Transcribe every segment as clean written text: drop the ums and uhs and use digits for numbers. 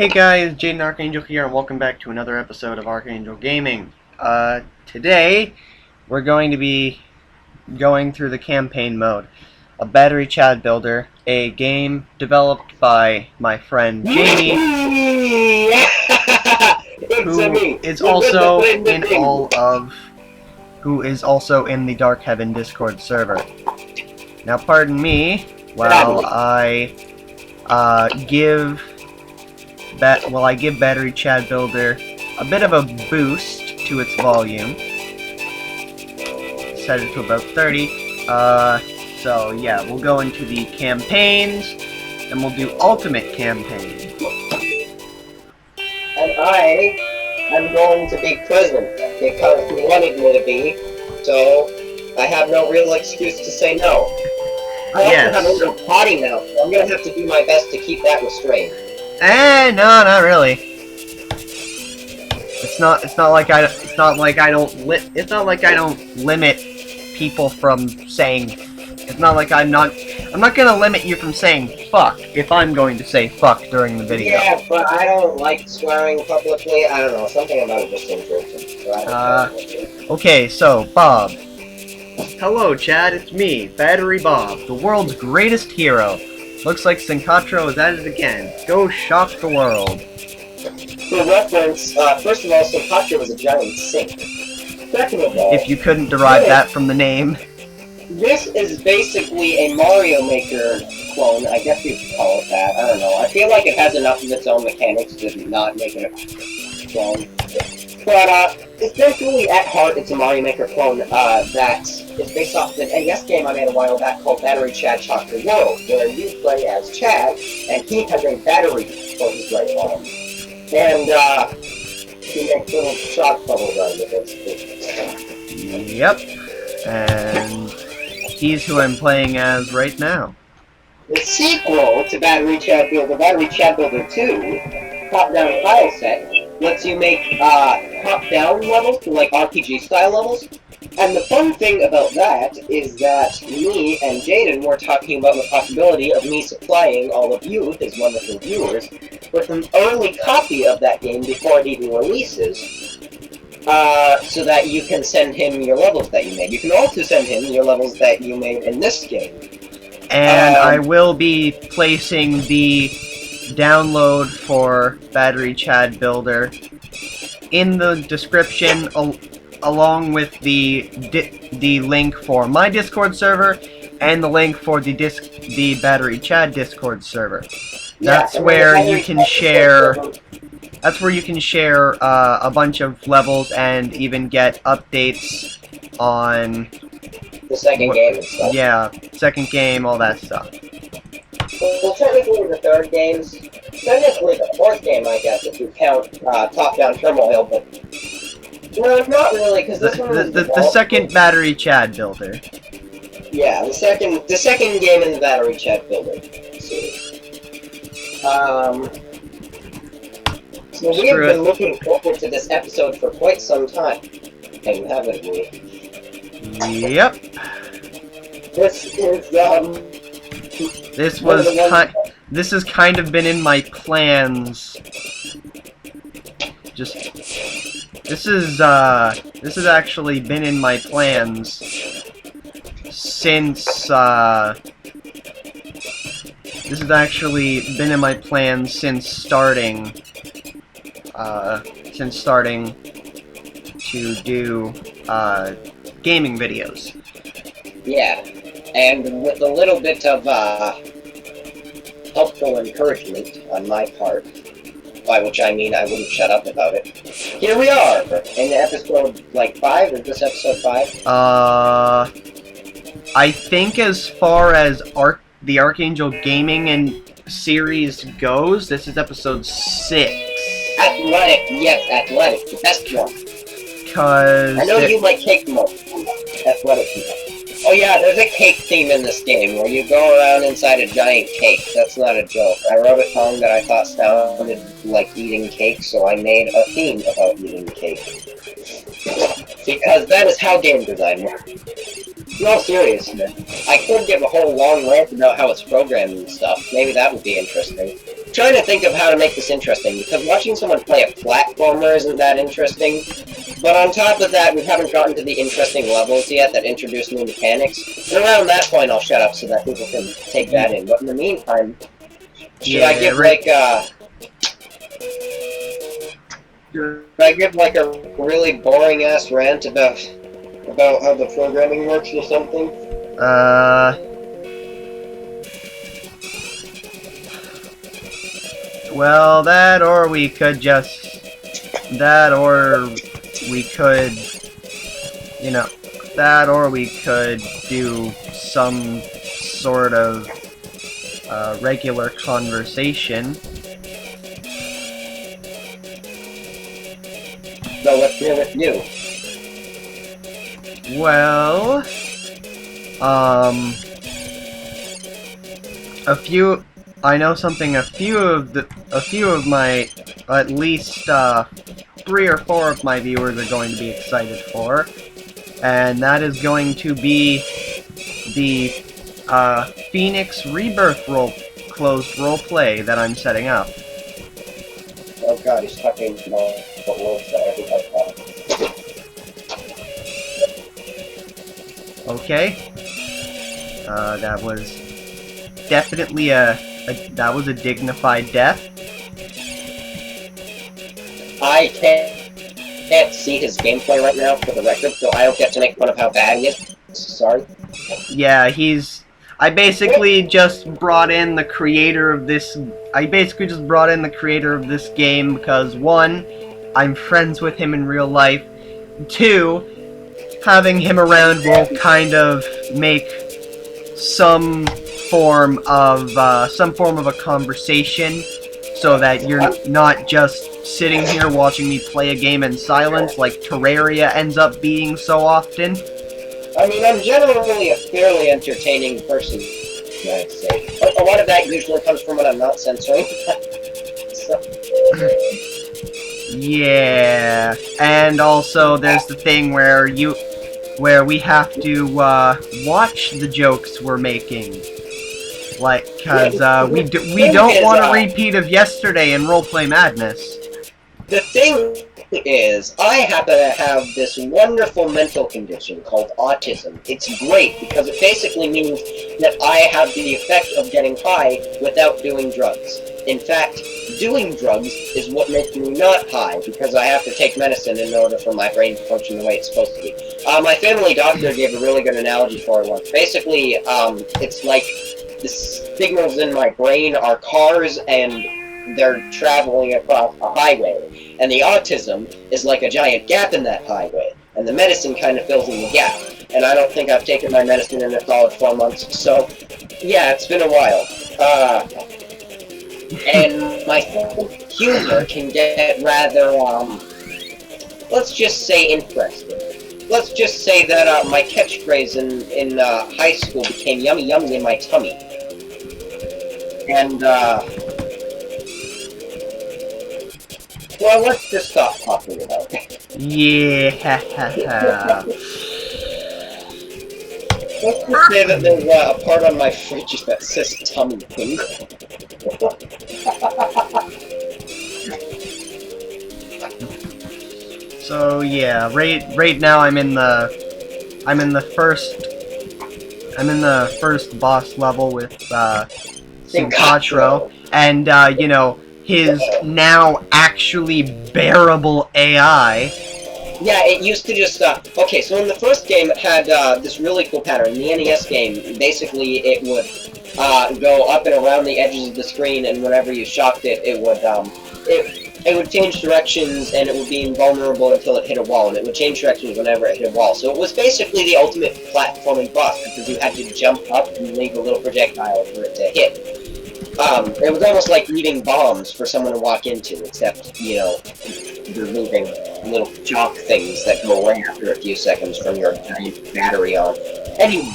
Hey guys, Jayden Archangel here, and welcome back to another episode of Archangel Gaming. Today, we're going to be going through the campaign mode. A battery Chad builder, a game developed by my friend Jamie, who is also in the Dark Heaven Discord server. Now, pardon me while I give Battery Chad Builder a bit of a boost to its volume. Set it to about 30. So yeah, we'll go into the campaigns, and we'll do Ultimate Campaign. And I am going to be prison because he wanted me to be, so I have no real excuse to say no. I also have a little potty mouth, so I'm gonna have to do my best to keep that restrained. No, not really. It's not like I don't limit people from saying. It's not like I'm not gonna limit you from saying fuck if I'm going to say fuck during the video. Yeah, but I don't like swearing publicly. I don't know, something about it just interesting. So okay, so Bob. Hello, Chad. It's me, Battery Bob, the world's greatest hero. Looks like Sincatro is at it again. Go shock the world. For reference, first of all, Sincatro was a giant sink. Second of all, if you couldn't derive that from the name. This is basically a Mario Maker clone, I guess you could call it that. I don't know. I feel like it has enough of its own mechanics to not make it a clone. But, essentially, at heart, it's a Mario Maker clone, that is based off of an NES game I made a while back called Battery Chad Shock the World, where you play as Chad, and he has a battery for his right arm. And, he makes little shock bubbles out of it. Yep. And he's who I'm playing as right now. The sequel to Battery Chad Builder, Battery Chad Builder 2, top-down tile set, lets you make top-down levels, like RPG-style levels. And the fun thing about that is that me and Jayden were talking about the possibility of me supplying all of you, his wonderful viewers, with an early copy of that game before it even releases, so that you can send him your levels that you made. You can also send him your levels that you made in this game. And I will be placing the download for Battery Chad Builder in the description, along with the link for my Discord server and the link for the Battery Chad Discord server. That's where you can share. That's where you can share a bunch of levels and even get updates on the second game and stuff. Yeah, second game, all that stuff. Well, technically the third game's, technically the fourth game, I guess, if you count top-down turmoil, but no, not really, because this one was the second Battery Chad Builder. Yeah, the second game in the Battery Chad Builder series. So we have been looking forward to this episode for quite some time, haven't we? Yep. This has kind of been in my plans. This has actually been in my plans since starting to do gaming videos. Yeah, and with a little bit of helpful encouragement on my part, by which I mean I wouldn't shut up about it. Here we are in episode like 5. Is this episode 5? I think as far as the Archangel Gaming and series goes, this is episode 6. Athletic, yes, athletic, the best one. Because I know you like cake the most. Athletic people. Oh yeah, there's a cake theme in this game where you go around inside a giant cake. That's not a joke. I wrote a song that I thought sounded like eating cake, so I made a theme about eating cake. Because that is how game design works. No, seriously. I could give a whole long rant about how it's programmed and stuff. Maybe that would be interesting. trying to think of how to make this interesting, because watching someone play a platformer isn't that interesting. But on top of that, we haven't gotten to the interesting levels yet that introduce new mechanics. And around that point, I'll shut up so that people can take that in. But in the meantime, should I give like a really boring ass rant about how the programming works or something? Well, that or we could just... That or we could... You know... That or we could do some sort of regular conversation. So let's hear with you. Well... I know something a few of my, at least 3 or 4 of my viewers are going to be excited for, and that is going to be the Phoenix Rebirth closed roleplay that I'm setting up. Oh god, he's talking about what words that everybody thought. Okay. That was definitely that was a dignified death. I can't see his gameplay right now, for the record, so I don't get to make fun of how bad he is. Sorry. Yeah, I basically just brought in the creator of this... game because, 1, I'm friends with him in real life. 2, having him around will kind of make some form of a conversation, so that you're not just sitting here watching me play a game in silence like Terraria ends up being so often. I mean, I'm generally a fairly entertaining person, I'd say. But a lot of that usually comes from when I'm not censoring. So. Yeah, and also there's the thing where we have to watch the jokes we're making. Like, cause we don't want a repeat of yesterday in Roleplay Madness. The thing is, I happen to have this wonderful mental condition called autism. It's great because it basically means that I have the effect of getting high without doing drugs. In fact, doing drugs is what makes me not high, because I have to take medicine in order for my brain to function the way it's supposed to be. My family doctor gave a really good analogy for it once. Basically, it's like the signals in my brain are cars and they're traveling across a highway. And the autism is like a giant gap in that highway. And the medicine kind of fills in the gap. And I don't think I've taken my medicine in a solid 4 months. So, yeah, it's been a while. And my humor can get rather, let's just say interesting. Let's just say that my catchphrase in high school became yummy yummy in my tummy. And, well, let's just stop talking about it. Yeah. Let's just say that there's a part on my fridge that says tummy tingle. So yeah, right now I'm in the first boss level with Sincatro, and you know, his now actually bearable AI. Yeah, it used to just, okay, so in the first game it had this really cool pattern. In the NES game, basically it would go up and around the edges of the screen, and whenever you shocked it, it would change directions, and it would be invulnerable until it hit a wall, and it would change directions whenever it hit a wall. So it was basically the ultimate platforming boss, because you had to jump up and leave a little projectile for it to hit. It was almost like leaving bombs for someone to walk into, except, you know, you're moving little chalk things that go away after a few seconds from your battery on. Anyway,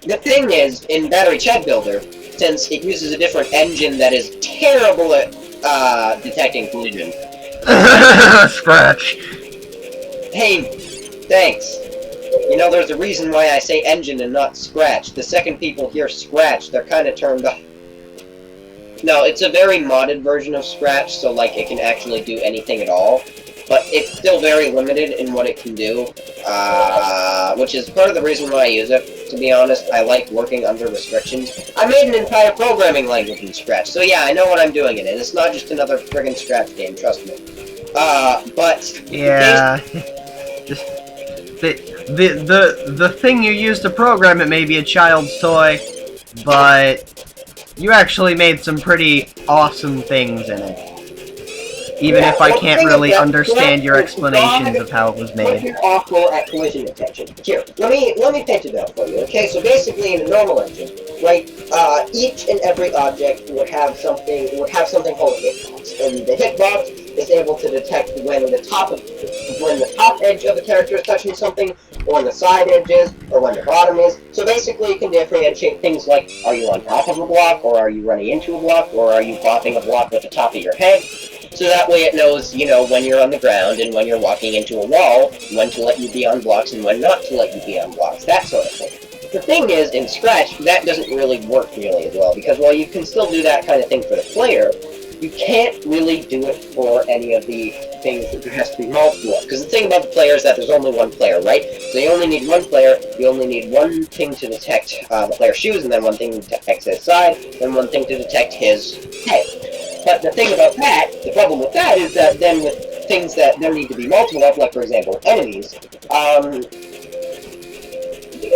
the thing is, in Battery Chat Builder, since it uses a different engine that is terrible at detecting collision. Scratch. Hey, thanks. You know, there's a reason why I say engine and not scratch. The second people hear scratch, they're kind of turned off. No, it's a very modded version of Scratch, so like it can actually do anything at all. But it's still very limited in what it can do, which is part of the reason why I use it. To be honest, I like working under restrictions. I made an entire programming language in Scratch, so yeah, I know what I'm doing in it. It's not just another friggin' Scratch game, trust me. But yeah, just the thing you use to program it may be a child's toy, but you actually made some pretty awesome things in it. Even if I can't really understand your explanations of how it was made. You're awful at collision detection. Here, let me paint it out for you. Okay, so basically in a normal engine, right, each and every object would have something called a hitbox, and the hitbox is able to detect when the top edge of the character is touching something, or when the side edge is, or when the bottom is. So basically, it can differentiate things like, are you on top of a block, or are you running into a block, or are you bopping a block with the top of your head? So that way it knows, you know, when you're on the ground and when you're walking into a wall, when to let you be on blocks and when not to let you be on blocks, that sort of thing. The thing is, in Scratch, that doesn't really work really as well, because while you can still do that kind of thing for the player, you can't really do it for any of the things that there has to be multiple of. Because the thing about the player is that there's only one player, right? So you only need one player, you only need one thing to detect the player's shoes, and then one thing to detect his side, and one thing to detect his head. But the thing about that, the problem with that is that then with things that there need to be multiple of, like for example enemies,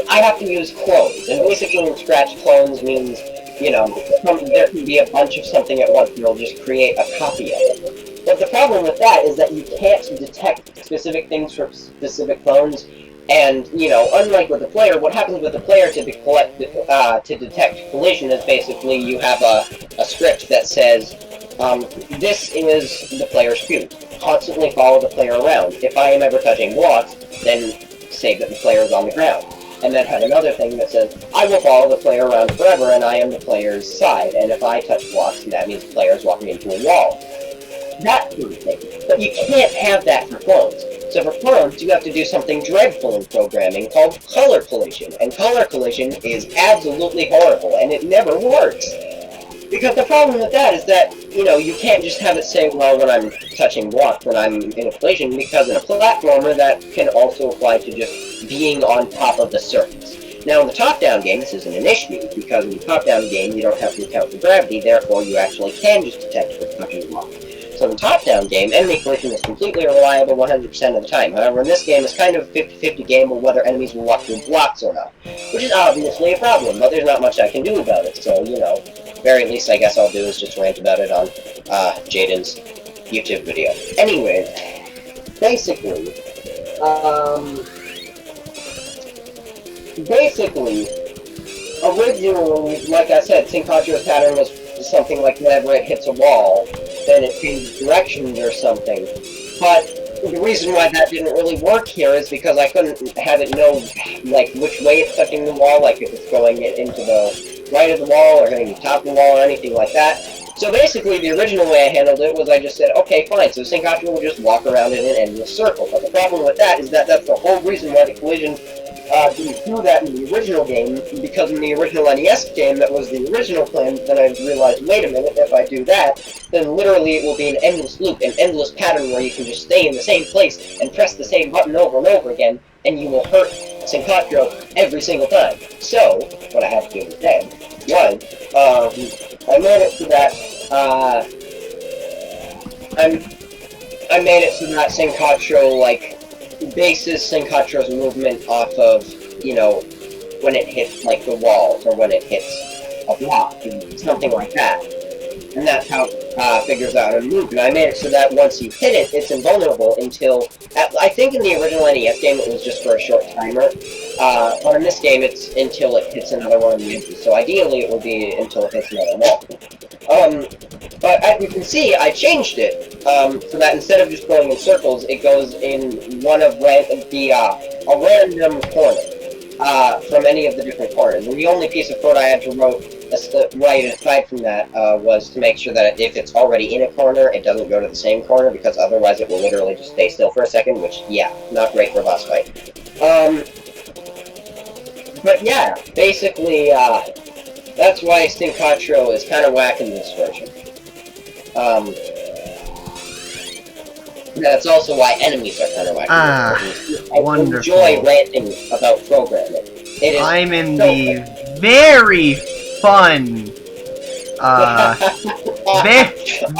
I have to use clones. And basically in Scratch, clones means, you know, there can be a bunch of something at once and you'll just create a copy of it. But the problem with that is that you can't detect specific things for specific clones. And, you know, unlike with the player, what happens with the player to detect collision is basically you have a script that says, this is the player's shoe. Constantly follow the player around. If I am ever touching blocks, then say that the player is on the ground. And then have another thing that says, I will follow the player around forever and I am the player's side. And if I touch blocks, that means the player is walking into a wall. That sort of thing. But you can't have that for clones. So for clones, you have to do something dreadful in programming called color collision. And color collision is absolutely horrible, and it never works. Because the problem with that is that, you know, you can't just have it say, well, when I'm touching blocks, when I'm in a collision, because in a platformer, that can also apply to just being on top of the surface. Now, in the top-down game, this isn't an issue, because in the top-down game, you don't have to account for gravity, therefore you actually can just detect for touching blocks. So in the top-down game, enemy collision is completely reliable 100% of the time. However, in this game, it's kind of a 50-50 game of whether enemies will walk through blocks or not. Which is obviously a problem, but there's not much I can do about it, so, you know, very least I guess I'll do is just rant about it on Jayden's YouTube video. Anyways, basically, originally, like I said, Syncotro's pattern was something like whenever it hits a wall, then it changes directions or something. But the reason why that didn't really work here is because I couldn't have it know, like, which way it's touching the wall, like if it's going into the right of the wall or hitting the top of the wall or anything like that. So basically, the original way I handled it was I just said, okay, fine, so Syncopter will just walk around in an endless circle. But the problem with that is that that's the whole reason why the collision didn't do that in the original game, because in the original NES game, that was the original plan, then I realized, wait a minute, if I do that, then literally it will be an endless loop, an endless pattern where you can just stay in the same place and press the same button over and over again, and you will hurt Syncopter every single time. So, what I had to do instead was, I made it so that, I made it so that Syncopter, like, bases Syncotro's movement off of, you know, when it hits, like, the walls, or when it hits a block, something like that. And that's how it figures out how to move. And I made it so that once you hit it, it's invulnerable until, I think in the original NES game it was just for a short timer, but in this game it's until it hits another one of the edges. So ideally it would be until it hits another wall. But as you can see, I changed it, so that instead of just going in circles, it goes in one of a random corner, from any of the different corners. And the only piece of code I had to write aside from that, was to make sure that if it's already in a corner, it doesn't go to the same corner, because otherwise it will literally just stay still for a second, which, yeah, not great for a boss fight. But yeah, basically, That's why Stinkatro is kind of whack in this version. That's also why enemies are kind of whack in this version. I wonderful. enjoy ranting about programming. It is I'm in so the very fun,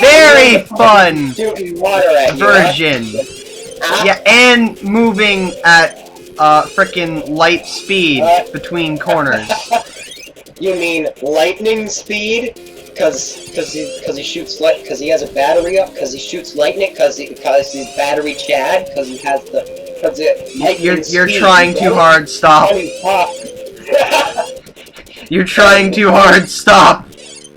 very fun shooting water at you, version. huh? Yeah, and moving at frickin' light speed between corners. You mean lightning speed? Cause he shoots cause he has a battery up, cause he shoots lightning, cause he's battery Chad, cause he has the You're trying too hard, stop. You're trying too hard, stop.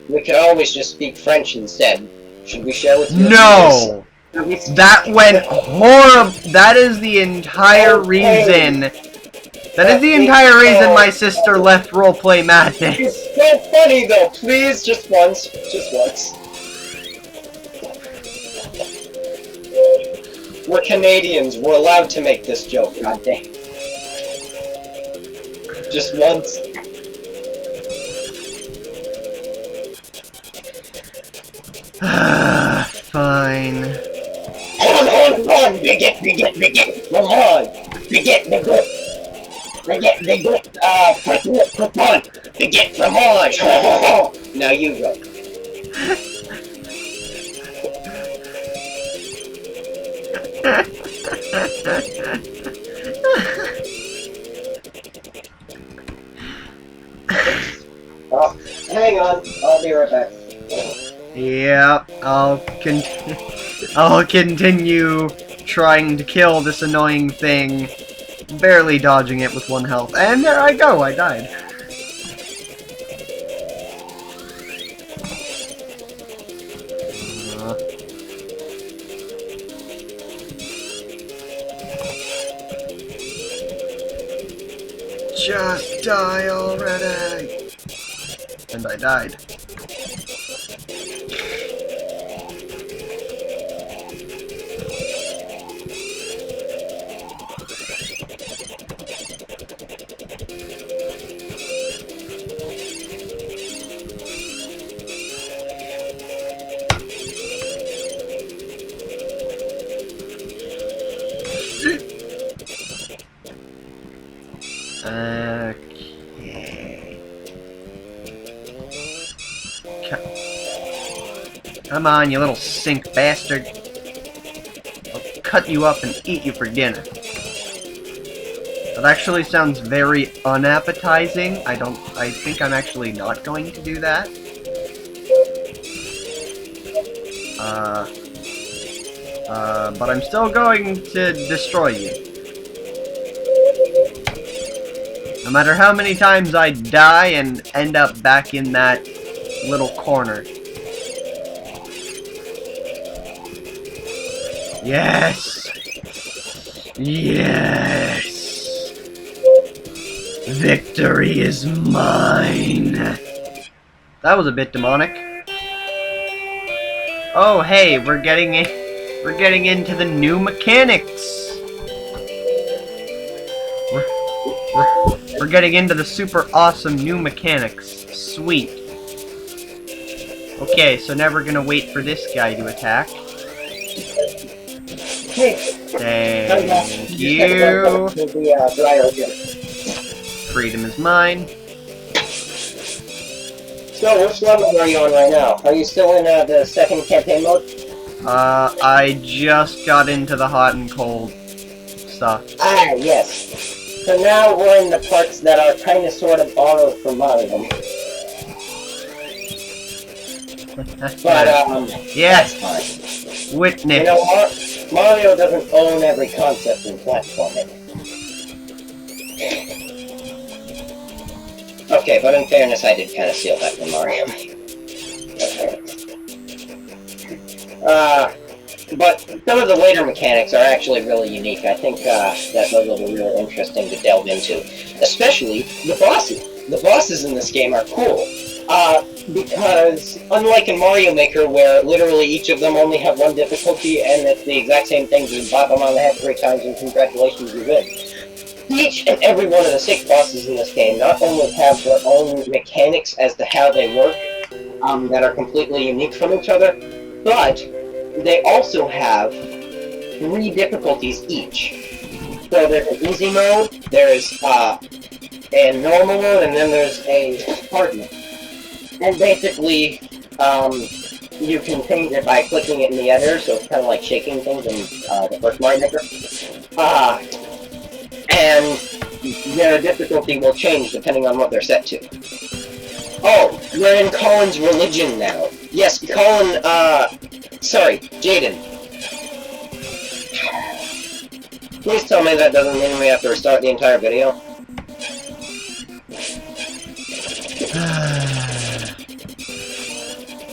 We could always just speak French instead. Should we share with you? No! That went horrible. That is the entire reason. That is the entire reason my sister left Roleplay Madness. It's so funny though, please, just once. Just once. We're Canadians, we're allowed to make this joke, goddamn. Just once. Fine. Hold on, bigot, come on, bigot, come on, bigot, come on. Now you go. Oh, hang on, I'll be right back. Yep, I'll continue trying to kill this annoying thing, barely dodging it with 1 health. And there I go, I died. Just die already! And I died. Come on, you little sink bastard. I'll cut you up and eat you for dinner. That actually sounds very unappetizing. I think I'm actually not going to do that. But I'm still going to destroy you. No matter how many times I die and end up back in that little corner. Yes! Yes! Victory is mine! That was a bit demonic. Oh hey, we're getting into the new mechanics! We're getting into the super awesome new mechanics. Sweet. Okay, so now we're gonna wait for this guy to attack. Thank you. Freedom is mine. So, which level are you on right now? Are you still in the second campaign mode? I just got into the hot and cold stuff. Ah, yes. So now we're in the parts that are kind of sort of borrowed from Mario. But, yes. That's fine. Witness. You know what? Mario doesn't own every concept in platforming. Okay, but in fairness, I did kind of steal that from Mario. But some of the later mechanics are actually really unique. I think that those will be really interesting to delve into. Especially the bosses. The bosses in this game are cool. Because unlike in Mario Maker, where literally each of them only have one difficulty, and it's the exact same thing, just bop them on the head 3 times and congratulations, you win. Each and every one of the 6 bosses in this game not only have their own mechanics as to how they work, that are completely unique from each other, but they also have 3 difficulties each. So there's an easy mode, there's a normal mode, and then there's a hard mode. And basically, you can change it by clicking it in the editor, so it's kind of like shaking things in the first Mario Maker. And their difficulty will change depending on what they're set to. Oh, we're in Colin's religion now. Yes, Colin, sorry, Jayden. Please tell me that doesn't mean we have to restart the entire video.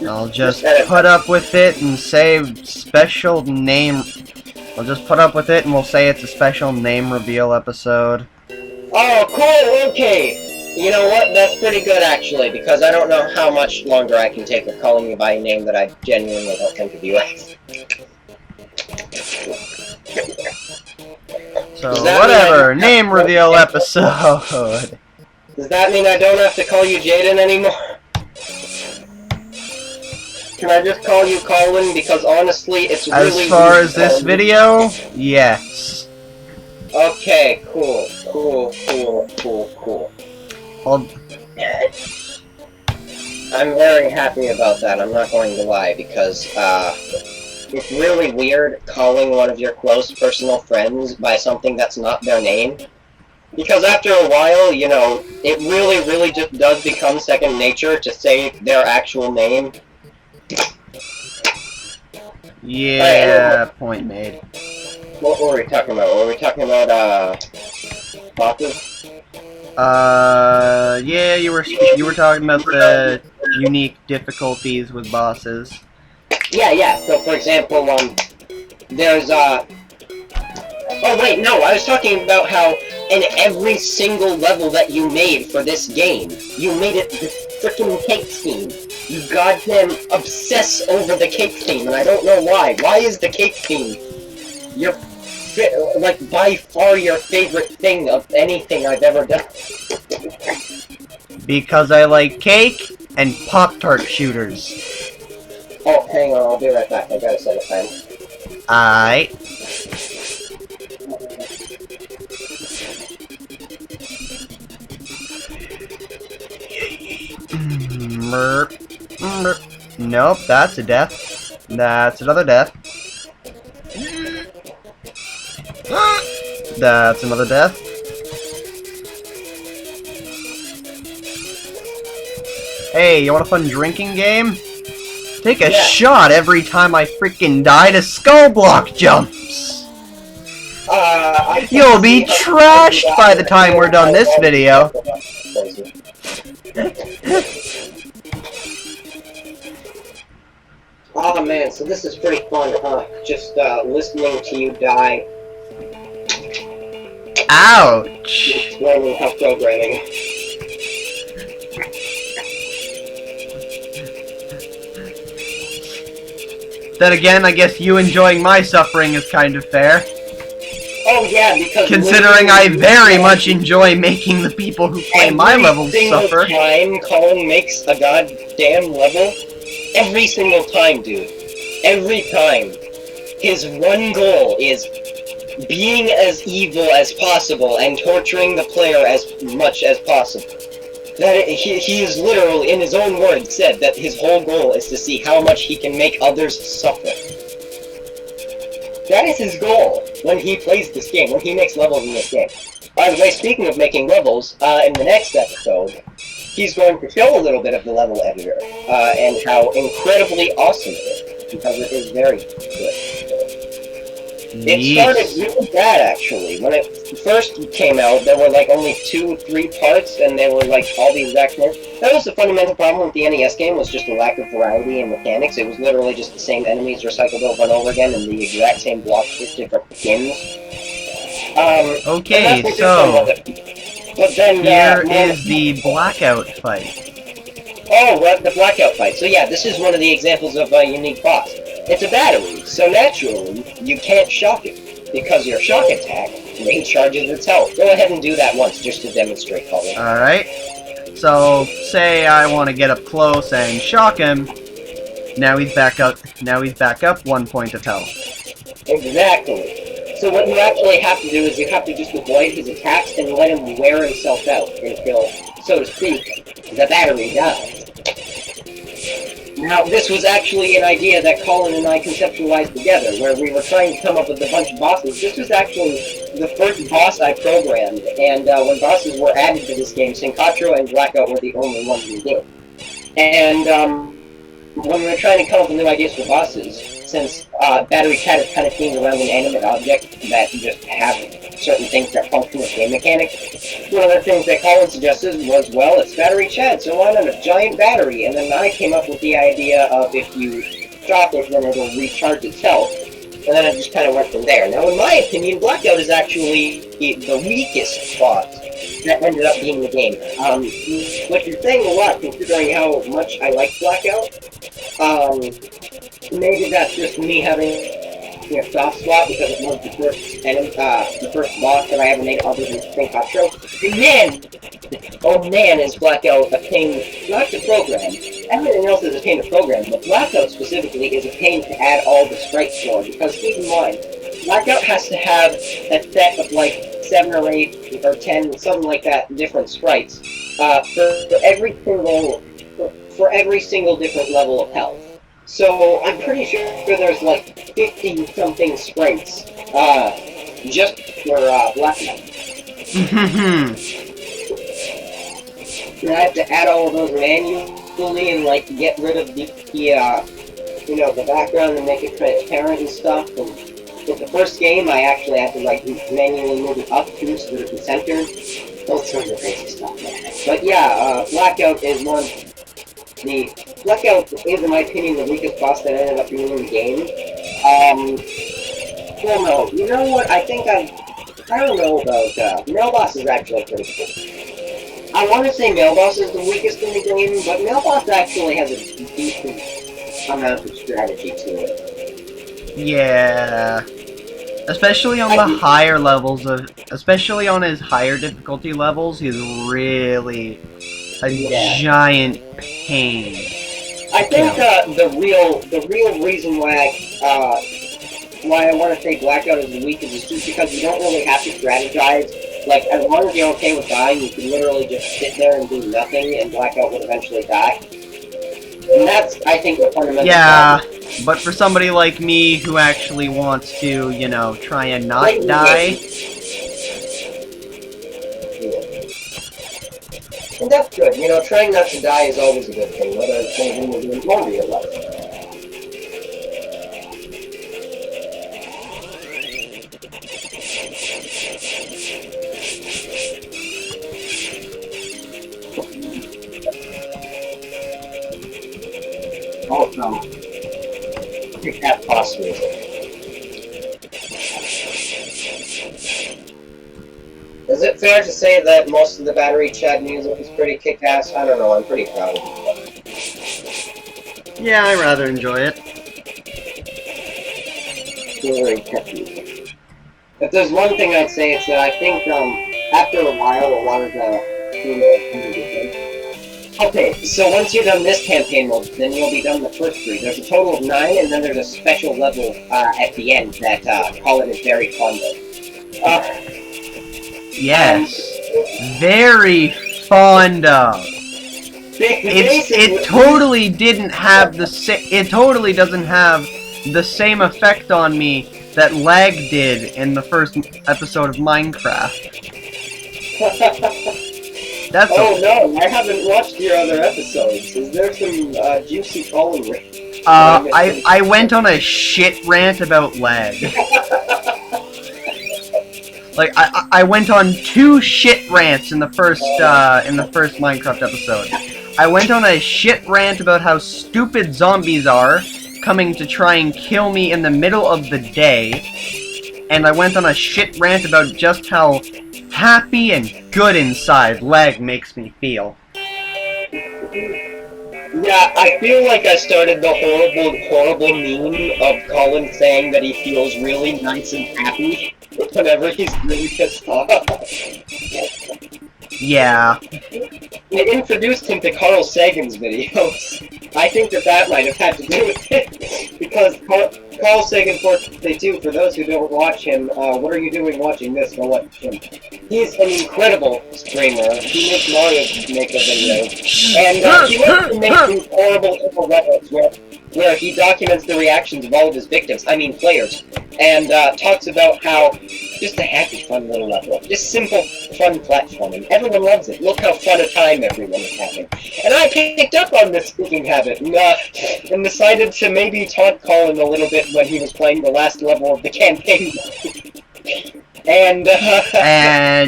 I'll just put up with it and say special name. I'll just put up with it and we'll say it's a special name reveal episode. Oh, cool, okay. You know what, that's pretty good actually, because I don't know how much longer I can take of calling you by a name that I genuinely don't think of you as. So, whatever, name reveal episode. Does that mean I don't have to call you Jayden anymore? Can I just call you Colin? Because honestly, it's really... As far as this video, yes. Okay, cool, cool, cool, cool, cool. I'll... I'm very happy about that, I'm not going to lie, because, it's really weird calling one of your close personal friends by something that's not their name. Because after a while, you know, it really just does become second nature to say their actual name. Yeah, point made. What were we talking about? Were we talking about, bosses? Yeah, you were talking about the unique difficulties with bosses. Yeah, so for example, there's, oh wait, no, I was talking about how in every single level that you made for this game, you made it the frickin' cake theme. You goddamn obsess over the cake theme, and I don't know why. Why is the cake theme your, like, by far your favorite thing of anything I've ever done? Because I like cake and Pop-Tart shooters. Oh, hang on, I'll be right back. I gotta set a time. Aight. Nope, that's a death. That's another death. That's another death. Hey, you want a fun drinking game? Take a shot every time I freaking die to skull block jumps! You'll be trashed by the time we're done this video! Oh man, so this is pretty fun, huh? Just listening to you die. Ouch! Explaining how programming. Then again, I guess you enjoying my suffering is kind of fair. Oh yeah, because considering I very much enjoy making the people who play my levels suffer. Every single time Colin makes a goddamn level, every single time, dude. Every time. His one goal is being as evil as possible and torturing the player as much as possible. That he is literally, in his own words, said that his whole goal is to see how much he can make others suffer. That is his goal when he plays this game, when he makes levels in this game. By the way, speaking of making levels, in the next episode, he's going to show a little bit of the level editor, and how incredibly awesome it is, because it is very good. It started really bad, actually. When it first came out, there were like only 2 or 3 parts, and they were like all the exact same. That was the fundamental problem with the NES game, was just the lack of variety in mechanics. It was literally just the same enemies recycled over and over again, and the exact same blocks with different skins. Okay, so but then, here is the blackout fight. Oh, well, the blackout fight. So yeah, this is one of the examples of a unique boss. It's a battery, so naturally, you can't shock it. because your shock attack recharges its health. Go ahead and do that once, just to demonstrate, Colin. Alright. So, say I want to get up close and shock him. Now he's back up 1 point of health. Exactly. So what you actually have to do is you have to just avoid his attacks and let him wear himself out until, so to speak, the battery dies. Now, this was actually an idea that Colin and I conceptualized together, where we were trying to come up with a bunch of bosses. This was actually the first boss I programmed, and when bosses were added to this game, Syncatro and Blackout were the only ones we did. And when we were trying to come up with new ideas for bosses, since Battery Cat is kind of themed around an animate object that just have certain things that function as game mechanics, one of the things that Colin suggested was, well, it's Battery Chad, so why not a giant battery? And then I came up with the idea of if you shock it, then it'll recharge itself. And then I just kind of went from there. Now, in my opinion, Blackout is actually the weakest boss that ended up being the game. What you're saying a lot, considering how much I like Blackout. Maybe that's just me having a soft spot because it was the first boss that I ever made other than Syncatro. And man, oh man, is Blackout a pain not to program. Everything else is a pain to program, but Blackout specifically is a pain to add all the sprites for, because keep in mind, Blackout has to have a set of like 7 or 8 or 10, something like that, different sprites for every single different level of health. So I'm pretty sure there's like 50-something sprites just for Blackout. And I have to add all of those manually and like get rid of the background and make it transparent and stuff. And with the first game, I actually had to like manually move it up too so that it was centered. Those sorts of crazy stuff, man. But yeah, Blackout is Blackout is, in my opinion, the weakest boss that ended up being in the game. Well, no, you know what? I don't know about, Mailboss is actually pretty cool. I want to say Mailboss is the weakest in the game, but Mailboss actually has a decent amount of strategy to it. Yeah. Especially on the higher levels especially on his higher difficulty levels, he's really a giant pain. I think the real reason why I want to say Blackout is the weakest is just because you don't really have to strategize. Like, as long as you're okay with dying, you can literally just sit there and do nothing, and Blackout would eventually die. And that's, I think, the fundamental problem. But for somebody like me who actually wants to, try and not die... And that's good. Trying not to die is always a good thing, whether it's something you're doing more real life. Oh, no. Pick that boss music. Is it fair to say that most of the Battery Chad music is pretty kick-ass? I don't know, I'm pretty proud of it. Yeah, I rather enjoy it. Very catchy. If there's one thing I'd say, it's that I think, after a while, a lot of the... Okay, so once you're done this campaign mode, then you'll be done the first 3. There's a total of 9, and then there's a special level at the end that Colin is very fond of. Yes. Very fond of. It totally didn't have it totally doesn't have the same effect on me that lag did in the first episode of Minecraft. No, I haven't watched your other episodes. Is there some juicy Colin rant? I went on a shit rant about lag. Like, I went on 2 shit rants in the first Minecraft episode. I went on a shit rant about how stupid zombies are, coming to try and kill me in the middle of the day. And I went on a shit rant about just how happy and good inside lag makes me feel. Yeah, I feel like I started the horrible meme of Colin saying that he feels really nice and happy whenever he's really pissed off. Yeah. I introduced him to Carl Sagan's videos. I think that might have had to do with it, because Carl Sagan 432, for those who don't watch him, what are you doing watching this? Go watch him. He's an incredible streamer. He makes Mario Maker videos, and he wants to make these horrible levels where he documents the reactions of all of his victims, I mean players, and talks about how just a happy, fun little level. Just simple, fun platforming. Everyone loves it. Look how fun a time everyone is having. And I picked up on this speaking habit, and decided to maybe taunt Colin a little bit when he was playing the last level of the campaign. And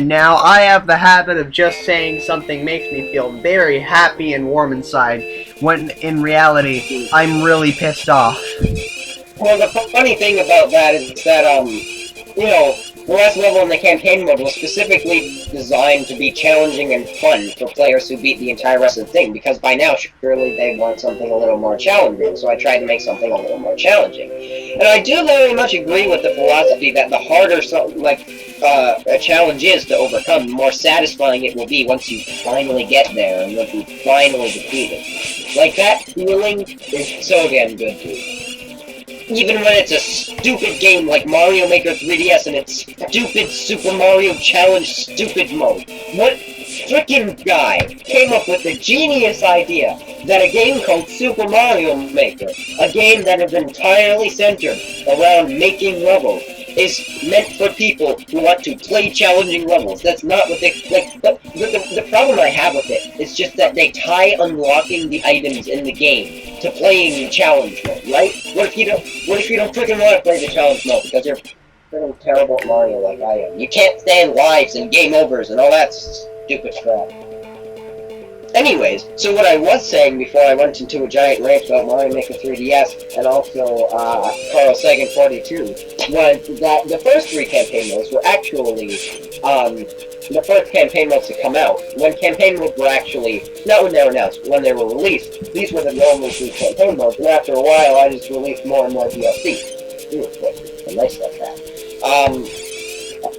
now I have the habit of just saying something makes me feel very happy and warm inside, when in reality, I'm really pissed off. Well, the funny thing about that is that, you know, the last level in the campaign mode was specifically designed to be challenging and fun for players who beat the entire rest of the thing, because by now, surely they want something a little more challenging, so I tried to make something a little more challenging. And I do very much agree with the philosophy that the harder a challenge is to overcome, the more satisfying it will be once you finally get there, and once you finally defeat it. Like, that feeling is so damn good, dude. Even when it's a stupid game like Mario Maker 3DS and its stupid Super Mario Challenge stupid mode. What frickin' guy came up with the genius idea that a game called Super Mario Maker, a game that is entirely centered around making levels, is meant for people who want to play challenging levels. That's not what they... Like, the problem I have with it is just that they tie unlocking the items in the game to playing challenge mode, right? What if you don't freaking want to play the challenge mode because you're freaking terrible at Mario like I am? You can't stand lives and game overs and all that stupid crap. Anyways, so what I was saying before I went into a giant rant about Mario Maker 3DS and also Carl Sagan 42 was that the first three campaign modes were actually the first campaign modes to come out. When campaign modes were actually, not when they were announced, but when they were released, these were the normal three campaign modes, and after a while I just released more and more DLC. Ooh, of course, it's nice like that.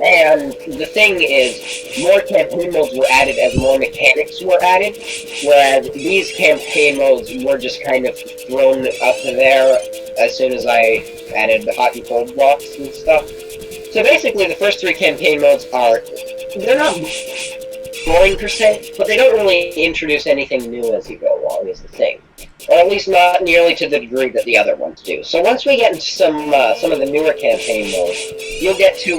And the thing is, more campaign modes were added as more mechanics were added, whereas these campaign modes were just kind of thrown up there as soon as I added the hot and cold blocks and stuff. So basically, the first three campaign modes they're not boring per se, but they don't really introduce anything new as you go along, is the thing. Or at least not nearly to the degree that the other ones do. So once we get into some of the newer campaign modes, you'll get to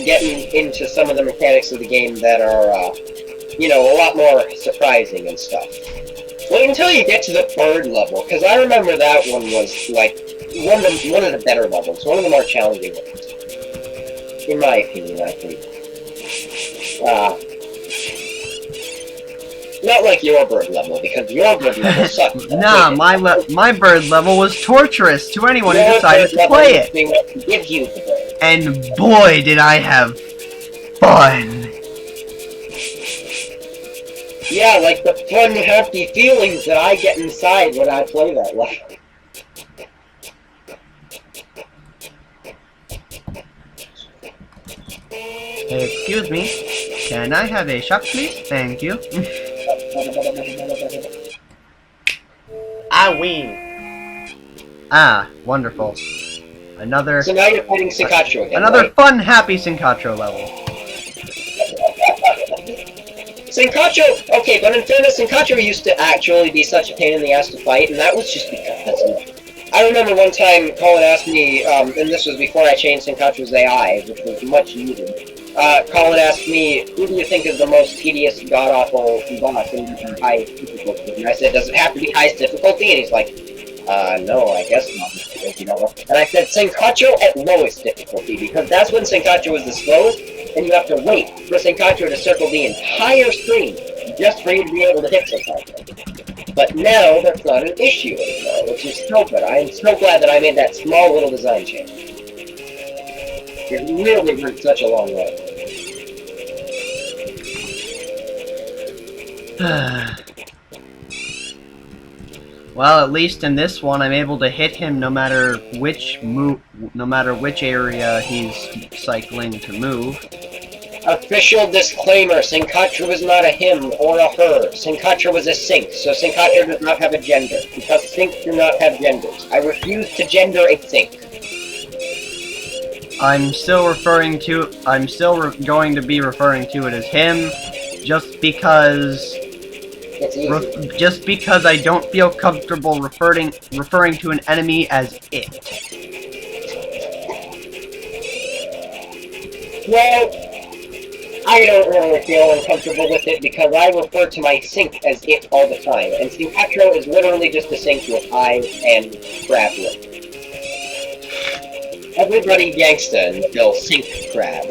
getting into some of the mechanics of the game that are, you know, a lot more surprising and stuff. Wait until you get to the third level, because I remember that one was, like, one of the better levels, one of the more challenging ones. In my opinion, I think. Not like your bird level, because your bird level sucked. Nah, my bird level was torturous to anyone who decided to play it. Give you the bird. And boy, did I have fun. Yeah, like the fun, happy feelings that I get inside when I play that level. Excuse me, can I have a shot, please? Thank you. I win. Ah, wonderful. Another. So now you're fighting Sincatro again, another right? fun, happy Sincatro level. Sincatro, okay, but in fairness, Sincatro used to actually be such a pain in the ass to fight, and that was just because I remember one time Colin asked me, and this was before I changed Sincatro's AI, which was much needed. Colin asked me, who do you think is the most tedious, god-awful boss in highest difficulty? And I said, does it have to be highest difficulty? And he's like, no, I guess not. You know? And I said, Sincatro at lowest difficulty, because that's when Sincatro is the slowest, and you have to wait for Sincatro to circle the entire screen just for you to be able to hit Sincatro. But now, that's not an issue anymore, which is so good. I am so glad that I made that small little design change. It really went such a long way. Well, at least in this one, I'm able to hit him no matter which area he's cycling to move. Official disclaimer, Sinkatra was not a him or a her. Sinkatra was a sink, so Sinkatra does not have a gender, because sinks do not have genders. I refuse to gender a sink. I'm still going to be referring to it as him, just because I don't feel comfortable referring to an enemy as it. Well, I don't really feel uncomfortable with it because I refer to my sink as it all the time, and Sinkatra is literally just a sink with eyes and crab lip. Everybody gangsta until sink crab.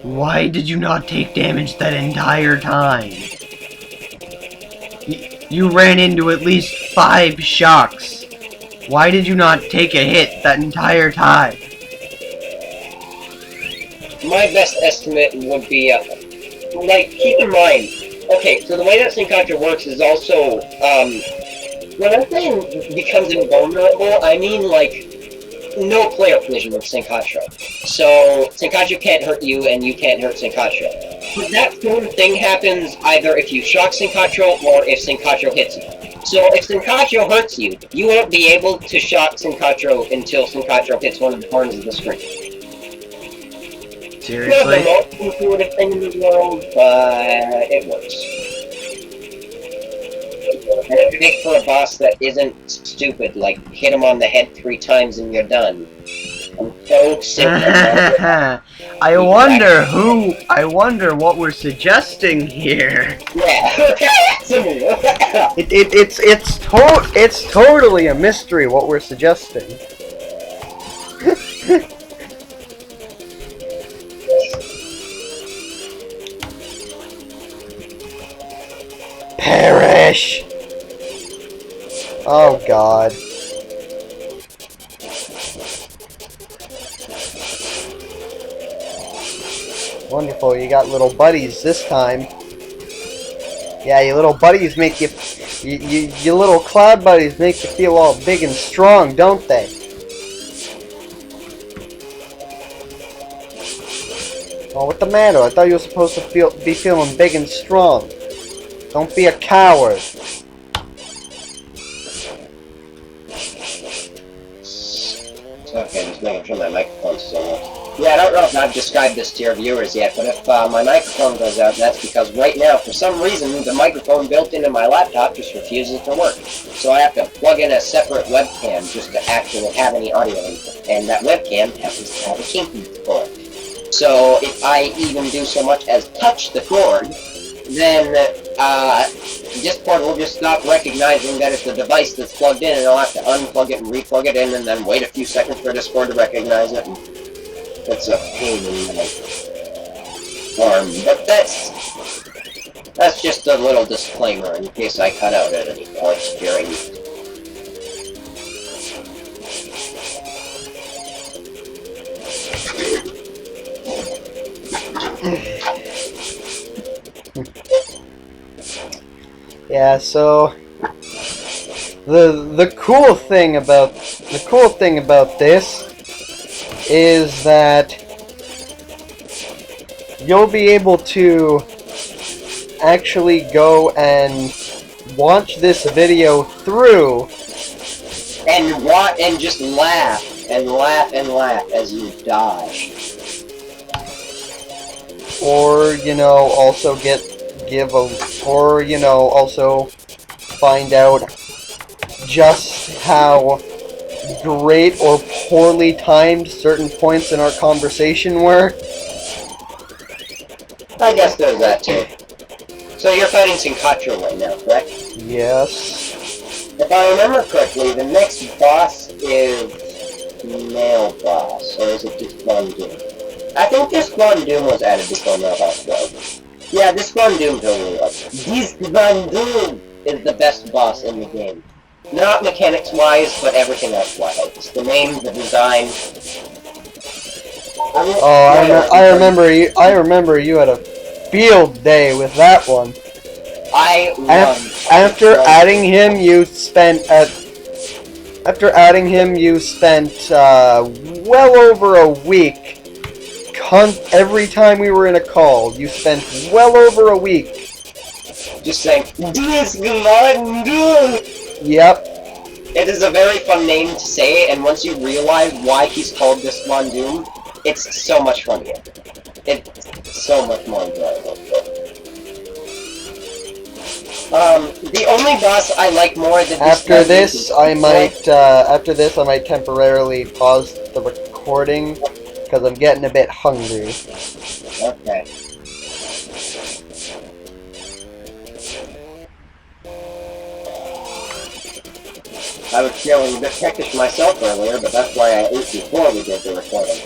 Why did you not take damage that entire time? You ran into at least 5 shocks. Why did you not take a hit that entire time? My best estimate would be, keep in mind, okay, so the way that Sinkatra works is also, when I'm saying becomes invulnerable, I mean, no player collision with Sinkatra. So, Sinkatra can't hurt you, and you can't hurt Sinkatra. But that same thing happens either if you shock Sinkatra, or if Sinkatra hits you. So, if Sinkatra hurts you, you won't be able to shock Sinkatra until Sinkatra hits one of the horns of the screen. Seriously? It's not the most intuitive thing in the world, but it works. And it's big for a boss that isn't stupid, like hit him on the head 3 times and you're done. I'm so sick of that. I wonder what we're suggesting here. Yeah. It's totally a mystery what we're suggesting. Perish! Oh god. Wonderful, you got little buddies this time. Yeah, your little buddies make you... Your little cloud buddies make you feel all big and strong, don't they? Oh, what's the matter? I thought you were supposed to be feeling big and strong. Don't be a coward. Okay, just making sure my microphone's still on. Yeah, I don't know if I've described this to your viewers yet, but if my microphone goes out, that's because right now, for some reason, the microphone built into my laptop just refuses to work. So I have to plug in a separate webcam just to actually have any audio input, and that webcam happens to have a kinky cord. So if I even do so much as touch the cord, then Discord will just stop recognizing that it's a device that's plugged in, and I'll have to unplug it and replug it in, and then wait a few seconds for Discord to recognize it. It's a pain in the arm, but that's just a little disclaimer in case I cut out at any points during. Yeah, so the cool thing about this is that you'll be able to actually go and watch this video through and just laugh and laugh and laugh as you die. Or, also also find out just how great or poorly timed certain points in our conversation were. I guess there's that too. So you're fighting Sinkatra right now, correct? Yes. If I remember correctly, the next boss is Male Boss, or is it just One Doom? I think this One Doom was added before Male Boss though. Yeah, this One Doom totally was. This One Doom is the best boss in the game. Not mechanics-wise, but everything else-wise. The name, the design. Oh, I remember you. I remember you had a field day with that one. After adding him, you spent well over a week. Every time we were in a call, you spent well over a week. Just saying, Glundu! Yep. It is a very fun name to say, and once you realize why he's called this Glundu, it's so much funnier. It's so much more enjoyable. The only boss I like more than after this, I might temporarily pause the recording because I'm getting a bit hungry. Okay. I was feeling a bit peckish myself earlier, but that's why I ate before we did the recording.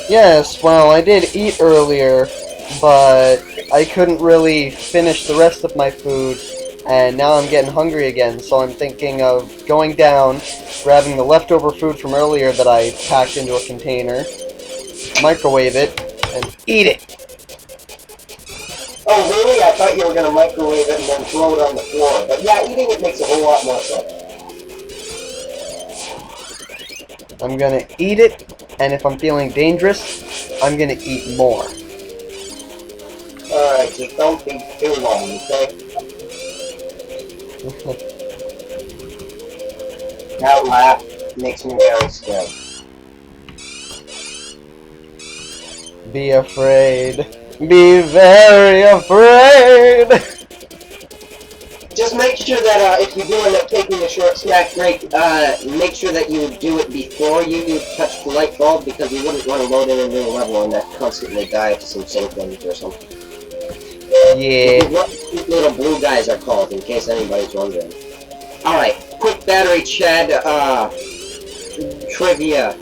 Yes, well, I did eat earlier, but I couldn't really finish the rest of my food, and now I'm getting hungry again, so I'm thinking of going down, grabbing the leftover food from earlier that I packed into a container, microwave it, and eat it! Oh, really? I thought you were going to microwave it and then throw it on the floor. But yeah, eating it makes a whole lot more sense. I'm gonna eat it, and if I'm feeling dangerous, I'm gonna eat more. Alright, just don't think too long, okay? That laugh makes me very scared. Be afraid. Be very afraid! Just make sure that if you do end up taking a short snack break, make sure that you do it before you touch the light bulb, because you wouldn't want to load in a new level and that constantly die to some symptoms or something. Yeah. What these little blue guys are called, in case anybody's wondering. Alright, quick battery Chad, trivia.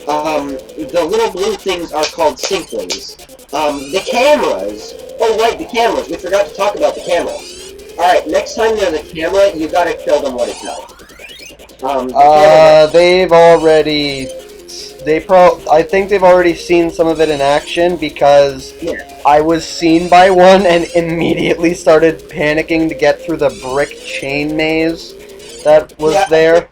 The little blue things are called sinklings. The cameras, oh right, the cameras, we forgot to talk about the cameras. Alright, next time there's a camera, you gotta kill them with a hell. I think they've already seen some of it in action, because yeah. I was seen by one and immediately started panicking to get through the brick chain maze that was there.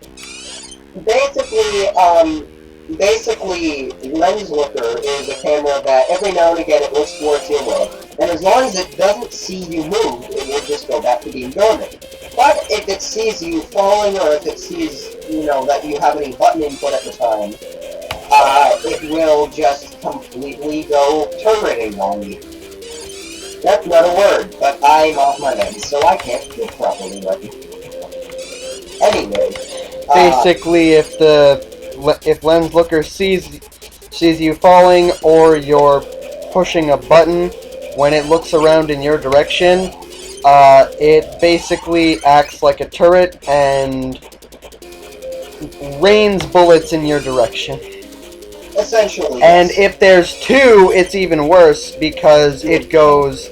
Basically, Lens Looker is a camera that every now and again it looks towards your way, and as long as it doesn't see you move, it will just go back to being dormant. But if it sees you falling, or if it sees, you know, that you have any button input at the time, it will just completely go turreting on you. That's not a word, but I'm off my meds, so I can't speak properly right now. Anyway. Basically, if Lens Looker sees you falling, or you're pushing a button, when it looks around in your direction, it basically acts like a turret and rains bullets in your direction. Essentially. And if there's two, it's even worse, because it goes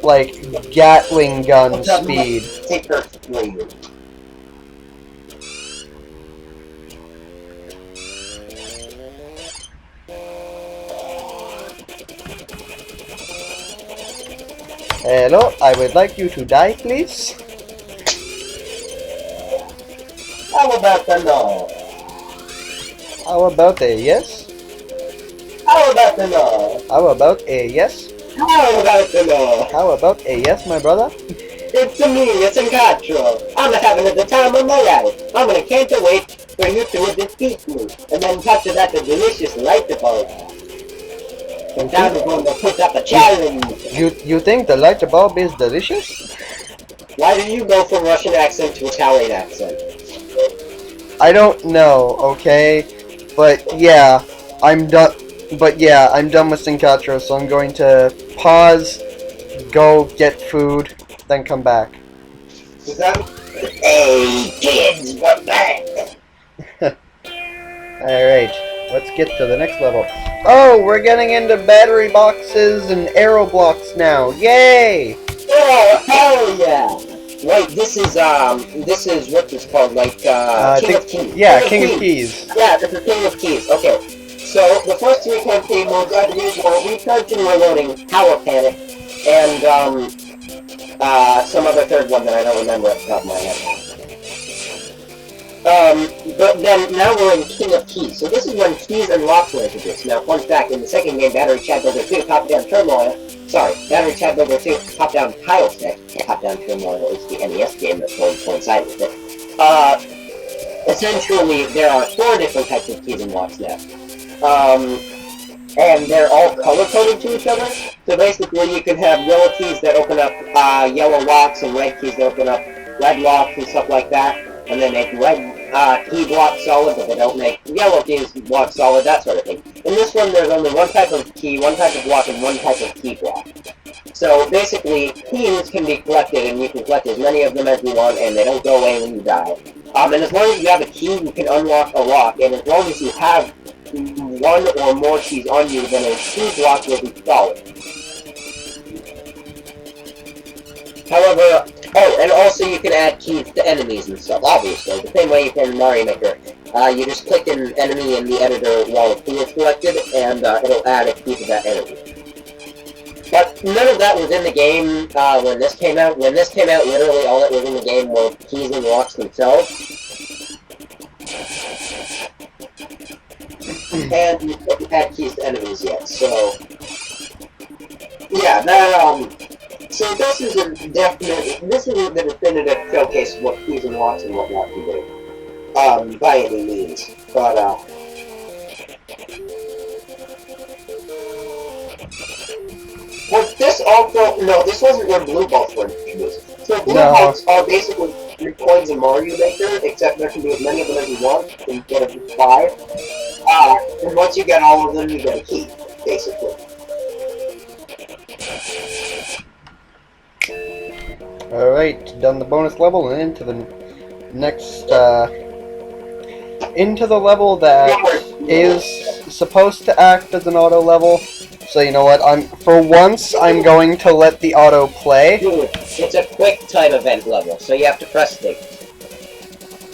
like Gatling gun speed. Hello, I would like you to die, please. How about the no? How about a yes? How about the no? How about a yes? How about the no? How about a yes, my brother? It's me, it's Encatro. I'm having the time of my life. Can't wait for you to defeat me, and then after that the delicious light bulb. And now we're going to put up a challenge. You think the light bulb is delicious? Why do you go from Russian accent to Italian accent? I don't know, okay? But yeah, I'm done. I'm done with Sincatro, so I'm going to pause, go get food, then come back. Is that? Hey kids, we're back. Alright, let's get to the next level. Oh, we're getting into battery boxes and arrow blocks now. Yay! Oh, hell yeah! Wait, this is what is called, like, King of Keys. Yeah, King of Keys. Yeah, this is King of Keys. Okay. So, the first three campaign modes, I believe, were Recharge and Reloading, Power Panic, and, some other third one that I don't remember off the top of my head. But then, now we're in King of Keys. So this is when keys and locks were introduced. Now, fun fact, in the second game, Battery Chat Builder 2, Top-Down Turmoil, Battery Chat Builder 2, Top-Down Tile Set, Top-Down Turmoil is the NES game that coincides with it. Essentially, there are 4 different types of keys and locks now. And they're all color-coded to each other. So basically, you can have yellow keys that open up yellow locks, and red keys that open up red locks and stuff like that. And they make red key blocks solid, but they don't make yellow keys blocks solid, that sort of thing. In this one, there's only one type of key, one type of block, and one type of key block. So basically, keys can be collected, and you can collect as many of them as you want, and they don't go away when you die. And as long as you have a key, you can unlock a lock, and as long as you have one or more keys on you, then a key block will be solid. However, and also you can add keys to enemies and stuff, obviously. The same way you can in Mario Maker. You just click an enemy in the editor while a key is selected, and it'll add a key to that enemy. But none of that was in the game when this came out. When this came out, literally all that was in the game were keys and locks themselves. And you couldn't add keys to enemies yet, so... Yeah, that, so this is the definitive showcase of what keys and locks and whatnot can do. By any means. But, well, this also... No, this wasn't when blue balls were introduced. So blue balls are basically 3 coins in Mario Maker, except there can be as many of them as you want, instead of just 5. And once you get all of them, you get a key, basically. Alright, done the bonus level and into the next, into the level that is supposed to act as an auto level. So you know what, for once, I'm going to let the auto play. Dude, it's a quick time event level, so you have to press things.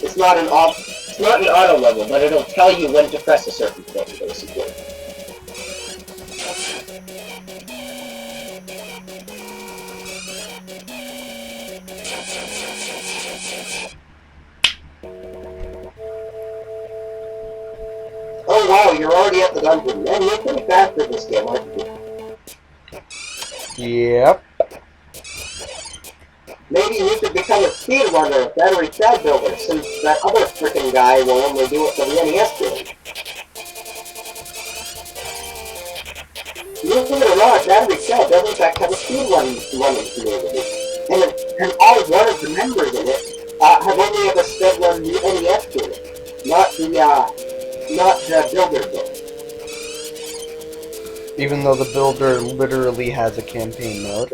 It's not an auto level, but it'll tell you when to press a certain thing, basically. Oh wow, you're already at the dungeon. Man, you're pretty fast at this game, aren't you? Yep. Maybe you could become a speedrunner, Battery Chat Builder, since that other frickin' guy will only do it for the NES game. Believe it or not, Battery Chat does in fact have a speedrunning community. And all one of the members in it have only ever speedrun the NES game, not the Builder game. Even though the Builder literally has a campaign mode.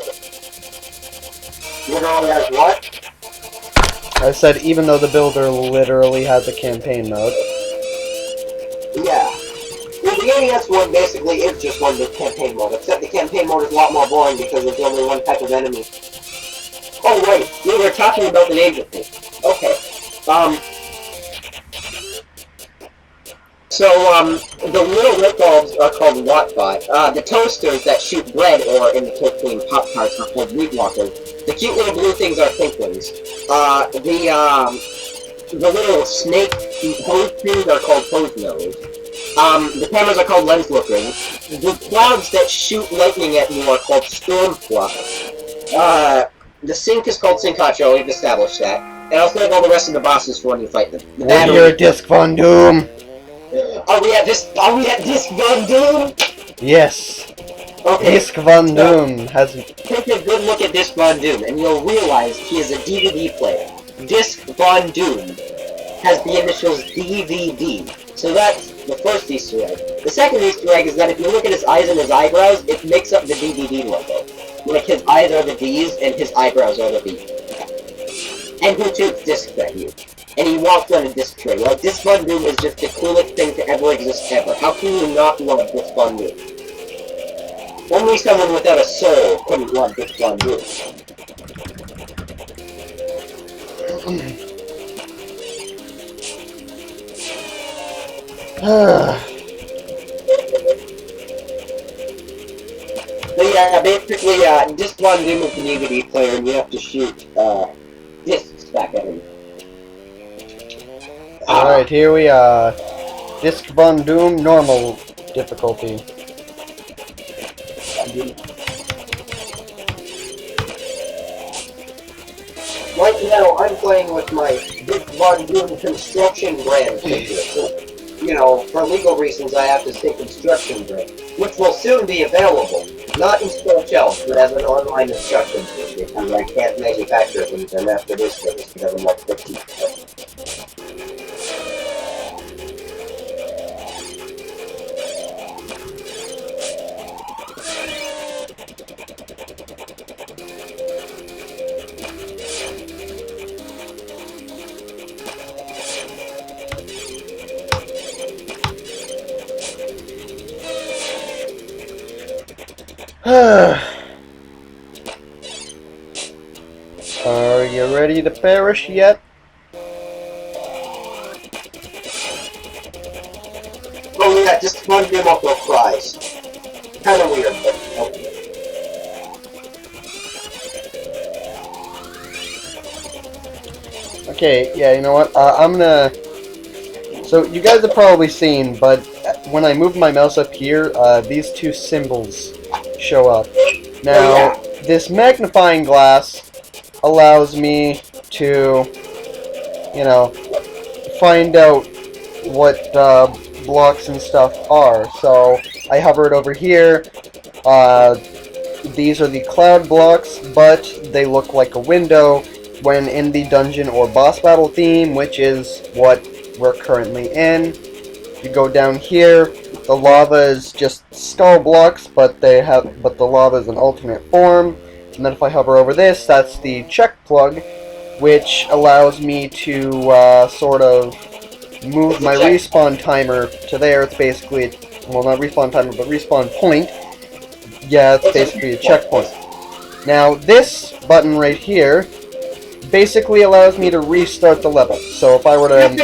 Literally has what? I said even though the Builder literally has a campaign mode. Yeah. Well, the NES one basically is just one big campaign mode, except the campaign mode is a lot more boring because there's only one type of enemy. Oh wait, we were talking about the names of things. Okay. So, the little light bulbs are called Wattbot. The toasters that shoot bread, or in the between Pop-Tarts, are called Wheat Walkers. The cute little blue things are Thinklings. The little snake hose things are called Hose Nose. The cameras are called Lens Lookers. The clouds that shoot lightning at you are called Storm Fluff. The sink is called Sinkacho, we've established that. And I'll save all the rest of the bosses for when you fight them. You're a Disc Von Doom! Are we at Disc Von Doom? Yes. Okay. Disc Von Doom has... Take a good look at Disc Von Doom, and you'll realize he is a DVD player. Disc Von Doom has the initials DVD. So that's the first Easter egg. The second Easter egg is that if you look at his eyes and his eyebrows, it makes up the DVD logo. Like his eyes are the D's, and his eyebrows are the B's. And he shoots discs at you. And he walks on a disc tray. Like, Disc Von Doom is just the coolest thing to ever exist ever. How can you not love Disc Von Doom? Only someone without a soul couldn't love Disc Von Doom. So yeah, basically, Disc Von Doom is an EVD player, and you have to shoot discs back at him. Alright, here we are. Disc Von Doom, normal difficulty. Right now, I'm playing with my Disc Von Doom construction brand picture. So, you know, for legal reasons, I have to say construction brand, which will soon be available. Not in store shelves, but as an online instruction kit, because I can't manufacture these and mass produce things because I'm like 15. Are you ready to perish yet? Oh yeah, just Von Doom also cries. Kinda weird, but okay. Okay, yeah, you know what? I'm gonna... So, you guys have probably seen, but when I move my mouse up here, these two symbols show up. Now, this magnifying glass allows me to, you know, find out what blocks and stuff are. So, I hover it over here. These are the cloud blocks, but they look like a window when in the dungeon or boss battle theme, which is what we're currently in. You go down here, the lava is just skull blocks, but the lava is an alternate form. And then if I hover over this, that's the check plug, which allows me to sort of move my respawn timer to there. It's basically, well, not respawn timer, but respawn point. Yeah, it's basically a checkpoint. Now, this button right here basically allows me to restart the level. So if I were to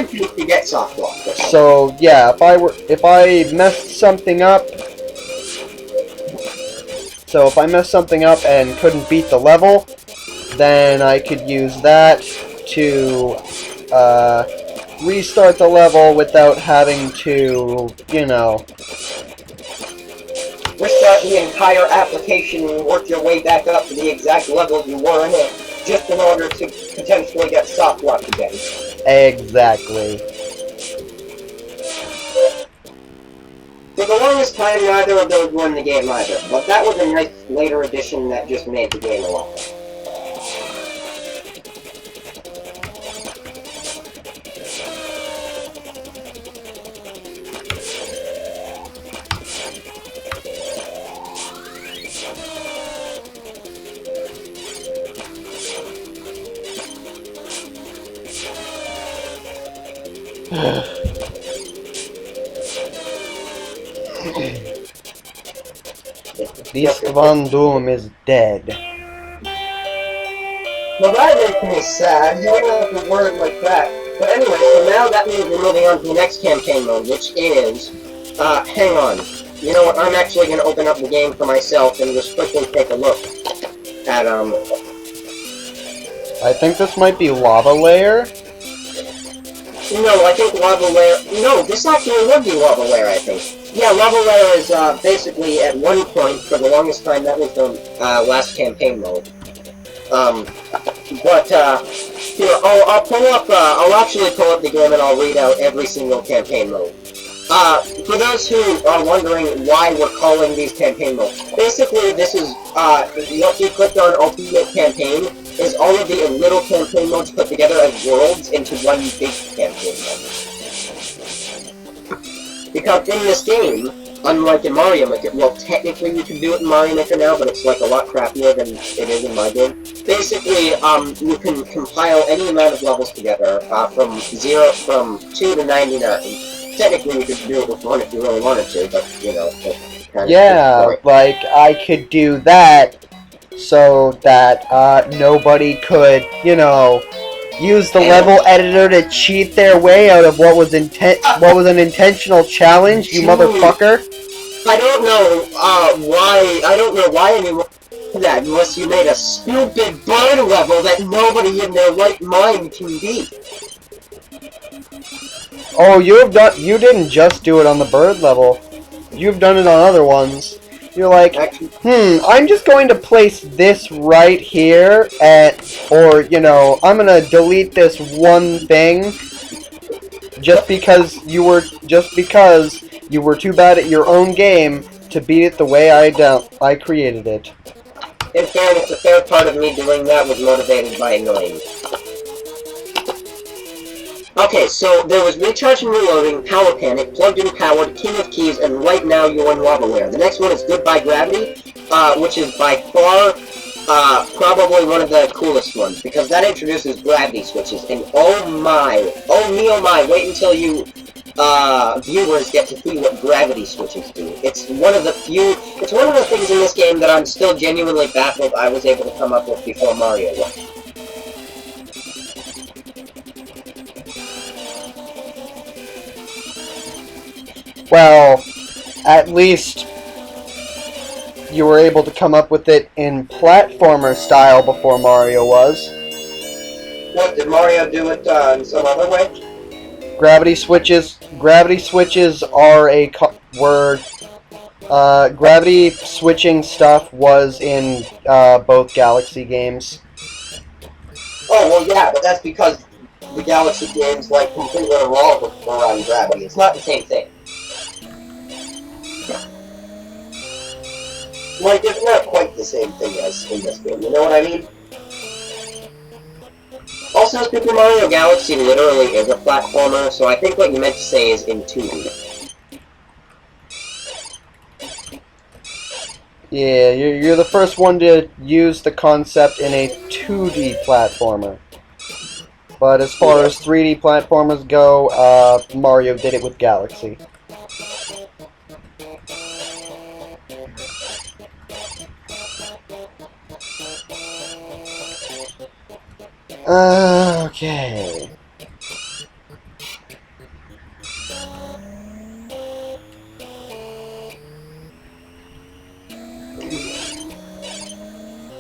get soft block. So yeah, if I messed something up, and couldn't beat the level, then I could use that to restart the level without having to, you know, restart the entire application and work your way back up to the exact level you were in, just in order to potentially get soft lock again. Exactly. For the longest time, neither of those were in the game either, but that was a nice later addition that just made the game a lot better. Disc Von Doom is dead. Well, that makes me sad. You wouldn't have to word it like that. But anyway, so now that means we're moving on to the next campaign mode, which is... hang on. You know what, I'm actually going to open up the game for myself and just quickly take a look at, I think this might be Lava Layer. No, I think Lava Layer... No, this actually would be Lava Layer, I think. Yeah, Lava Layer is, basically, at one point, for the longest time, that was the, last campaign mode. Here, I'll pull up, I'll actually pull up the game and I'll read out every single campaign mode. For those who are wondering why we're calling these campaign modes, basically this is, what you clicked on Ultimate Campaign is all of the little campaign modes put together as worlds into one big campaign mode. Because in this game, unlike in Mario Maker, well, technically you can do it in Mario Maker now, but it's like a lot crappier than it is in my game. Basically, you can compile any amount of levels together, from 2 to 99. Technically, you could do it with 1 if you really wanted to, but, you know, it's kind of... Yeah, like, I could do that so that, nobody could, you know, use the level editor to cheat their way out of what was an intentional challenge, you motherfucker. I don't know why anyone did that unless you made a stupid bird level that nobody in their right mind can beat. Oh, you didn't just do it on the bird level. You've done it on other ones. You're like, I'm just going to place this right here or, I'm gonna delete this one thing just because you were too bad at your own game to beat it the way I created it. In fairness, a fair part of me doing that was motivated by annoying. Okay, so there was Recharge and Reloading, Power Panic, Plugged and Powered, King of Keys, and right now you're in Lavaware. The next one is Goodbye Gravity, which is by far probably one of the coolest ones, because that introduces gravity switches, and oh my, wait until you viewers get to see what gravity switches do. It's one of the things in this game that I'm still genuinely baffled I was able to come up with before Mario was. Well, at least you were able to come up with it in platformer style before Mario was. What, did Mario do it in some other way? Gravity switches are gravity switching stuff was in both Galaxy games. Oh, well, yeah, but that's because the Galaxy games, like, completely revolve around gravity. It's not the same thing. Like, it's not quite the same thing as in this game, you know what I mean? Also, Super Mario Galaxy literally is a platformer, so I think what you meant to say is in 2D. Yeah, you're the first one to use the concept in a 2D platformer. But as far as 3D platformers go, Mario did it with Galaxy. Okay.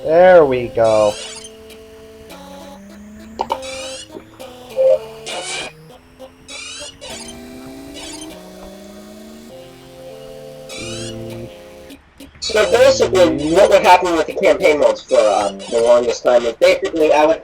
There we go. So basically, what would happen with the campaign modes for the longest time is basically I would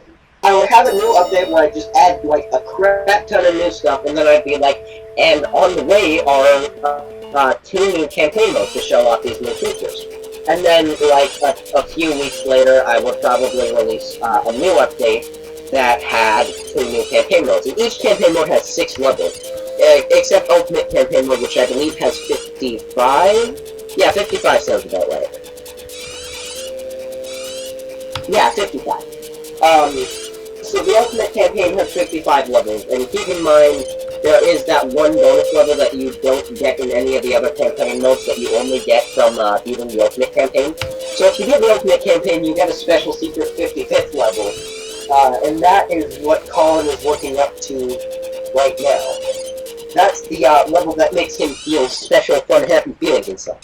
have a new update where I just add like a crap ton of new stuff, and then I'd be like, and on the way are 2 new campaign modes to show off these new features. And then like a few weeks later, I would probably release a new update that had 2 new campaign modes. And each campaign mode has 6 levels, except Ultimate Campaign Mode, which I believe has 55. Yeah, 55 sounds about right. Yeah, 55. So the Ultimate Campaign has 55 levels, and keep in mind, there is that one bonus level that you don't get in any of the other campaign modes that you only get from beating the Ultimate Campaign. So if you get the Ultimate Campaign, you get a special secret 55th level, and that is what Colin is working up to right now. That's the level that makes him feel special, fun, happy feelings and stuff.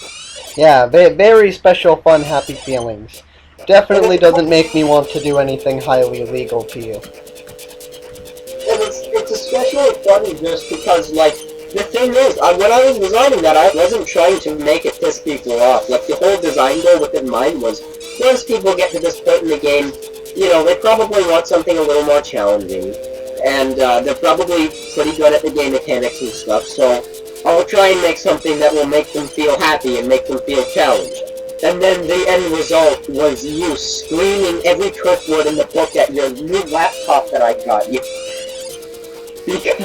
Yeah, very special, fun, happy feelings. Definitely doesn't make me want to do anything highly illegal to you. And it's especially funny just because, like, the thing is, when I was designing that, I wasn't trying to make it piss people off. Like, the whole design goal within mind was, once people get to this point in the game, you know, they probably want something a little more challenging. And they're probably pretty good at the game mechanics and stuff, so I'll try and make something that will make them feel happy and make them feel challenged. And then the end result was you screaming every curse word in the book at your new laptop that I got you. Because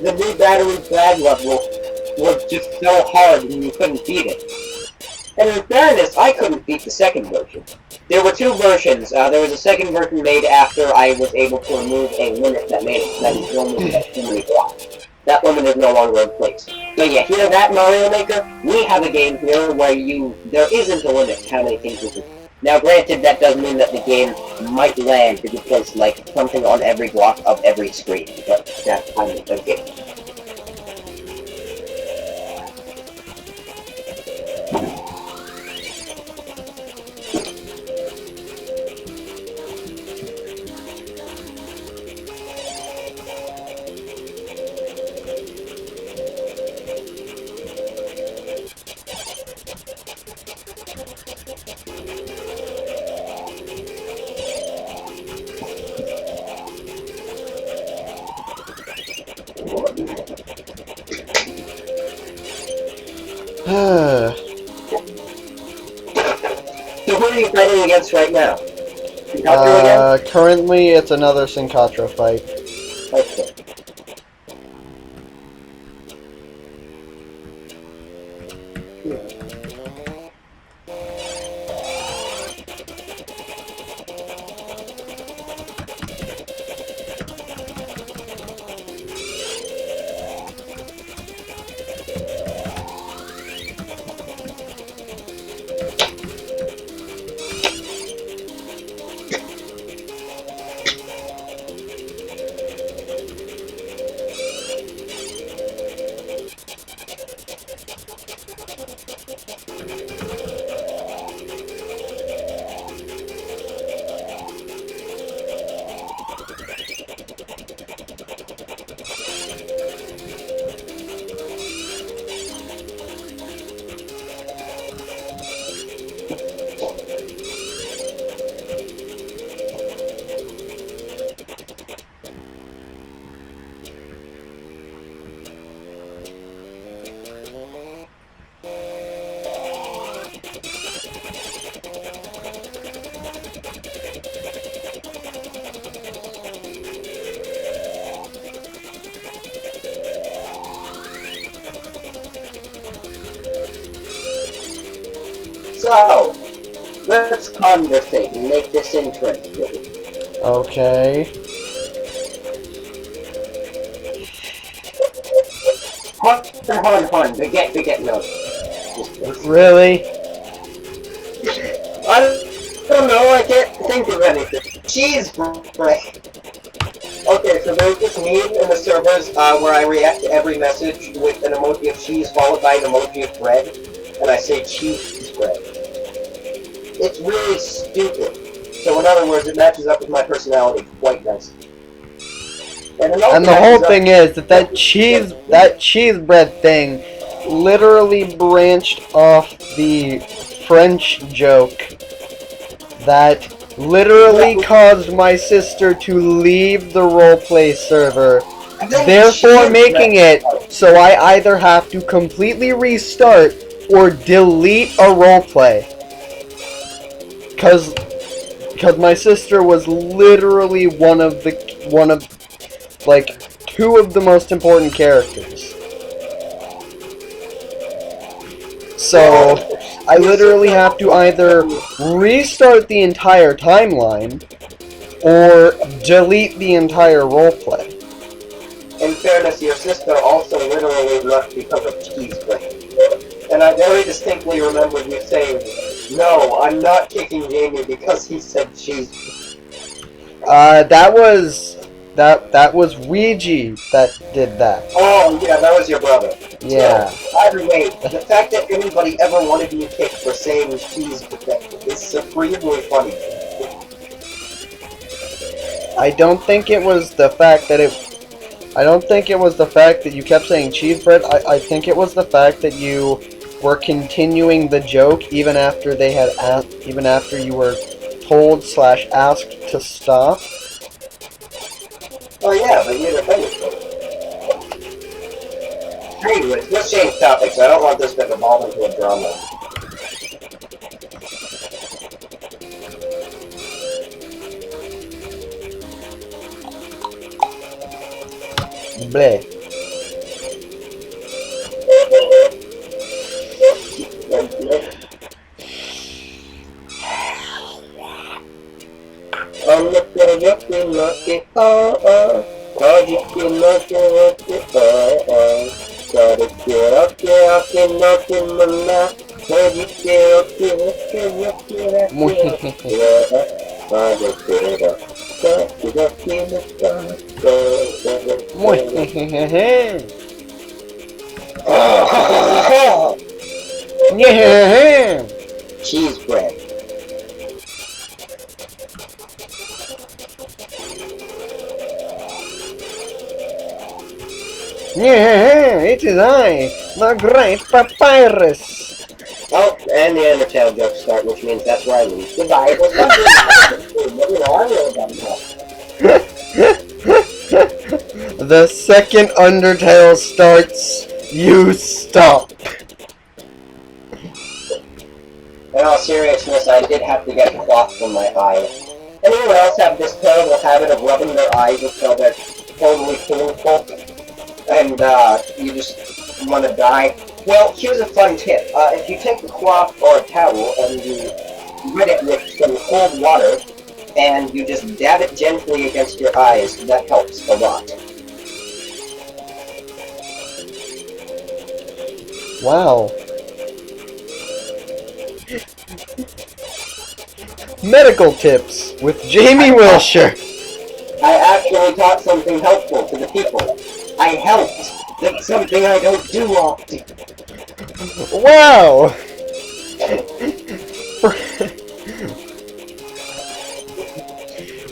the new battery flag level was just so hard and you couldn't beat it. And in fairness, I couldn't beat the second version. There were 2 versions. There was a second version made after I was able to remove a limit that made it that you only get too many blocks. That limit is no longer in place. So yeah, hear that, Mario Maker? We have a game here where there isn't a limit to how many things you can. Now granted, that does mean that the game might land if you place like something on every block of every screen, but that's kind of the game. So who are you fighting against right now? Syncatro again? Currently it's another Syncatro fight. Okay. So, let's conversate and make this interesting. Okay. Hon, beget, no. Really? I don't know, I can't think of anything. Cheese bread. Okay, so there's this meme in the servers where I react to every message with an emoji of cheese followed by an emoji of bread, and I say cheese bread. It's really stupid. So in other words, it matches up with my personality quite nicely. And the whole thing is that cheese bread thing literally branched off the French joke that literally caused my sister to leave the roleplay server, therefore making it so I either have to completely restart or delete a roleplay. Cause my sister was literally one of like two of the most important characters. So I literally have to either restart the entire timeline or delete the entire roleplay. In fairness, your sister also literally left because of cheese bread. And I very distinctly remember you saying, "No, I'm not kicking Jamie because he said cheese." That was Ouija that did that. Oh, yeah, that was your brother. Yeah. So, either way, the fact that anybody ever wanted me kicked for saying cheese is supremely funny. I don't think it was the fact that you kept saying cheese bread. I think it was the fact that you were continuing the joke even after they had even after you were told / asked to stop. Oh yeah, but you're defending me. Anyways, let's change topics. I don't want this to evolve into a drama. Bleh. Yeah. Cheese bread. Yeah, it is I, the great Papyrus. Oh, and the Undertale jokes start, which means that's where I leave. Goodbye. It was The second Undertale starts, you stop. all seriousness, I did have to get cloth from my eye. Anyone else have this terrible habit of rubbing their eyes until they're totally painful? And, you just want to die? Well, here's a fun tip. If you take a cloth or a towel and you wet it with some cold water, and you just dab it gently against your eyes, that helps a lot. Wow. Medical tips with Jamie Wilshire. I actually taught something helpful to the people. I helped. That's something I don't do often. Wow.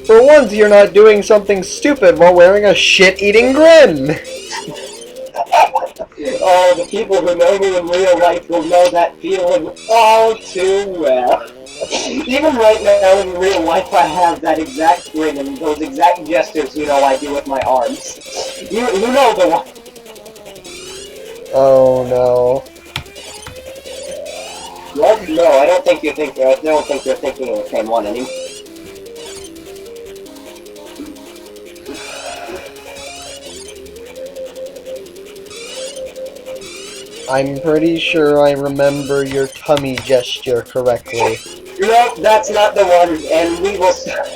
For once, you're not doing something stupid while wearing a shit-eating grin. Oh, the people who know me in real life will know that feeling all too well. Even right now in real life, I have that exact grin and those exact gestures, you know, I do with my arms. You know the one. Oh no. Well, no, I don't think you're thinking of the same one anymore. I'm pretty sure I remember your tummy gesture correctly. No, that's not the one, and we will stop.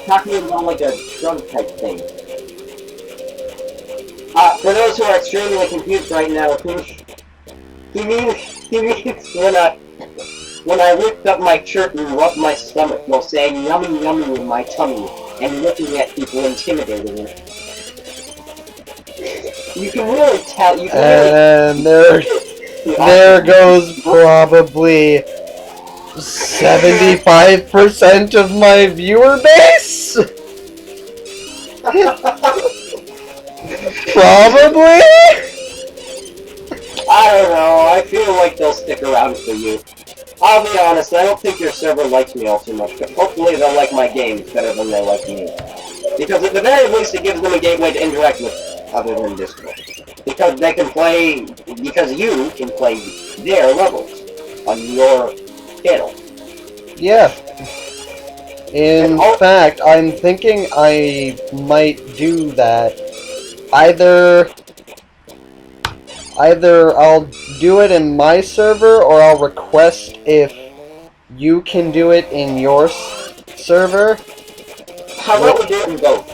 Talking about like a drug type thing. For those who are extremely confused right now, he means when I lift up my shirt and rub my stomach while saying yummy yummy in my tummy and looking at people intimidatingly. You can really tell. You can and there goes probably 75% of my viewer base. Probably. I don't know. I feel like they'll stick around for you. I'll be honest, I don't think your server likes me all too much, but hopefully they'll like my games better than they like me. Because at the very least it gives them a gateway to interact with other than Discord. Because they can play, because you can play their levels on your channel. Yeah. In fact, I'm thinking I might do that. Either I'll do it in my server, or I'll request if you can do it in your server. How about we do it in both?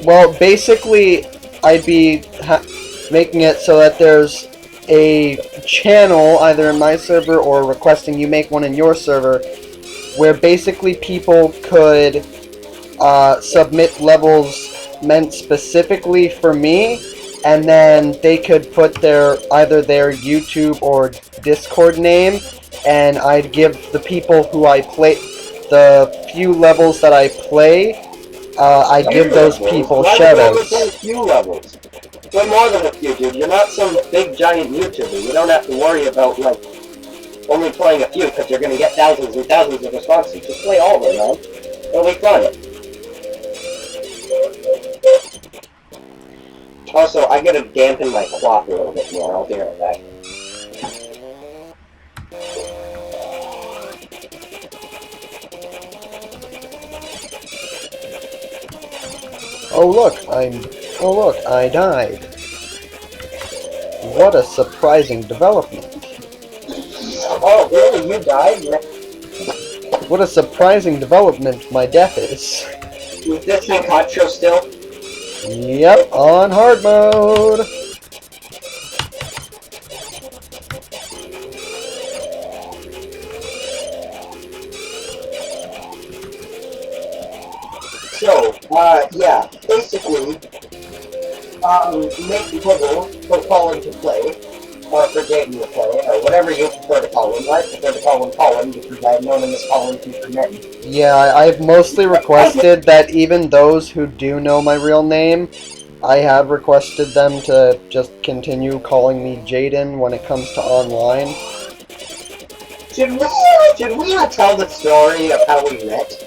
Well, basically, I'd be making it so that there's a channel, either in my server or requesting you make one in your server, where basically people could submit levels meant specifically for me, and then they could put either their YouTube or Discord name, and I'd give the people who I play, the few levels that I play, I'd give those people shoutouts. Why a few levels? Way more than a few, dude. You're not some big giant YouTuber. You don't have to worry about, like, only playing a few, because you're going to get thousands and thousands of responses. Just play all of them, man. It'll be fun. Also, I gotta dampen my cloth a little bit more. I'll be right back. Oh look, I died. What a surprising development. Oh, really? You died? What a surprising development my death is. Is this thing hot show still? Yep, on hard mode. So, yeah, basically, make people for Colin to play, or for Jayden to play, or whatever you prefer to call him. I prefer to call him Colin, because I've known him as Colin since I met him. Yeah, I've mostly requested that even those who do know my real name, I have requested them to just continue calling me Jayden when it comes to online. Should we not tell the story of how we met?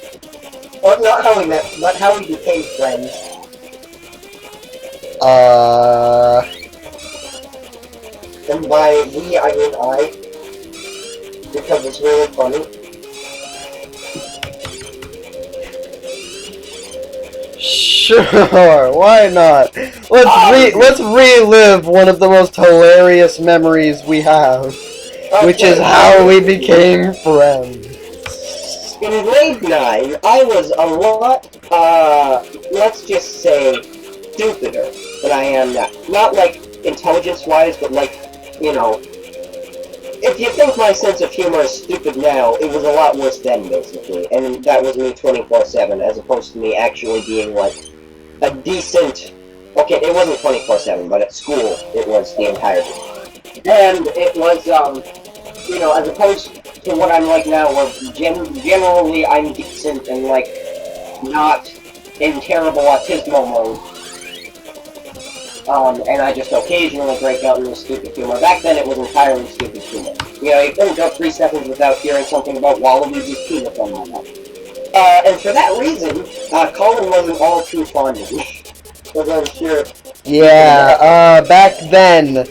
Or not how we met, but how we became friends. And by we, I mean I. Because it's really funny. Sure, why not? Let's relive one of the most hilarious memories we have, which is how we became friends. In grade 9, I was a lot, let's just say, stupider than I am now. Not like intelligence-wise, but like, you know, if you think my sense of humor is stupid now, it was a lot worse then, basically. And that was me 24/7, as opposed to me actually being, like, a decent... Okay, it wasn't 24/7, but at school, it was the entire day. And it was, you know, as opposed to what I'm like now, where generally I'm decent and, like, not in terrible autismo mode. And I just occasionally break out into stupid humor. Back then, it was entirely stupid humor. You know, you couldn't go 3 seconds without hearing something about Waluigi's penis on my mouth. And for that reason, Colin wasn't all too fond of me. Because I'm sure... Yeah, back then,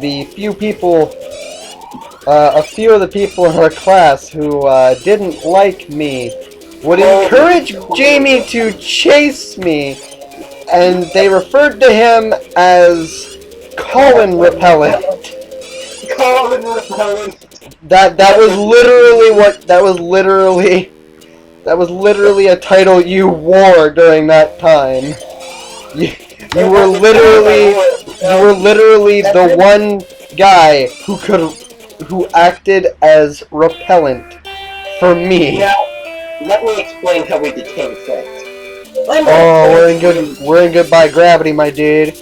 the few people, a few of the people in our class who, didn't like me would encourage Jamie to chase me, and they referred to him as Colin Repellent. Colin Repellent. That was literally a title you wore during that time. You were literally the one guy who acted as repellent for me. Now, let me explain how we became friends. We're in Goodbye Gravity, my dude.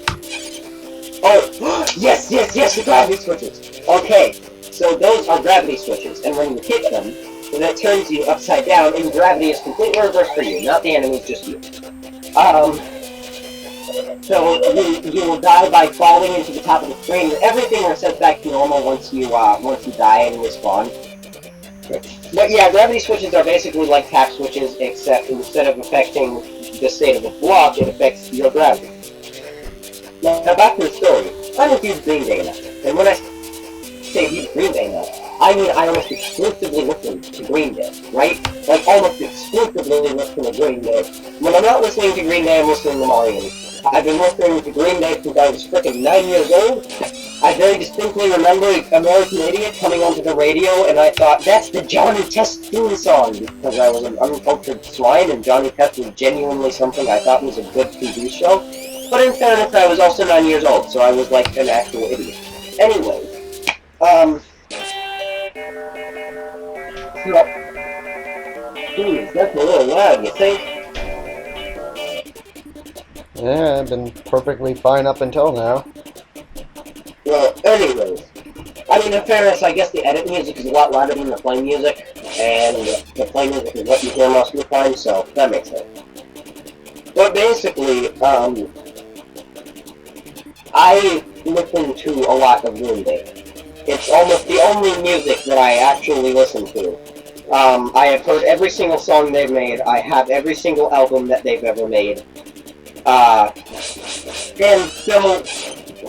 Oh, yes, the gravity switches. Okay, so those are gravity switches, and when you hit them, then it turns you upside down, and gravity is completely reversed for you, not the enemies, just you. So you will die by falling into the top of the screen. Everything resets back to normal once you die and respawn. But yeah, gravity switches are basically like tap switches, except instead of affecting the state of a block, it affects your gravity. Now back to the story. I'm a huge Green Day nut, and when I say huge Green Day nut, I mean I almost exclusively listen to Green Day, right? Like almost exclusively listen to Green Day. When I'm not listening to Green Day, I'm listening to Mario. I've been listening to Green Day since I was frickin' 9 years old. I very distinctly remember American Idiot coming onto the radio, and I thought, that's the Johnny Test theme song, because I was an uncultured swine, and Johnny Test was genuinely something I thought was a good TV show. But in fairness, I was also 9 years old, so I was like an actual idiot. Anyway, that's a little loud, you think? Yeah, I've been perfectly fine up until now. Well, anyways, I mean, in fairness, I guess the edit music is a lot louder than the play music, and the play music is what you hear most of the time, so that makes sense. But basically, I listen to a lot of Green Day. It's almost the only music that I actually listen to. I have heard every single song they've made. I have every single album that they've ever made. And so,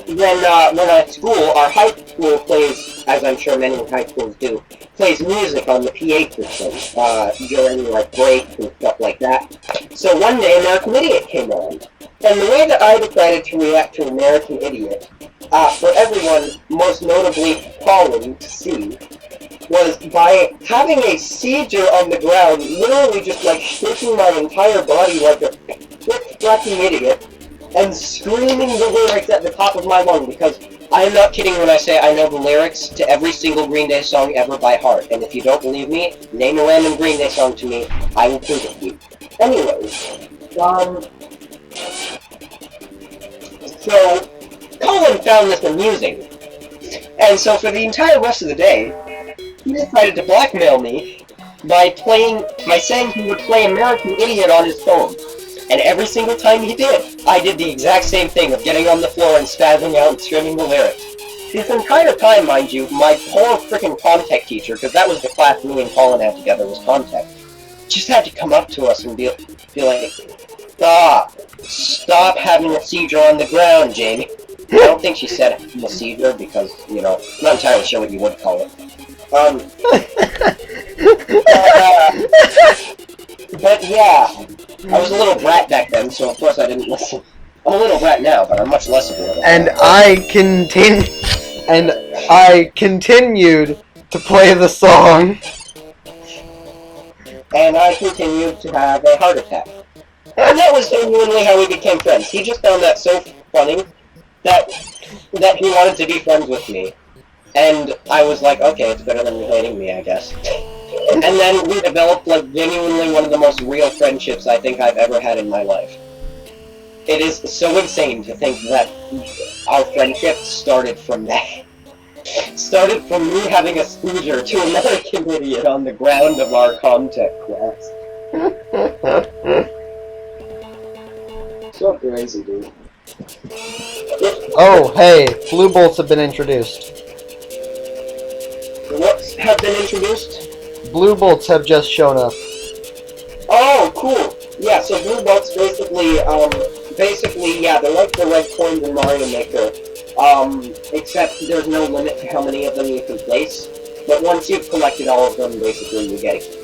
when at school, our high school plays, as I'm sure many high schools do, plays music on the PA system, during, like, breaks and stuff like that. So one day, American Idiot came on. And the way that I decided to react to American Idiot, for everyone, most notably Colin, to see, was by having a seizure on the ground, literally just, like, shaking my entire body like a quick-scratching idiot, and screaming the lyrics at the top of my lung, because I am not kidding when I say I know the lyrics to every single Green Day song ever by heart, and if you don't believe me, name a random Green Day song to me, I will prove it to you. Anyways, so, Colin found this amusing, and so for the entire rest of the day, he decided to blackmail me by saying he would play American Idiot on his phone. And every single time he did, I did the exact same thing of getting on the floor and spazzing out and screaming the lyrics. This entire time, mind you, my poor frickin' Comtech teacher, because that was the class me and Colin had together, was Comtech. just had to come up to us and be like, stop having a seizure on the ground, Jamie. I don't think she said having a seizure because, you know, I'm not entirely sure what you would call it. But yeah, I was a little brat back then, so of course I didn't listen. I'm a little brat now, but I'm much less of one. And I continued to play the song. And I continued to have a heart attack. And that was genuinely how we became friends. He just found that so funny that he wanted to be friends with me. And I was like, okay, it's better than hating me, I guess. And then we developed, like, genuinely one of the most real friendships I think I've ever had in my life. It is so insane to think that our friendship started from that. Started from me having a seizure to another idiot on the ground of our contact class. So crazy, dude. Oh, hey, blue bolts have been introduced. What have been introduced? Blue bolts have just shown up. Oh, cool. Yeah, so blue bolts basically, yeah, they're like the red coins in Mario Maker. Except there's no limit to how many of them you can place. But once you've collected all of them, basically you get it.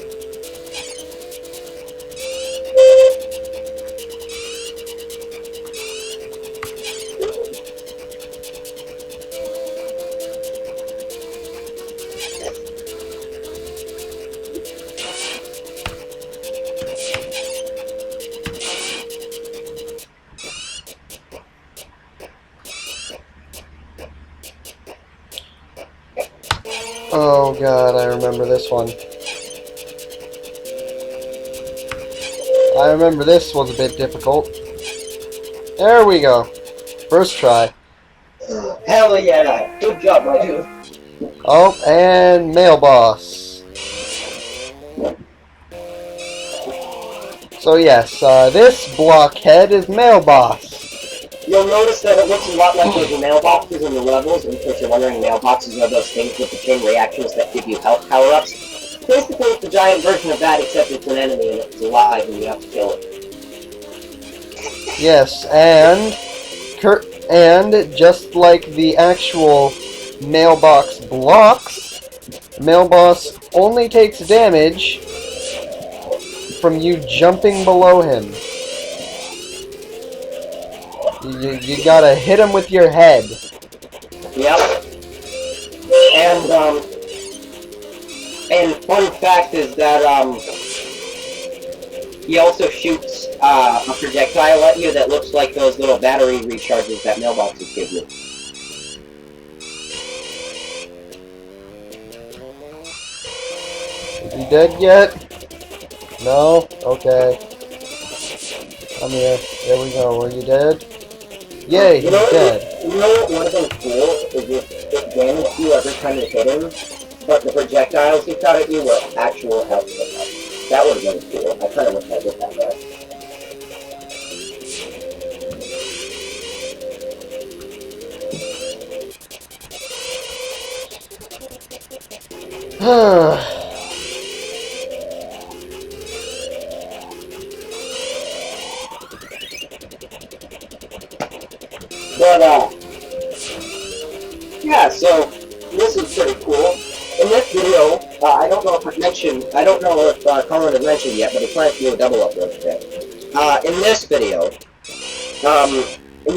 Oh god, I remember this one. I remember this was a bit difficult. There we go. First try. Hell yeah! Good job, my dude. Oh, and Mail Boss. So yes, this blockhead is Mail Boss. You'll notice that it looks a lot like those mailboxes in the levels, in case you're wondering, mailboxes are those things with the chain reactions that give you health power-ups. Basically, it's a giant version of that, except it's an enemy and it's alive and you have to kill it. Yes, and just like the actual mailbox blocks, Mailboss only takes damage from you jumping below him. You gotta hit him with your head. Yep. And fun fact is that, he also shoots, a projectile at you that looks like those little battery recharges that mailboxes give you. Is he dead yet? No? Okay. Come here. There we go. Are you dead? Yay, he's dead. You know what would have been cool is if it damaged you every time you hit him, but the projectiles he shot at you were actual health pickup. That would have been cool. I kind of wish I did that Huh. But, yeah, so, this is pretty cool. In this video, I don't know if Colin has mentioned yet, but he plans to do a double upload today. In this video, he's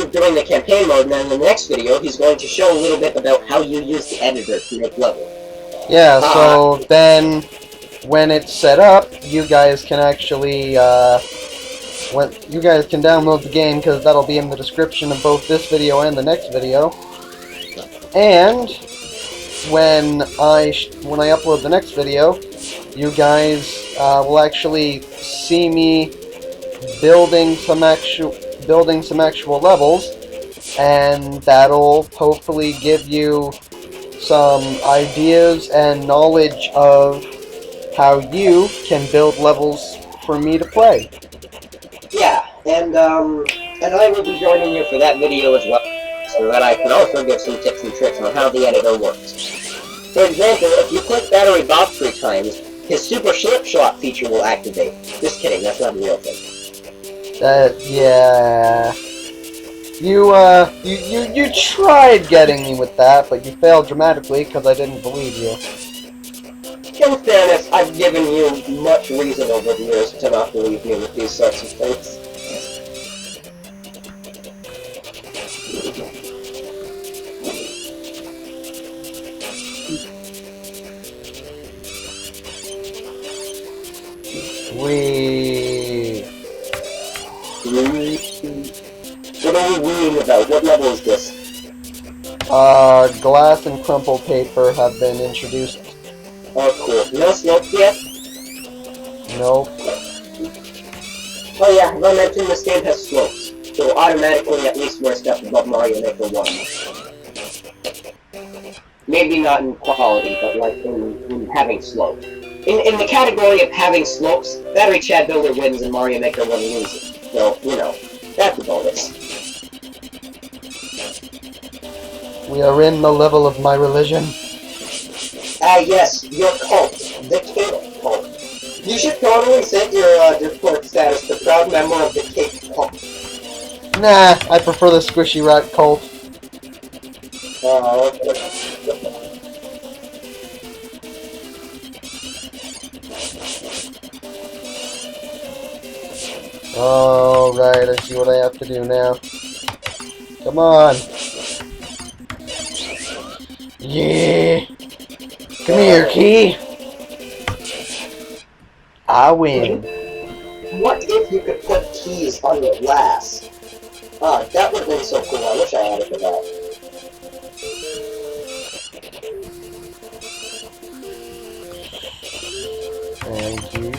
doing the campaign mode, and then in the next video, he's going to show a little bit about how you use the editor to make levels. Yeah, so then, when it's set up, you guys can actually, you guys can download the game, because that'll be in the description of both this video and the next video. And when I upload the next video, you guys will actually see me building some actual levels, and that'll hopefully give you some ideas and knowledge of how you can build levels for me to play. Yeah, and I will be joining you for that video as well, so that I can also give some tips and tricks on how the editor works. For example, if you click battery box 3 times, his super slipshot feature will activate. Just kidding, that's not a real thing. Yeah. You tried getting me with that, but you failed dramatically because I didn't believe you. In fairness, I've given you much reason over the years to not believe me with these sorts of things. Wee. What are we reading about? What level is this? Glass and crumpled paper have been introduced. Oh, cool. No slopes yet? Nope. Oh yeah, as I mentioned, this game has slopes, so automatically at least we're a step above Mario Maker 1. Maybe not in quality, but like in having slopes. In the category of having slopes, Battery Chad Builder wins and Mario Maker 1 loses. So, you know, that's a bonus. We are in the level of my religion. Yes, your cult. The Cake Cult. You should totally set your Discord status to proud member of the Cake Cult. Nah, I prefer the squishy rat cult. Okay. Alright, I see what I have to do now. Come on. Yeah. Come here, Key. I win. What if you could put keys on your glass? That would have been so cool. I wish I had it for that. Thank you.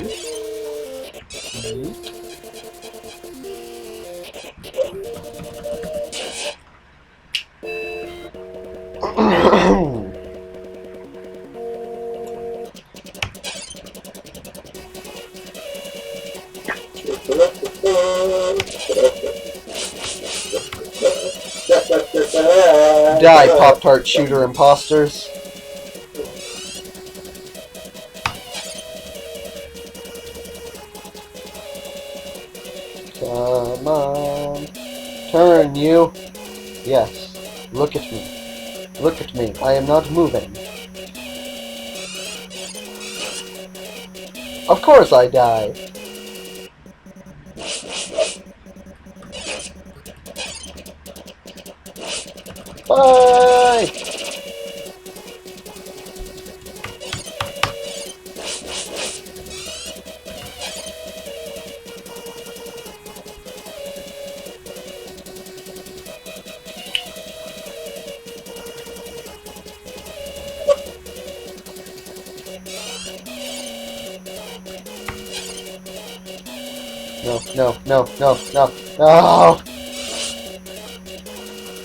Die, Pop-Tart shooter imposters. Come on. Turn, you. Yes. Look at me. Look at me. I am not moving. Of course I die. Bye! No. No!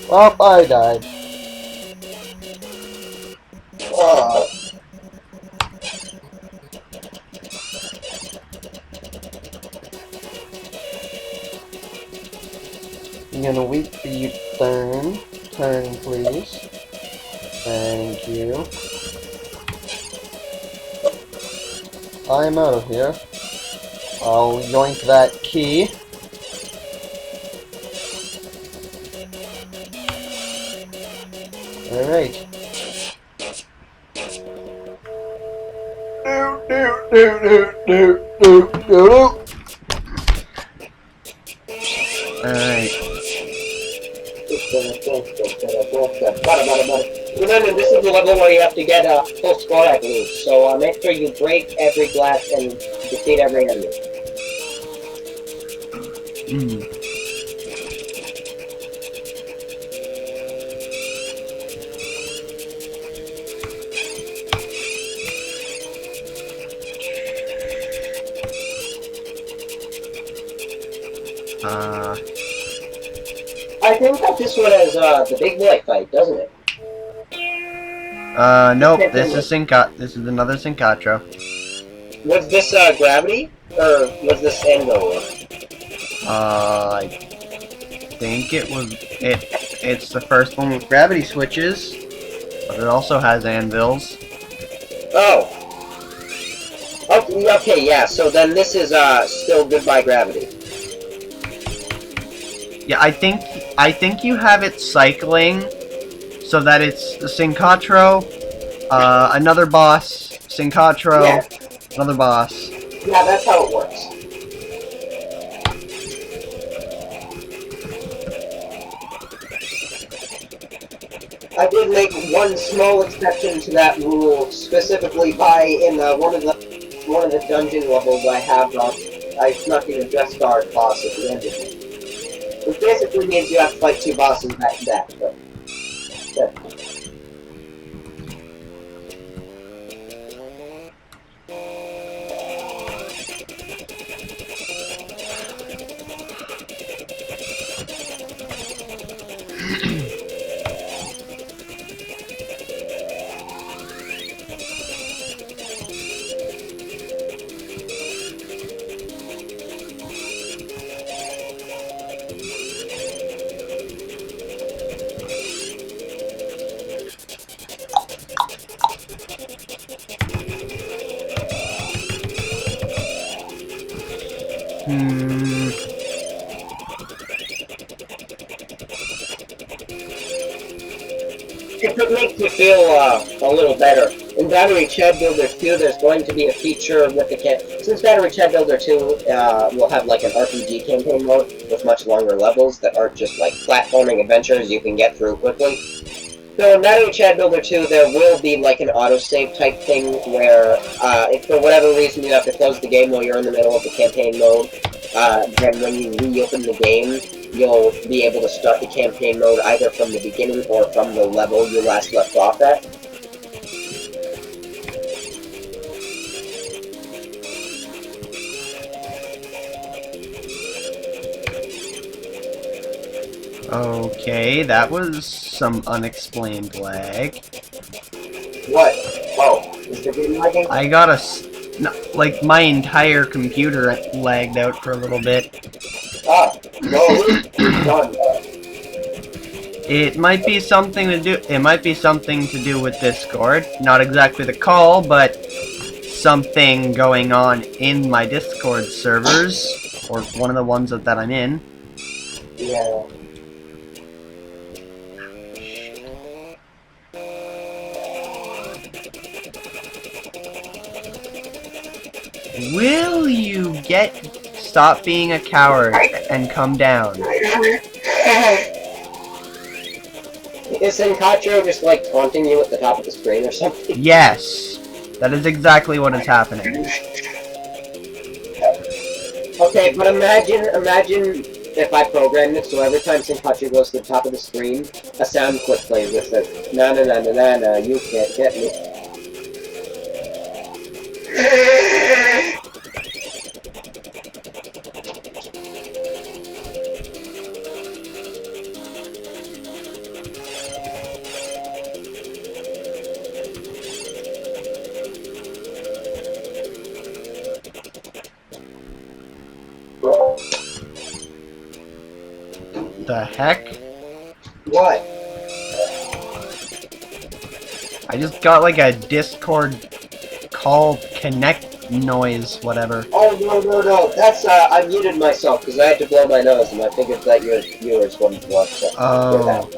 Well, I died. I'm gonna wait for you to turn. Turn, please. Thank you. I'm out of here. I'll yoink that key. Alright. Alright. Remember, this is the level where you have to get a full score, I believe. So make sure you break every glass and defeat every enemy. I think that this one has the big boy fight, doesn't it? Nope. This is another Syncatro. Was this Gravity, or was this Anvil? I think it was It's the first one with gravity switches, but it also has anvils. Oh. Okay, yeah, so then this is, still Goodbye Gravity. Yeah, I think you have it cycling so that it's Syncatro, another boss, Syncatro, Yeah. another boss. Yeah, that's how it works. I did make one small exception to that rule, specifically in one of the dungeon levels I have. I snuck in a Dress Guard boss at the end of it, which basically means you have to fight 2 bosses back to back. But yeah. If it makes you feel a little better, in Battery Chad Builder 2, there's going to be a feature with the since Battery Chad Builder 2 will have like an RPG campaign mode with much longer levels that aren't just like platforming adventures you can get through quickly. So in Battery Chad Builder 2, there will be like an autosave type thing where if for whatever reason you have to close the game while you're in the middle of the campaign mode, then when you reopen the game, you'll be able to start the campaign mode either from the beginning or from the level you last left off at. Okay, that was some unexplained lag. What? Oh, is the game lagging? I got like my entire computer lagged out for a little bit. Ah, no, done. It might be something to do. It might be something to do with Discord. Not exactly the call, but something going on in my Discord servers, or one of the ones that I'm in. Yeah. Will you stop being a coward and come down? Is Syncatro just like taunting you at the top of the screen or something? Yes, that is exactly what is happening. Okay, but imagine if I programmed it so every time Syncatro goes to the top of the screen, a sound clip plays that says, "Na na na na na na, you can't get me." The heck? What? I just got like a Discord call connect noise, whatever. Oh, no. That's, I muted myself because I had to blow my nose and I figured that your viewers wouldn't watch, so Oh.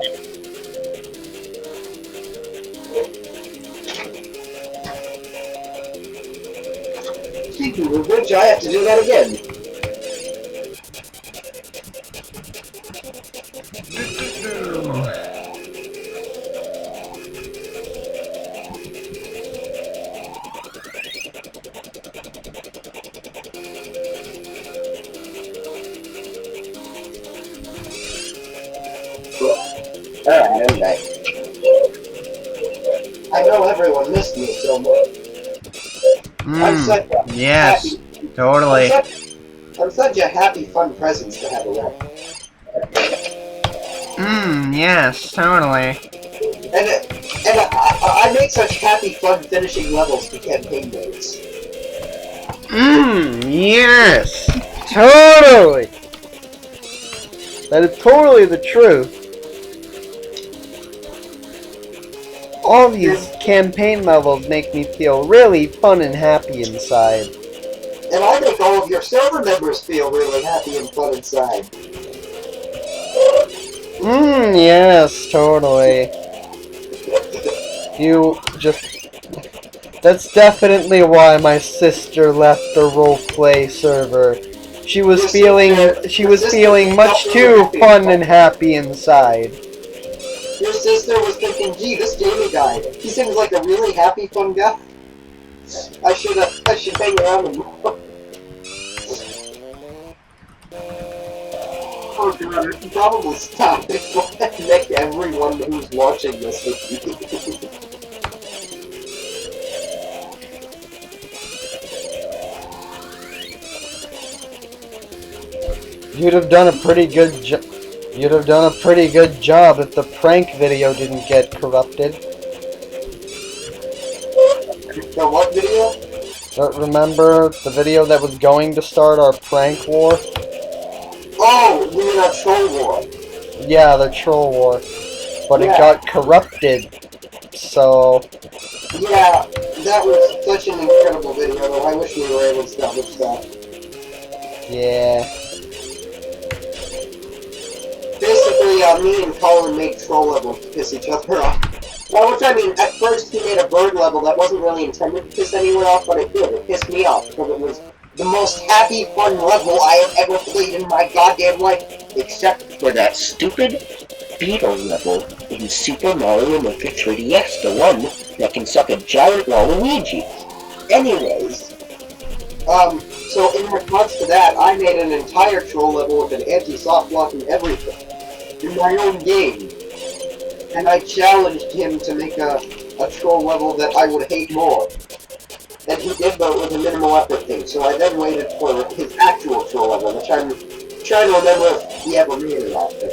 Speaking of which, I have to do that again. Alright, okay. I know everyone missed me so much. Yes, totally. I'm such a happy, fun presence to have around. Yes, totally. And I make such happy, fun finishing levels to campaign modes. Yes! Totally! That is totally the truth. All these campaign levels make me feel really fun and happy inside. And I make all of your server members feel really happy and fun inside. Yes, totally. You just... That's definitely why my sister left the roleplay server. She was feeling much too fun and happy inside. Your sister was thinking, gee, this Jamie guy, he seems like a really happy, fun guy. I should hang around him more. Oh god, I should probably stop it and make everyone who's watching this with me. You'd have done a pretty good job. You'd have done a pretty good job if the prank video didn't get corrupted. The what video? Remember the video that was going to start our prank war? Oh, you mean our troll war? Yeah, the troll war. But it got corrupted. So... Yeah, that was such an incredible video, though. I wish we were able to establish that. Yeah. Basically, me and Colin made troll levels to piss each other off. Well, which I mean, at first he made a bird level that wasn't really intended to piss anyone off, but it did. It pissed me off, because it was the most happy, fun level I have ever played in my goddamn life, except for that stupid beetle level in Super Mario Maker 3DS, the one that can suck a giant Waluigi. Anyways, so in response to that, I made an entire troll level with an anti-soft block and everything, in my own game. And I challenged him to make a troll level that I would hate more. And he did, but with a minimal effort thing, so I then waited for his actual troll level, which I'm trying to remember if he ever made it after.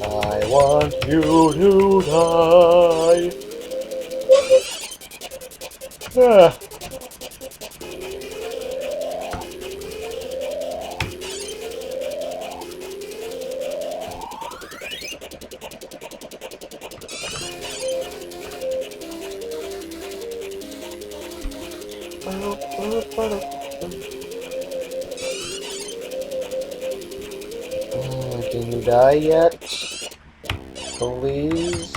I want you to die. Ah. Can you die yet? Please?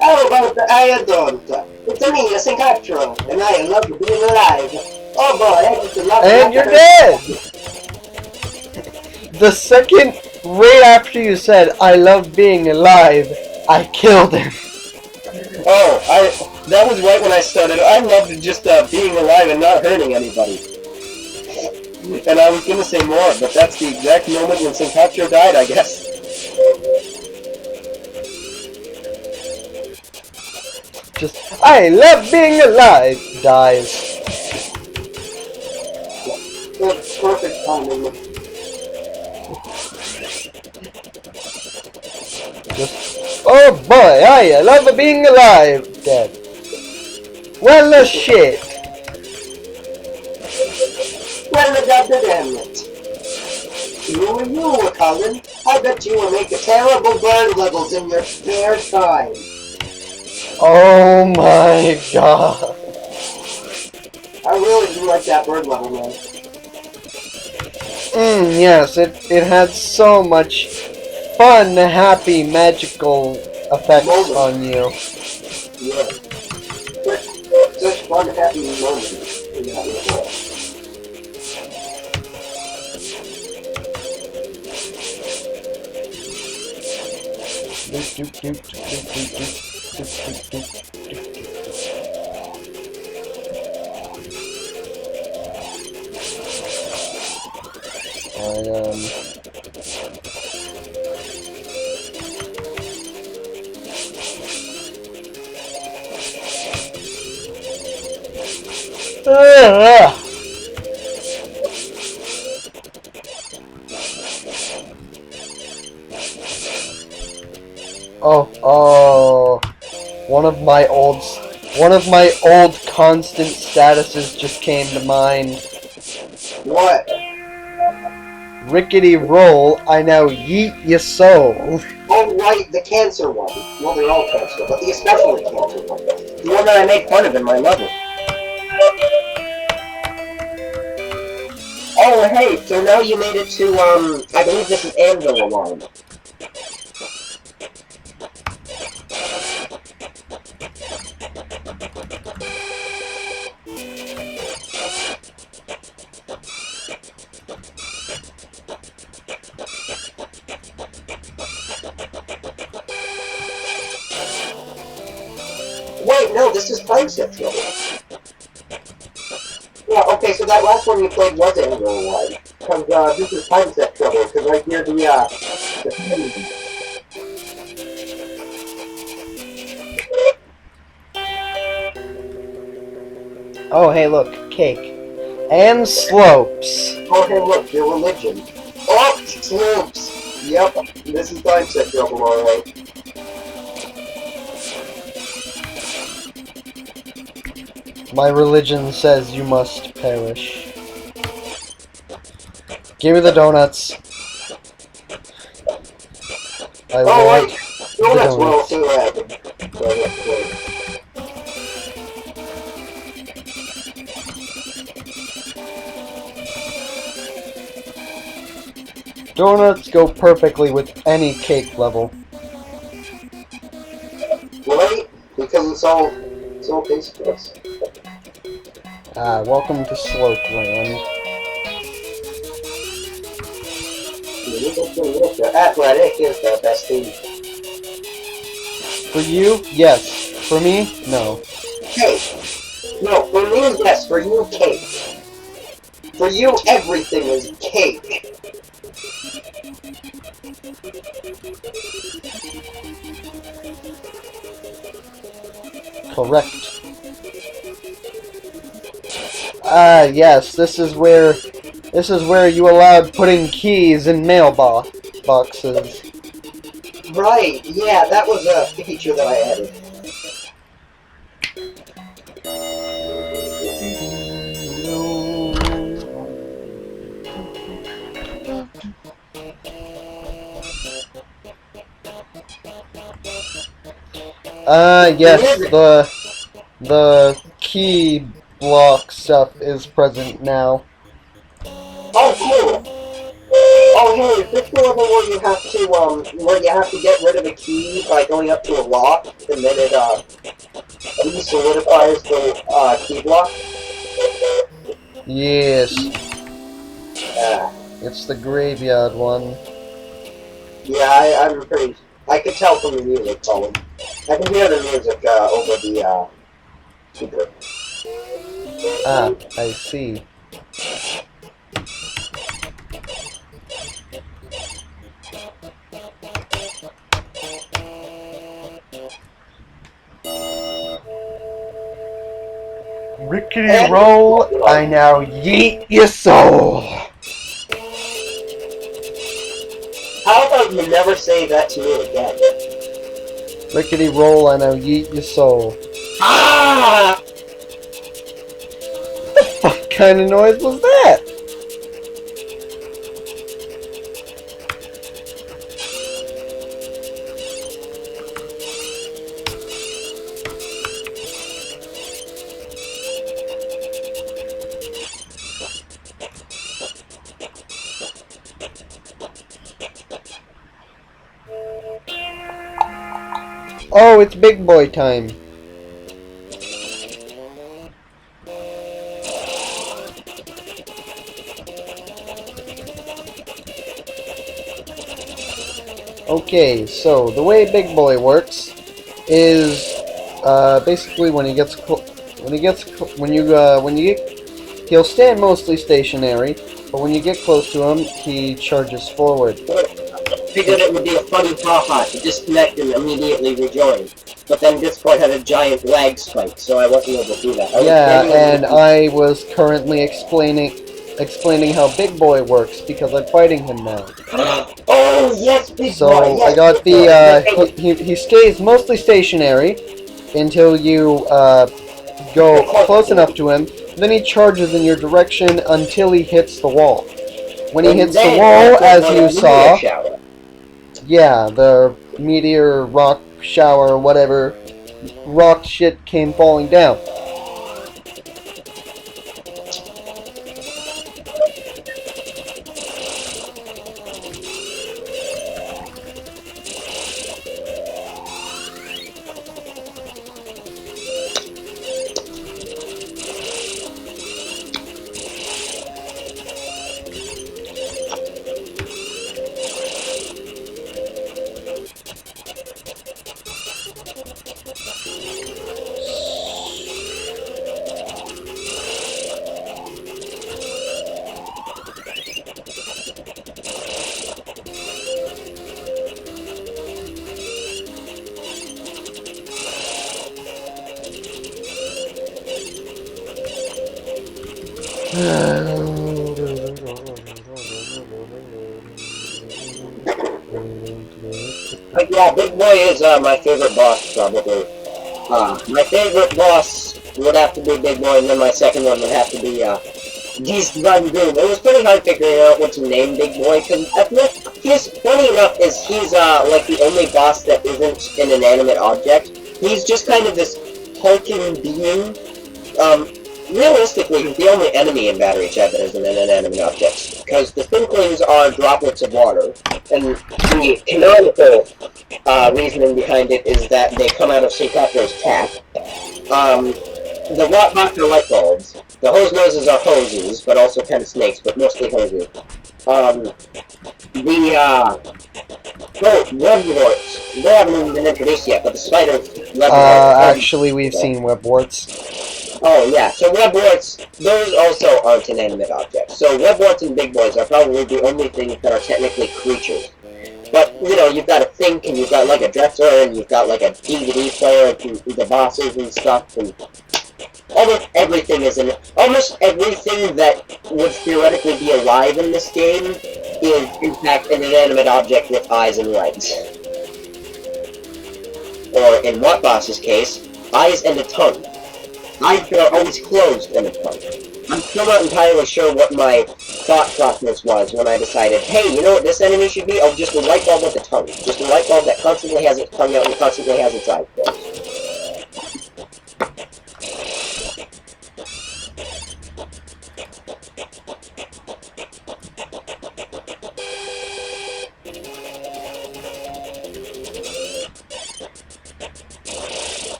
How about the I don't? It's me, a Syncatro, and I love being alive. Oh boy, I just love And you're dead! The second, right after you said, I love being alive, I killed him. Oh, that was right when I started. I loved just being alive and not hurting anybody. And I was gonna say more, but that's the exact moment when Syncatro died, I guess. Just, I love being alive, dies. That's perfect timing. Just, oh boy, I love being alive, dead. Well, shit. Well, damn it. You, Colin. I bet you will make terrible bird levels in your spare time. Oh my god. I really do like that bird level, man. Yes, it had so much fun, happy, magical effects on you. Yeah. Such fun, happy moments in that level. Oh, one of my old constant statuses just came to mind. What? Rickety roll, I now yeet your soul. Oh, right, the cancer one. Well, they're all cancer, but the especially cancer one. The one that I made fun of in my level. Oh, hey, so now you made it to, I believe this is Anvil Alarm. Wait, no, this is Time Set Trouble. Yeah, okay, so that last one you played was Anvil Alarm. Because, this is Time Set Trouble, because right here the Oh, hey, look, cake. And slopes. Oh, hey, look, your religion. Oh, slopes! Yep, this is Time Set Trouble, alright. My religion says you must perish. Give me the donuts. I Oh, want wait! the Donuts will donuts. see what happens. Donuts go perfectly with any cake level. Right? Because it's all basic to us. Welcome to Slope Land. Athletic is the best thing. For you, yes. For me, no. Cake. No, for me, yes. For you, cake. For you, everything is cake. Correct. Yes, this is where you allowed putting keys in boxes. Right, yeah, that was a feature that I added. Yes, the key block stuff is present now. Oh, cool! Oh, hey, is this the level where you have to get rid of a key by going up to a lock, and then it, re-solidifies the, key block? Yes, Yeah. it's the graveyard one. Yeah, I'm pretty... I could tell from the music, Colin. I can hear the music, over the, keyboard. I see. Rickety roll, I now yeet your soul. How about you never say that to me again? Rickety roll, I now yeet your soul. Ah! What kind of noise was that? Oh, it's big boy time. Okay, so the way Big Boy works is basically he'll stand mostly stationary, But when you get close to him, he charges forward. Figured it would be a funny haha to disconnect and immediately rejoin. But then Discord had a giant lag spike, so I wasn't able to do that. Yeah, and I was currently explaining how Big Boy works because I'm fighting him now. Oh yes, Big So Boy! Yes, I got Big Boy. the he stays mostly stationary until you go close enough to him. Then he charges in your direction until he hits the wall. When he hits the wall, as you saw, yeah, the meteor, rock shower, whatever, rock shit came falling down. But yeah, Big Boy is my favorite boss, probably. My favorite boss would have to be Big Boy, and then my second one would have to be Geese Run Doom. It was pretty hard figuring out what to name Big Boy, because he's, funny enough, he's like the only boss that isn't an inanimate object. He's just kind of this hulking being. Realistically, he's the only enemy in Battery Chat that isn't an inanimate object, because the Thinklings are droplets of water, and the canonical reasoning behind it is that they come out of Seacopter's tap. The Rotbox are light bulbs. The Hose Noses are hoses, but also kind of snakes, but mostly hoses. Webwarts. They haven't even been introduced yet, but the spiders... Actually, we've seen webwarts. Oh, yeah. So webwarts, those also aren't inanimate objects. So webwarts and Big Boys are probably the only things that are technically creatures. But, you know, you've got a Think, and you've got, like, a dresser, and you've got, like, a DVD player, and the bosses and stuff, and... Almost everything that would theoretically be alive in this game is, in fact, an inanimate object with eyes and legs. Or, in Rotboss's case, eyes and a tongue. Eyes are always closed and a tongue. I'm still not entirely sure what my thought process was when I decided, hey, you know what this enemy should be? Oh, just a light bulb with a tongue. Just a light bulb that constantly has its tongue out and constantly has its eyes closed.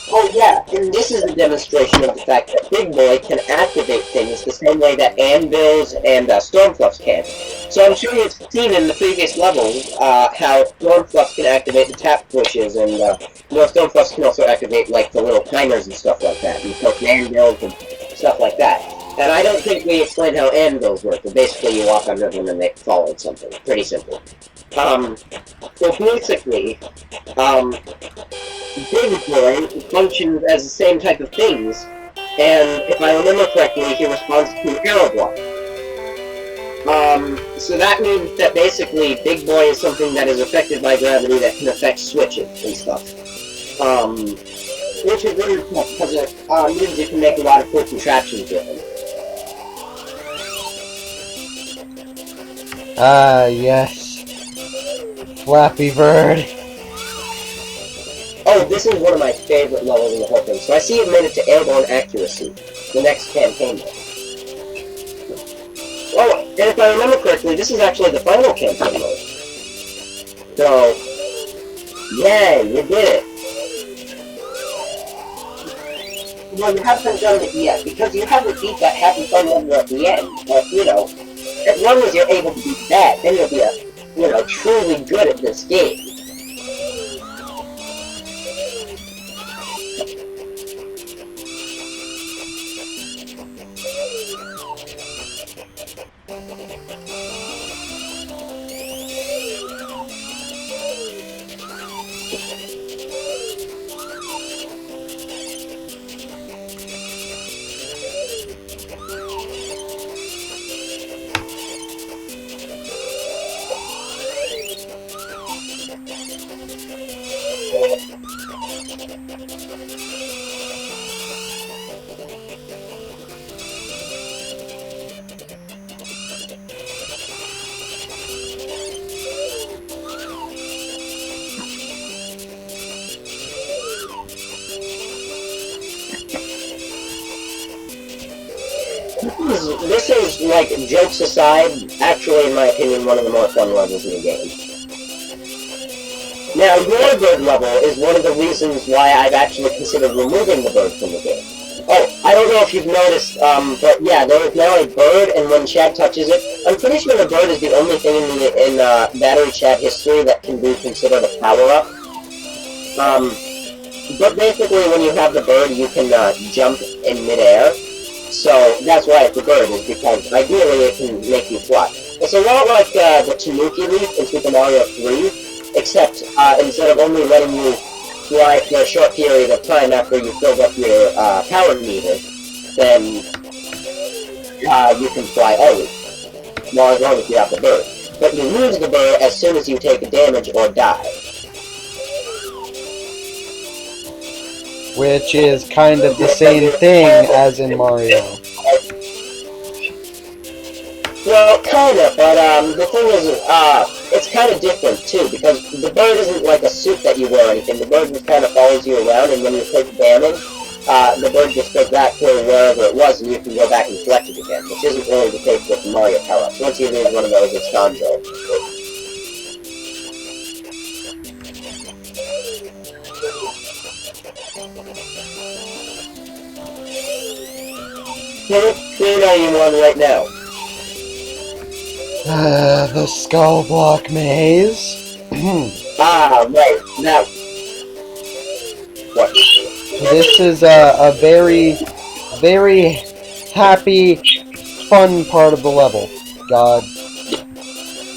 Oh yeah, and this is a demonstration of the fact that Big Boy can activate things the same way that anvils and Stormfluffs can. So I'm sure you've seen in the previous levels how Stormfluffs can activate the tap pushes, and Stormfluffs can also activate like the little timers and stuff like that, and so anvils and stuff like that. And I don't think we explained how anvils work, but basically you walk under them and they fall on something. Pretty simple. So basically, Big Boy functions as the same type of things, and if I remember correctly, he responds to an arrow block. So that means that basically Big Boy is something that is affected by gravity that can affect switches and stuff. Which is really cool, because it means you can make a lot of cool contraptions with them. Ah, yes. Flappy Bird. Oh, this is one of my favorite levels in the whole thing. So I see it made it to Airborne Accuracy, the next campaign mode. Oh, and if I remember correctly, this is actually the final campaign mode. So, yeah, you did it. Well, you haven't done it yet, because you haven't beat that happy fun level at the end. But, you know, as long as you're able to beat that, then you'll be, truly good at this game. this is, like, jokes aside, actually, in my opinion, one of the more fun levels in the game. Now, your bird level is one of the reasons why I've actually considered removing the bird from the game. Oh, I don't know if you've noticed, but yeah, there is now a bird, and when Chad touches it, I'm pretty sure the bird is the only thing in Battery Chat history that can be considered a power-up. But basically, when you have the bird, you can jump in midair. So that's why it's a bird, is because ideally it can make you fly. It's a lot like the Tanuki Leaf in Super Mario 3, except instead of only letting you fly for a short period of time after you filled up your power meter, then you can fly always, well, as long as you have the bird. But you lose the bird as soon as you take damage or die. Which is kind of the same thing as in Mario. Well, kind of, but the thing is, it's kind of different too, because the bird isn't like a suit that you wear or anything. The bird just kind of follows you around, and when you take damage, the bird just goes back to wherever it was, and you can go back and collect it again, which isn't really the case with Mario power-ups. Once you lose one of those, it's gone, Joe. Who are you on right now? The skull block maze. Right. Now, what? This is a very, very happy, fun part of the level. God.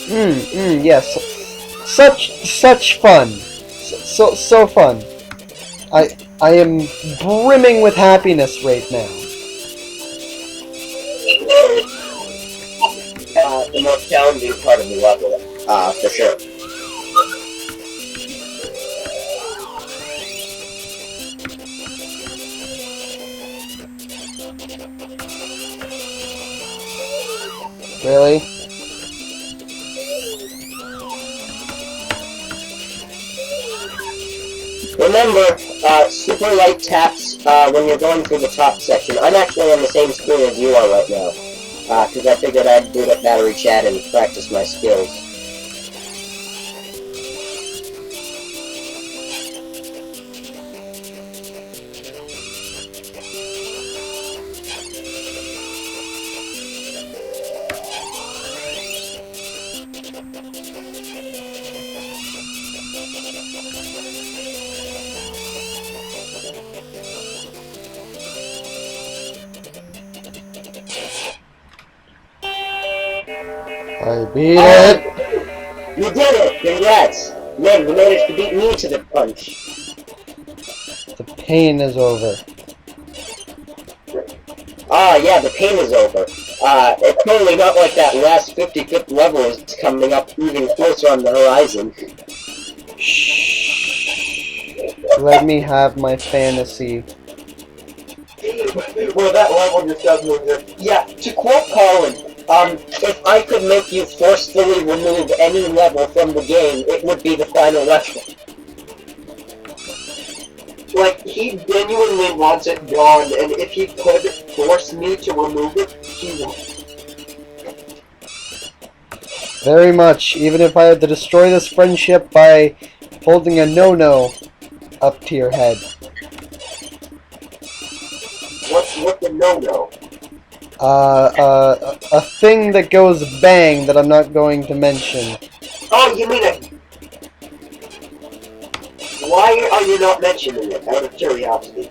Yes. Such fun. So fun. I am brimming with happiness right now. The most challenging part of the level, for sure. Really? Remember, super light taps when you're going through the top section. I'm actually on the same screen as you are right now. Because I figured I'd boot up Battery Chat and practice my skills. I beat it! You did it! Congrats! Man, you managed to beat me to the punch. The pain is over. Yeah, the pain is over. It's totally not like that last 55th level is coming up even closer on the horizon. Shh. Let me have my fantasy. Well, that level just doesn't exist. Yeah, to quote Colin, if I could make you forcefully remove any level from the game, it would be the final level. Like, he genuinely wants it gone, and if he could force me to remove it, he would. Very much, even if I had to destroy this friendship by holding a no-no up to your head. What's a no-no? A thing that goes bang that I'm not going to mention. Oh, you mean it? Why are you not mentioning it, out of curiosity?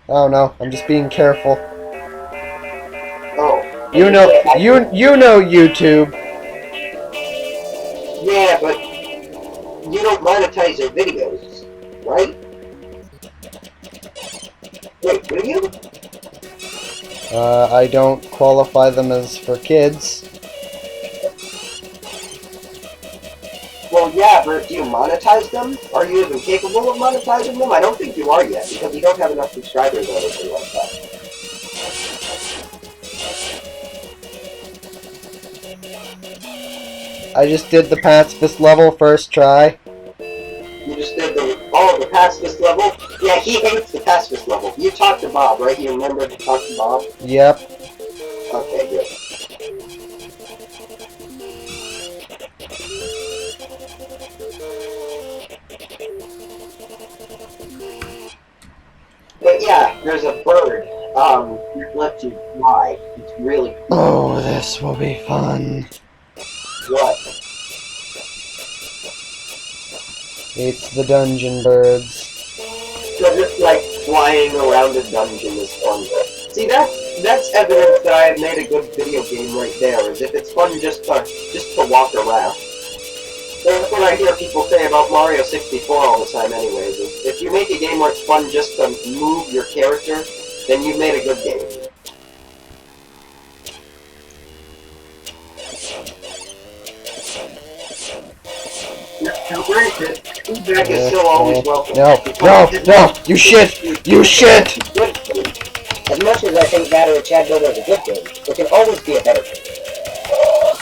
I don't know, I'm just being careful. Oh. You know YouTube. Yeah, but you don't monetize your videos, right? Wait, do you? I don't qualify them as for kids. Well, yeah, but do you monetize them? Are you even capable of monetizing them? I don't think you are yet, because you don't have enough subscribers or anything like that. I just did the pacifist level first try. You just did the pacifist level? Yeah, he hates the pacifist level. You talked to Bob, right? You remember to talk to Bob? Yep. Okay, good. But yeah, there's a bird. That lets you fly. It's really cool. Oh, this will be fun. What? It's the dungeon birds. So just like flying around a dungeon is fun. See, that's evidence that I have made a good video game right there. Is if it's fun just to walk around. That's what I hear people say about Mario 64 all the time anyways, is if you make a game where it's fun just to move your character, then you've made a good game. Now granted, feedback is still always welcome. No, you shit! You shit! As much as I think Battery Chad Builder is a good game, there can always be a better game.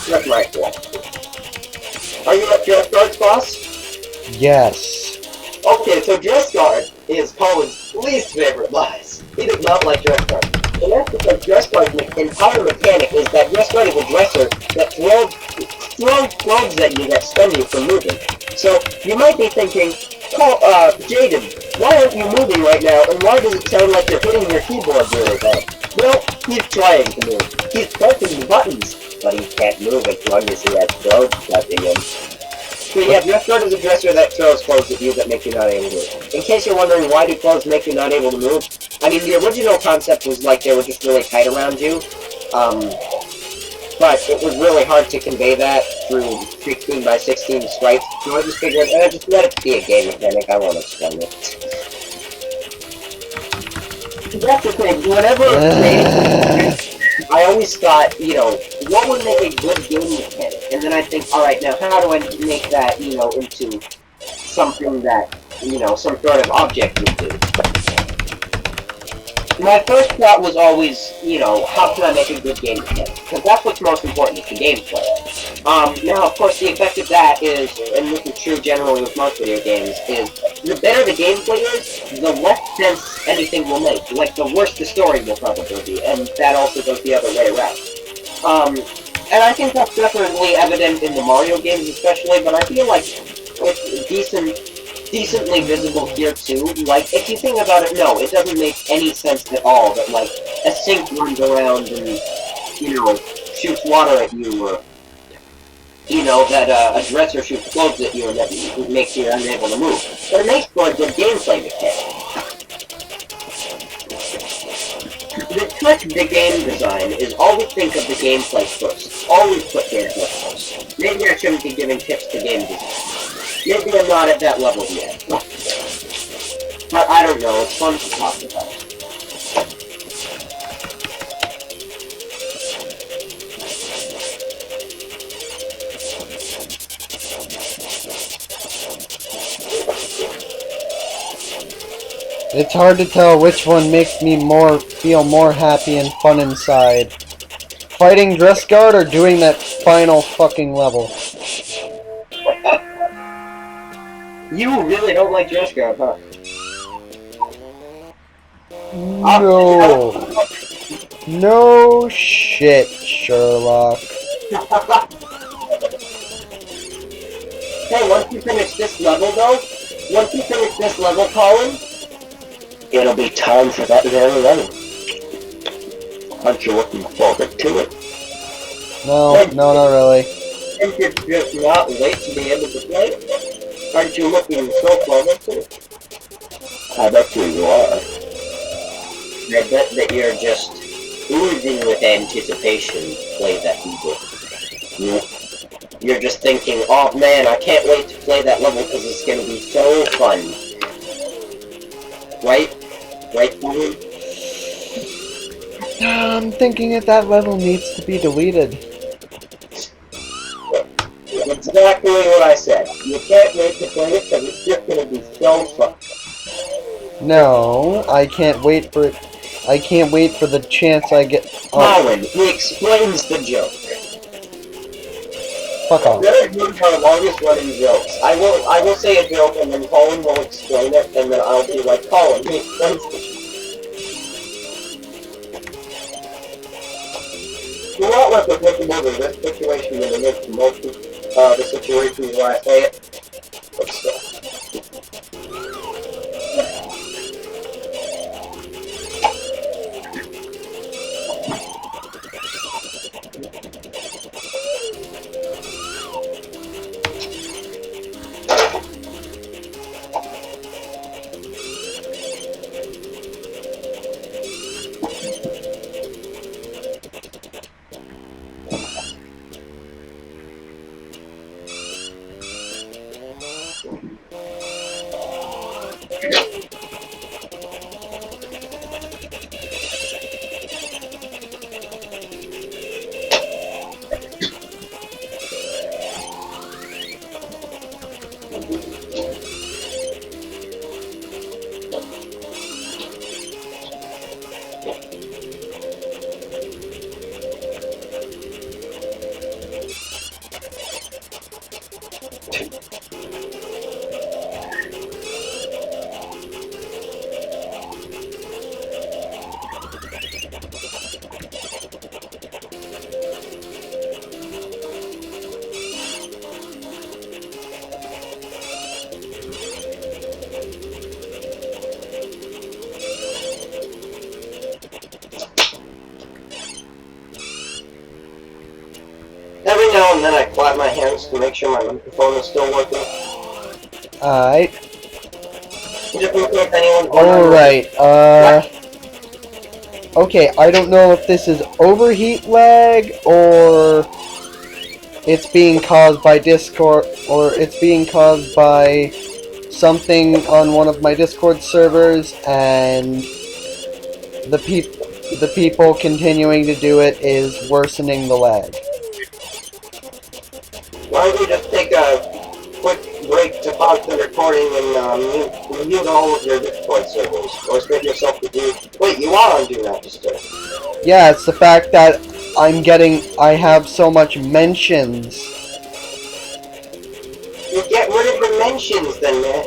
That's my philosophy. Are you up Dress Guard's boss? Yes. Okay, so Dress Guard is Colin's least favorite boss. He does not like Dress Guard. And that's because Dress Guard's entire mechanic is that Dress Guard is a dresser that throws clothes at you that stun you from moving. So, you might be thinking, Jayden, why aren't you moving right now, and why does it sound like you're hitting your keyboard really bad? Well, he's trying to move. He's pressing the buttons, but he can't move as long as he has clothes touching him. So yeah, Dress Guard is a dresser that throws clothes at you that make you not able to move. In case you're wondering why do clothes make you not able to move, I mean, the original concept was like they were just really tight around you, but it was really hard to convey that through 16 by 16 sprites, so I just figured, just let it be a game mechanic, I won't explain it. That's the thing, whenever I always thought, you know, what would make a good game mechanic? And then I think, alright, now how do I make that, you know, into something that, you know, some sort of object would do? My first thought was always, you know, how can I make a good game mechanic? Because that's what's most important, is the gameplay. Now, of course, the effect of that is, and this is true generally with most video games, is the better the gameplay is, the less sense anything will make. Like, the worse the story will probably be, and that also goes the other way around. And I think that's definitely evident in the Mario games especially, but I feel like it's decently visible here too. Like, if you think about it, no, it doesn't make any sense at all that, like, a sink runs around and, you know, shoots water at you, or, you know, that a dresser shoots clothes at you and that makes you unable to move. But it makes for a good gameplay mechanic. The trick to game design is always think of the gameplay first. Always put gameplay first. Maybe I shouldn't be giving tips to game design. Maybe I'm not at that level yet. But I don't know, it's fun to talk about. It's hard to tell which one makes me feel more happy and fun inside. Fighting Dress Guard or doing that final fucking level. You really don't like Dress Guard, huh? No. No shit, Sherlock. Hey, once you finish this level, though, Colin, it'll be time for that very level. Aren't you looking forward to it? No, not really. And you're just not wait to be able to play it? Aren't you looking so forward to it? I bet you are. I bet that you're just oozing with anticipation to play that level. You're just thinking, oh man, I can't wait to play that level because it's going to be so fun. Right? Right, Colin? I'm thinking that level needs to be deleted. Exactly what I said. You can't wait to play it because it's just going to be so fun. No, I can't wait for it. I can't wait for the chance I get. Colin, he explains the joke. Fuck off. That is one of our longest running jokes. I will say a joke and then Colin will explain it and then I'll be like, Colin, make sense. Do not let the applicable in this situation when it makes the most of the situation where I say it. But still. Every now and then I clap my hands to make sure my microphone is still working. Alright. Just in case anyone's Alright, okay, I don't know if this is overheat lag, or it's being caused by Discord, or it's being caused by something on one of my Discord servers, and the people continuing to do it is worsening the lag. Why don't we just take a quick break to pause the recording and mute all of your Discord servers? Or save yourself the do. Wait, you are on Do Not Disturb. Yeah, it's the fact that I have so much mentions. You get rid of the mentions then, man.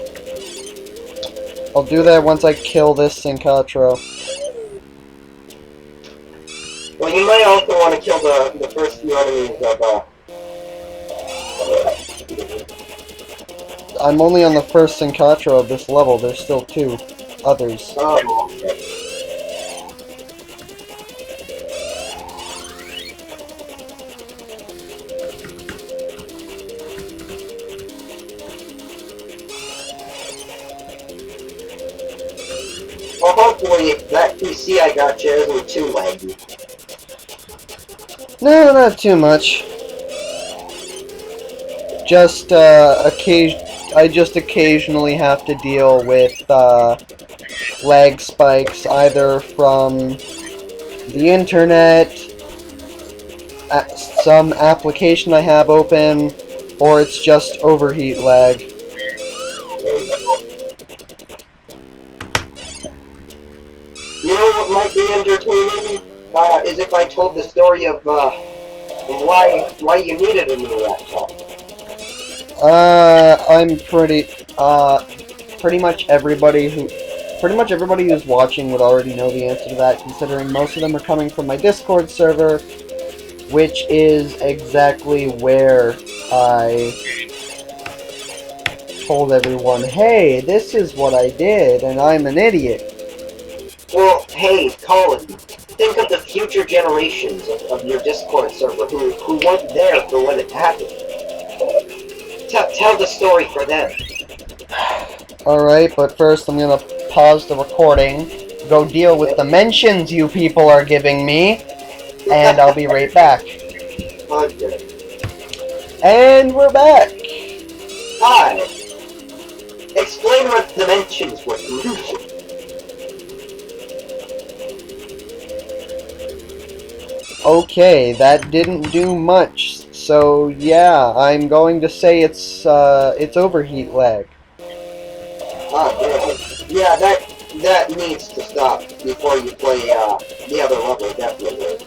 I'll do that once I kill this Syncatro. Well, you might also want to kill the first few enemies of, I'm only on the first Syncatro of this level, there's still 2 others. oh, okay. Well, hopefully that PC I got you isn't too laggy. No, not too much. Just, I just occasionally have to deal with, lag spikes, either from the internet, some application I have open, or it's just overheat lag. You know what might be entertaining? Is if I told the story of, why you needed a new laptop. I'm pretty much everybody who's watching would already know the answer to that, considering most of them are coming from my Discord server, which is exactly where I told everyone, hey, this is what I did, and I'm an idiot. Well, hey, Colin, think of the future generations of your Discord server who weren't there for when it happened. Tell the story for them. Alright, but first I'm gonna pause the recording, go deal with the mentions you people are giving me, and I'll be right back. Okay. And we're back! Hi! Explain what dimensions were. Okay, that didn't do much. So yeah, I'm going to say it's overheat lag. Yeah, that needs to stop before you play the other level, definitely.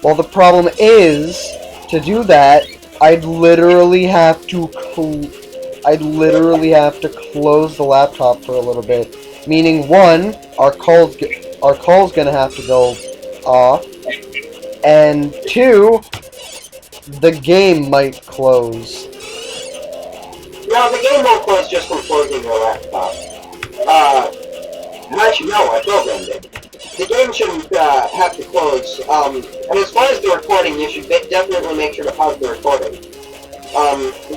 Well, the problem is, to do that, I'd literally have to close the laptop for a little bit. Meaning, one, our call's gonna have to go off, and two, the game might close. No, the game won't close just from closing your laptop. Actually, no, I programmed it. The game shouldn't have to close. And as far as the recording, you should definitely make sure to pause the recording.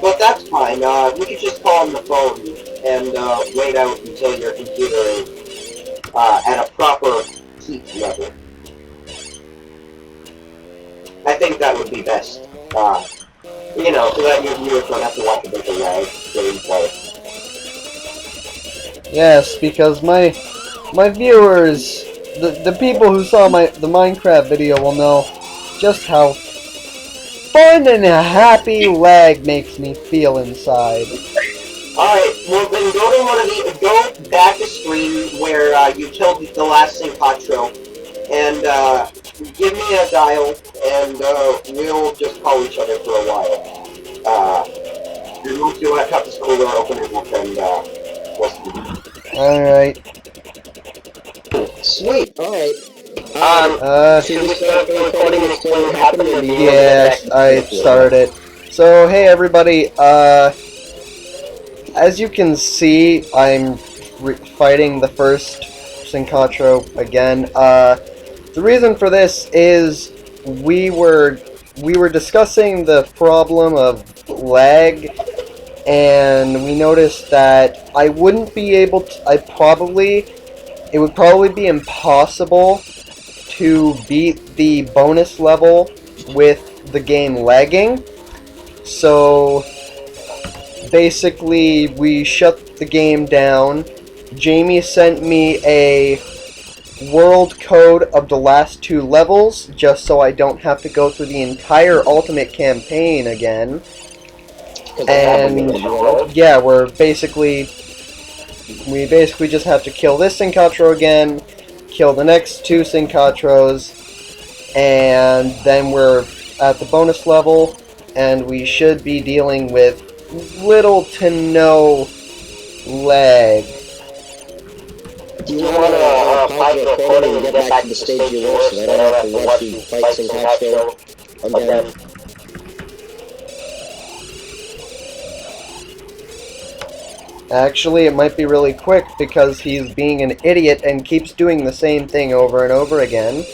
But that's fine. We could just call on the phone and wait out until your computer is at a proper heat level. I think that would be best. You know, so that your viewers don't have to watch a bunch of lag gameplay. Yes, because my viewers, the people who saw the Minecraft video will know just how fun and happy lag makes me feel inside. Alright, well then go back a screen where you killed the last Syncatro, and give me a dial, and we'll just call each other for a while. Remove your laptop to cooler, open it up, and we'll see. Alright. Sweet, alright. Should we start the recording and explain what happened? Yes, I started it. So, hey everybody, as you can see, I'm fighting the first Syncatro again. The reason for this is we were discussing the problem of lag, and we noticed that I wouldn't be able to, it would probably be impossible to beat the bonus level with the game lagging. So basically we shut the game down. Jamie sent me a world code of the last 2 levels just so I don't have to go through the entire ultimate campaign again. And yeah, we basically just have to kill this Syncatro again, kill the next 2 Syncatros, and then we're at the bonus level, and we should be dealing with little to no lag. Do you want to pause the recording and get back to the stage you were, so I don't have to watch you fight Syncatro again? Actually, it might be really quick because he's being an idiot and keeps doing the same thing over and over again.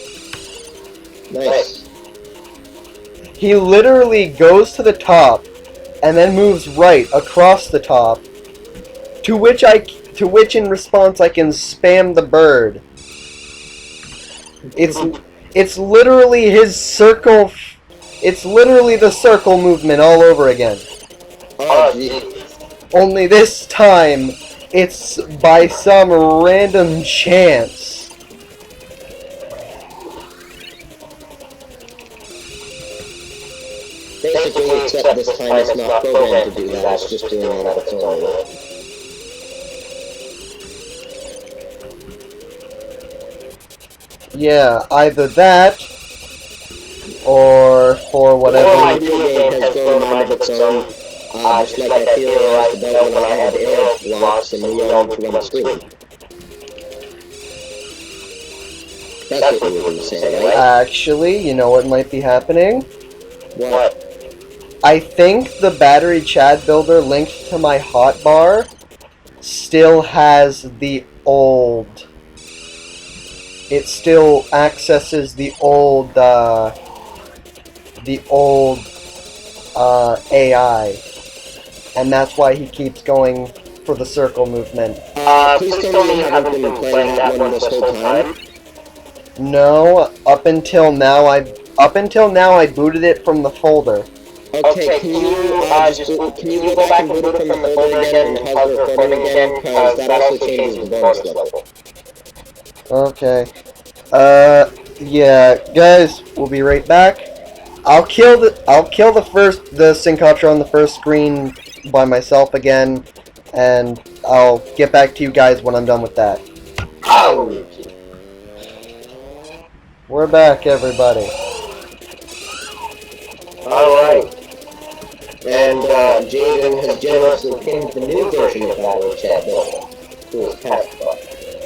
Nice. He literally goes to the top and then moves right across the top, to which in response I can spam the bird. It's literally his circle. It's literally the circle movement all over again. Oh, geez. Only this time, it's by some random chance. Basically, except this time it's not programmed to do that, it's just doing it on its own. Yeah, either that, or for whatever. Or my video game has grown a mind of its own. Just like I theorized about when I had air blocks and Leon to run the screen. That's what you were going to say, right? Actually, you know what might be happening? What? I think the battery Chad builder linked to my hotbar still has the old. It still accesses the old AI. And that's why he keeps going for the circle movement. Please tell me you haven't been playing that one this whole time? No, up until now I booted it from the folder. Okay, can you go back and boot it from the folder again and pause the recording again? Because that also changes the bonus level. Okay. Yeah, guys, we'll be right back. I'll kill the Syncatro on the first screen by myself again, and I'll get back to you guys when I'm done with that. Oh. We're back, everybody. Jayden has generously pinned the new version of Battle Chat Builder to his taskbar.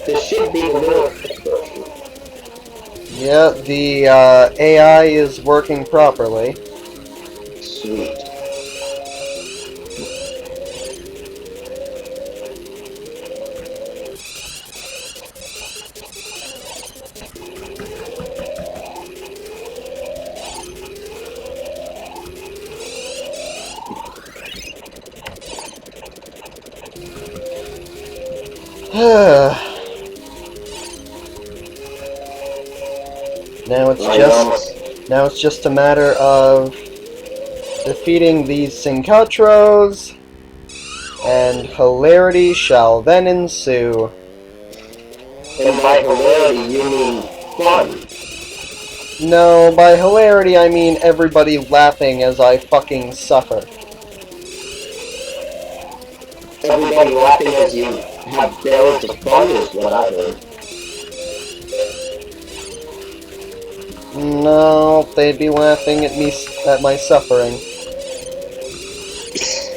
This should be the newest version. Yeah, the AI is working properly. Sweet. Now it's just a matter of defeating these Syncotros, and hilarity shall then ensue. And by hilarity, you mean fun. No, by hilarity I mean everybody laughing as I fucking suffer. Everybody laughing as you have barrels of fun is what I heard. No, they'd be laughing at me, at my suffering.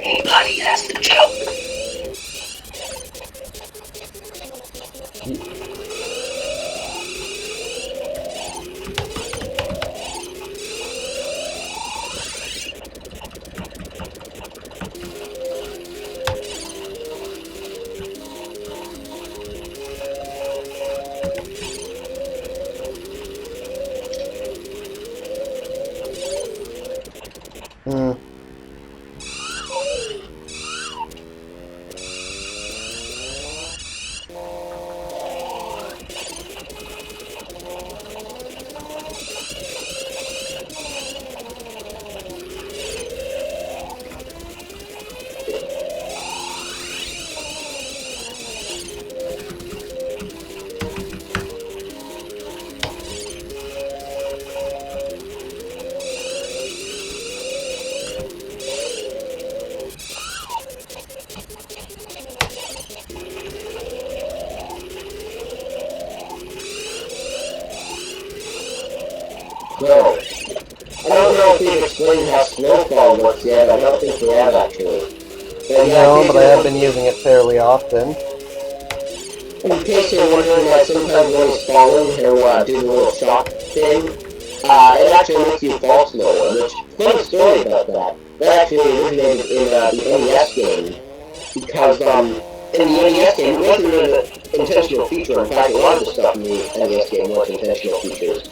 Anybody has the joke. So, I don't know if we've explained how snowfall works yet. I don't think we have actually. No, but I have been using it fairly often. In case you're wondering why sometimes when he's falling, he'll do the little shock thing. It actually makes you fall slower, which, funny story about that. That actually originated in the NES game, because in the NES game, it wasn't an intentional feature. In fact, a lot of the stuff in the NES game was intentional features.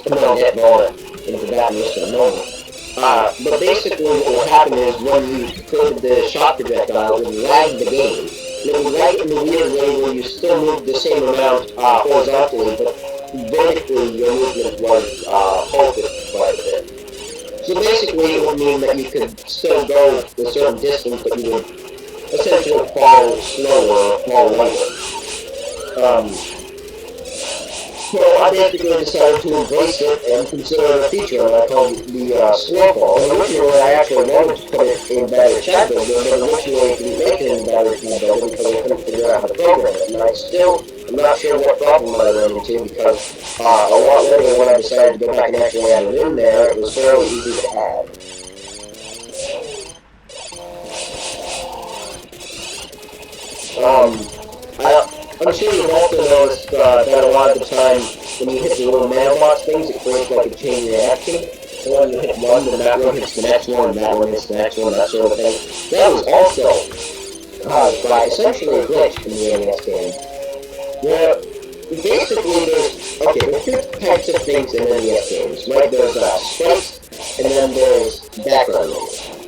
And then I'll get more into that in just a moment. But basically what would happen is when you created the shock projectile, it would lag the game. And it would lag in a weird way where you still moved the same amount horizontally, but vertically your movement was halted quite a bit. So basically it would mean that you could still go a certain distance, but you would essentially fall slower, fall lighter. So I basically decided to embrace it and consider it a feature, and I called it the snowfall. And originally I actually wanted to put it in Battery Chat Builder, but originally I didn't make it in Battery Chat Builder because I couldn't figure out how to program it. And I'm not sure what problem I ran into, because a lot later when I decided to go back and actually add it in there, it was fairly easy to add. I'm sure you've also noticed that a lot of the time when you hit the little mailbox things, it creates like a chain reaction. So when you hit one, then that one hits the next one, and that one hits the next one, that sort of thing. That was also caused by essentially a glitch in the NES game. Where basically there's two types of things in NES games, right? There's sprites, and then there's background noise.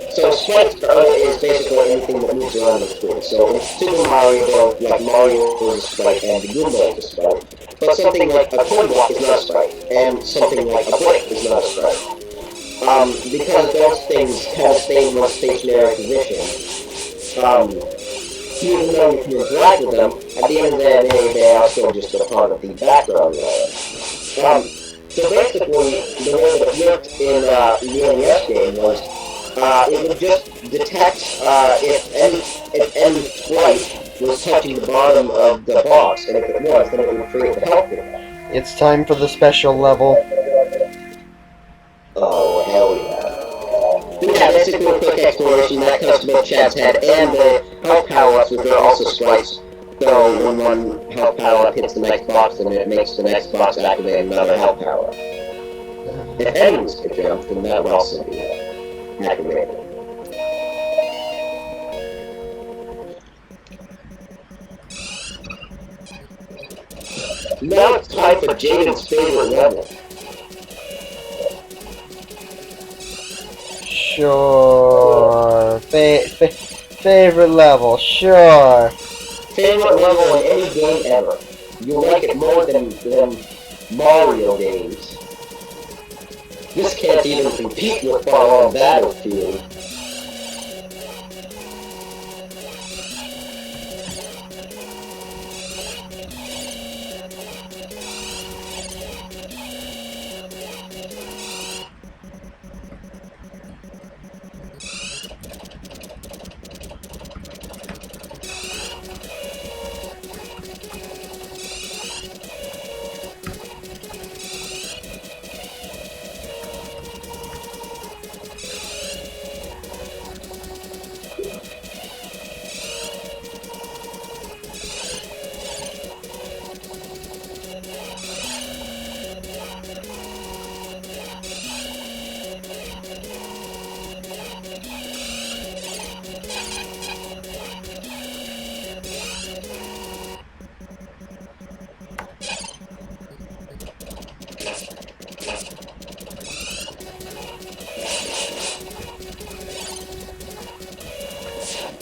So sprites is basically anything that moves around the screen. So in Super Mario, like Mario is a sprite and the Goomba is a sprite. But something like a toy block is not a sprite, and something like a brick is not a sprite. Because those things kind of stay in one stationary position. Even though you can interact with them, at the end of the day, they are still just a part of the background layer. So basically, the way that it worked in the NES game was it would just detect if any sprite was touching the bottom of the box, and if it was, then it would create the health bar. It's time for the special level. Oh, hell yeah. Yeah, basically, quick that comes to both Chad's head and the health power-ups, which are also sprites. So when one health power-up hits the next box, then it makes the next box activate another health power-up. If enemies could jump, then that would also be activated. Now it's time for Jayden's favorite level. Sure. Favorite level, sure. Favorite level in any game ever. You'll like it more than Mario games. This can't even compete with Fall Battlefield.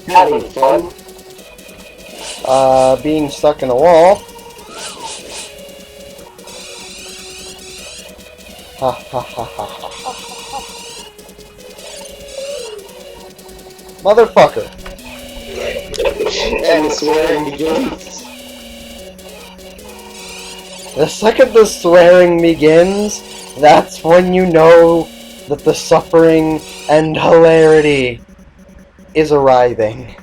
Having fun? Being stuck in a wall. Ha ha ha ha ha ha. Motherfucker. And the swearing begins. The second the swearing begins, that's when you know that the suffering and hilarity is arriving.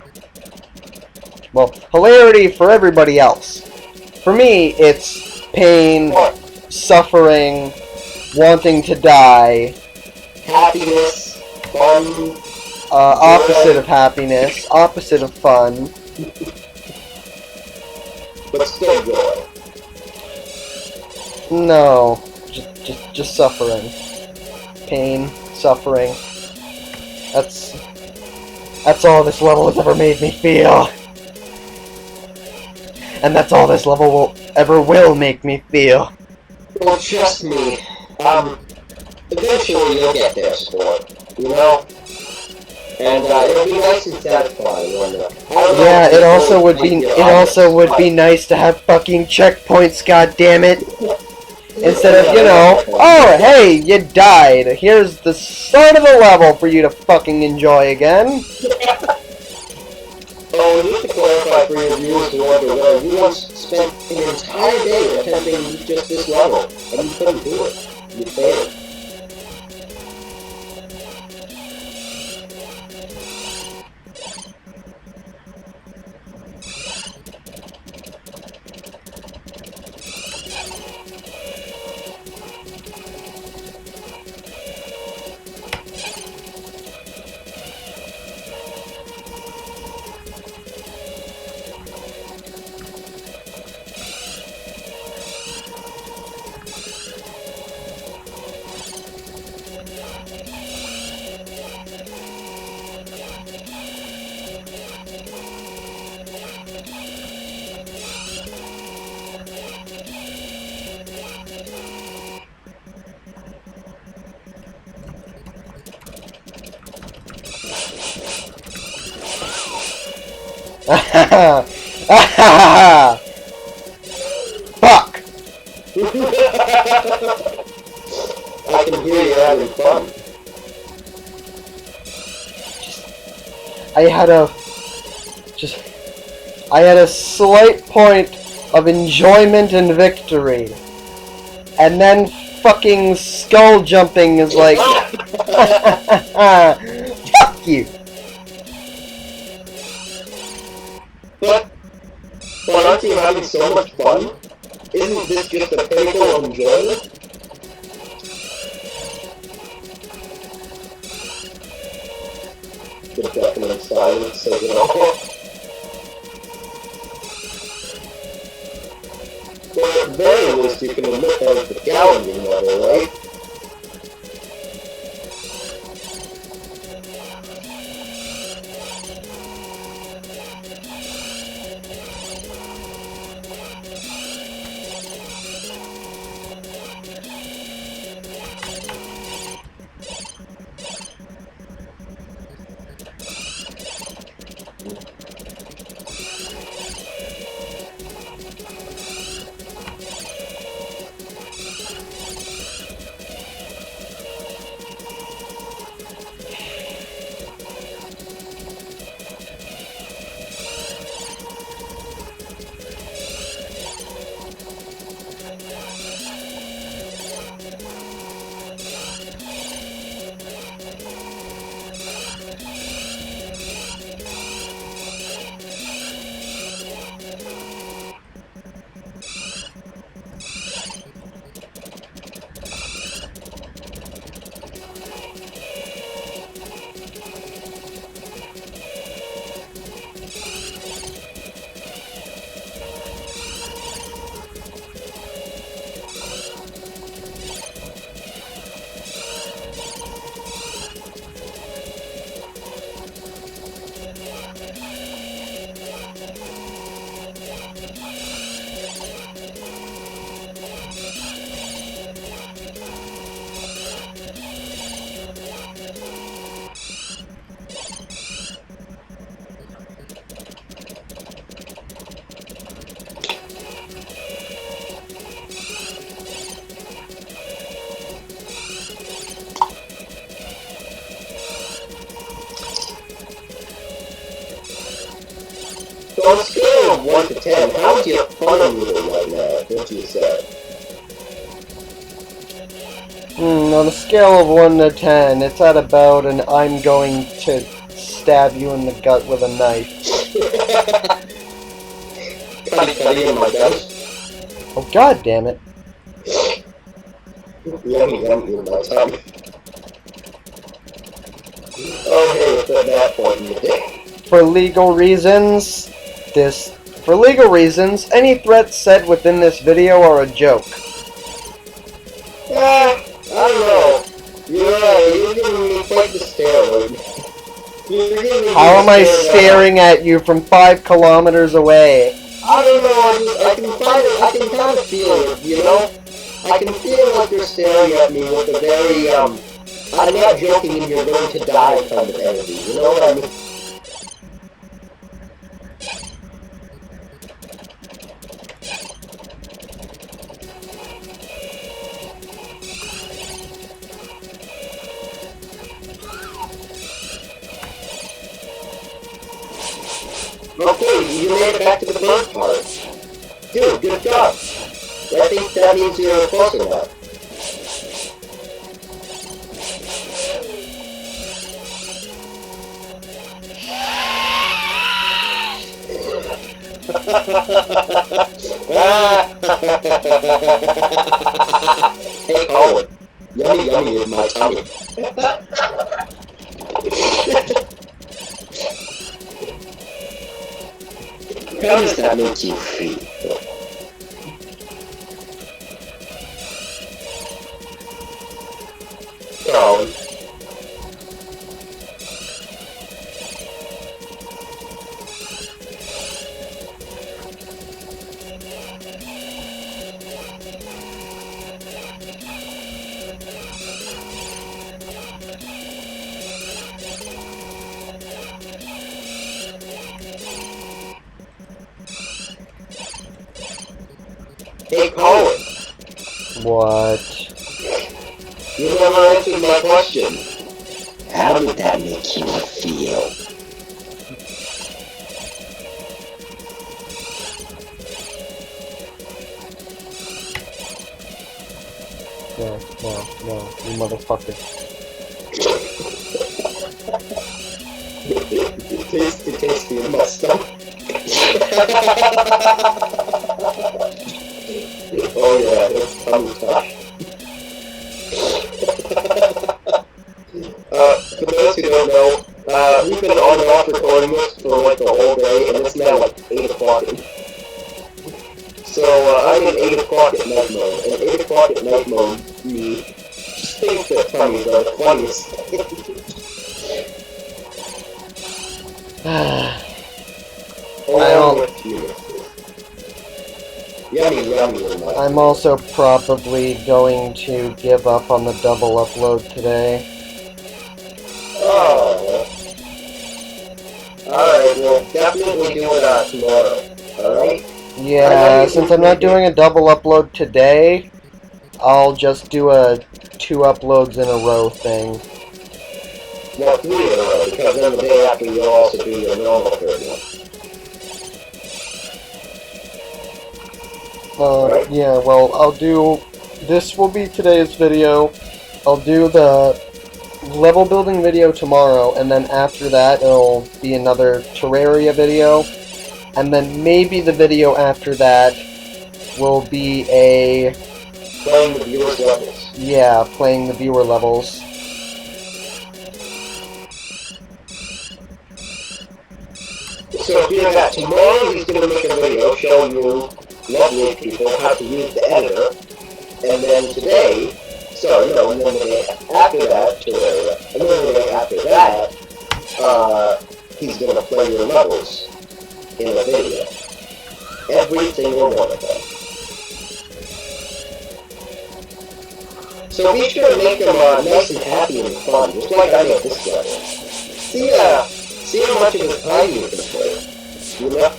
Well, hilarity for everybody else. For me, it's pain, suffering, wanting to die. Happiness, fun. Opposite of happiness, opposite of fun. But still joy. No, just suffering. Pain, suffering. That's all this level has ever made me feel. And that's all this level will make me feel. Well, trust me, eventually you'll get there, sport. You know? And, it'll be nice and satisfying when yeah, it also would be nice to have fucking checkpoints, goddammit. Instead of, you know, oh, hey, you died. Here's the start of the level for you to fucking enjoy again. Oh, we need to clarify for your viewers who wonder whether you once spent an entire day attempting just this level, and you couldn't do it. You failed. Fuck! I can hear you having fun. I had a slight point of enjoyment and victory. And then fucking skull jumping is like, fuck you! But aren't you having so much fun? Isn't this just a pinnacle of enjoyment? The definite silence, so you know. Well, at the very least, you can admit that it's a challenging level, right? So on a scale of 1 to 10, how's your fun meter right now, what you say? On a scale of 1 to 10, it's at about an I'm going to stab you in the gut with a knife. Cutty in my guts. Oh, god damn it. Yummy in my tummy. Okay, it's at that point in the day. For legal reasons, any threats said within this video are a joke. I don't know. You're giving me quite the steroid. How am I staring at you from 5 kilometers away? I don't know, I can kind of feel it, you know? I can feel like you're staring at me with a very, I'm not joking and you're going to die kind of energy, you know what I mean? Okay, you made it back to the first part. Dude, good job. I think that means you're close enough. Hey, Colin. Yummy yummy in my tummy. How does that make you feel? Colin. Hey, Colin. What? You never answered my question. How did that make you feel? No, you motherfucker. Tasty in my stomach. Oh yeah, that's tummy talk. For those who don't know, we've been on and off recording this for like the whole day, and it's now like 8 o'clock. So I'm in 8 o'clock at night mode, and 8 o'clock at night mode, me just thinks that tummies are the funniest thing. Along with humor. Yummy, yummy. I'm also probably going to give up on the double upload today. Oh. Alright, we'll definitely do it tomorrow. Alright? Yeah, since I'm not doing a double upload today, I'll just do a 2 uploads in a row thing. Well, 3 in a row, because then the day after you'll also do your normal third one. Right. Yeah, well, I'll do... This will be today's video. I'll do the level building video tomorrow, and then after that it'll be another Terraria video. And then maybe the video after that will be a... Playing the viewer's levels. Yeah, playing the viewer levels. So doing that, tomorrow he's going to make a video showing you lovely people how to use the editor. And then today, and then the day after that, and then the day after that, he's going to play your levels in a video. Every single one of them. So be sure to make them nice and happy and fun, just like I made this level. See how much of his time you can play. You know?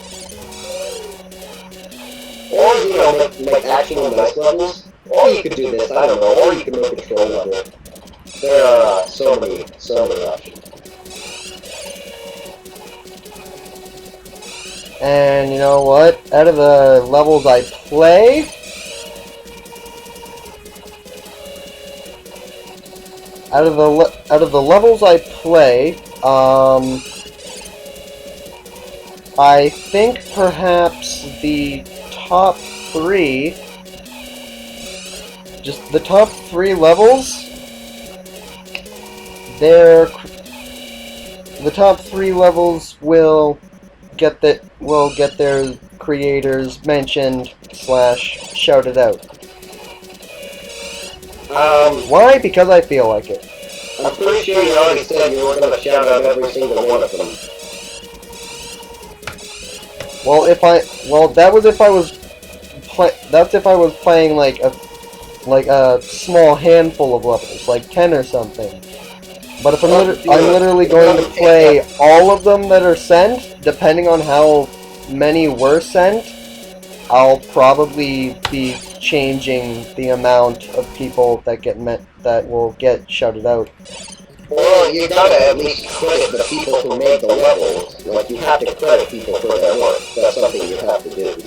Or, make actual nice levels. Or you could do this, I don't know, or you could make a troll level. There are so many options. And you know what? Out of the levels I play, out of the levels I play, I think perhaps the top 3, just the top 3 levels, the top 3 levels will get their creators mentioned / shouted out. Why? Because I feel like it. I'm pretty sure you already said you were going to shout out every single one of them. Well, that's if I was playing like a small handful of levels, like 10 or something. But if I'm literally going to play all of them that are sent, depending on how many were sent, I'll probably be changing the amount of people that will get shouted out. Well, you gotta at least credit the people who made the levels. Like, you have to credit people for their work. That's something you have to do.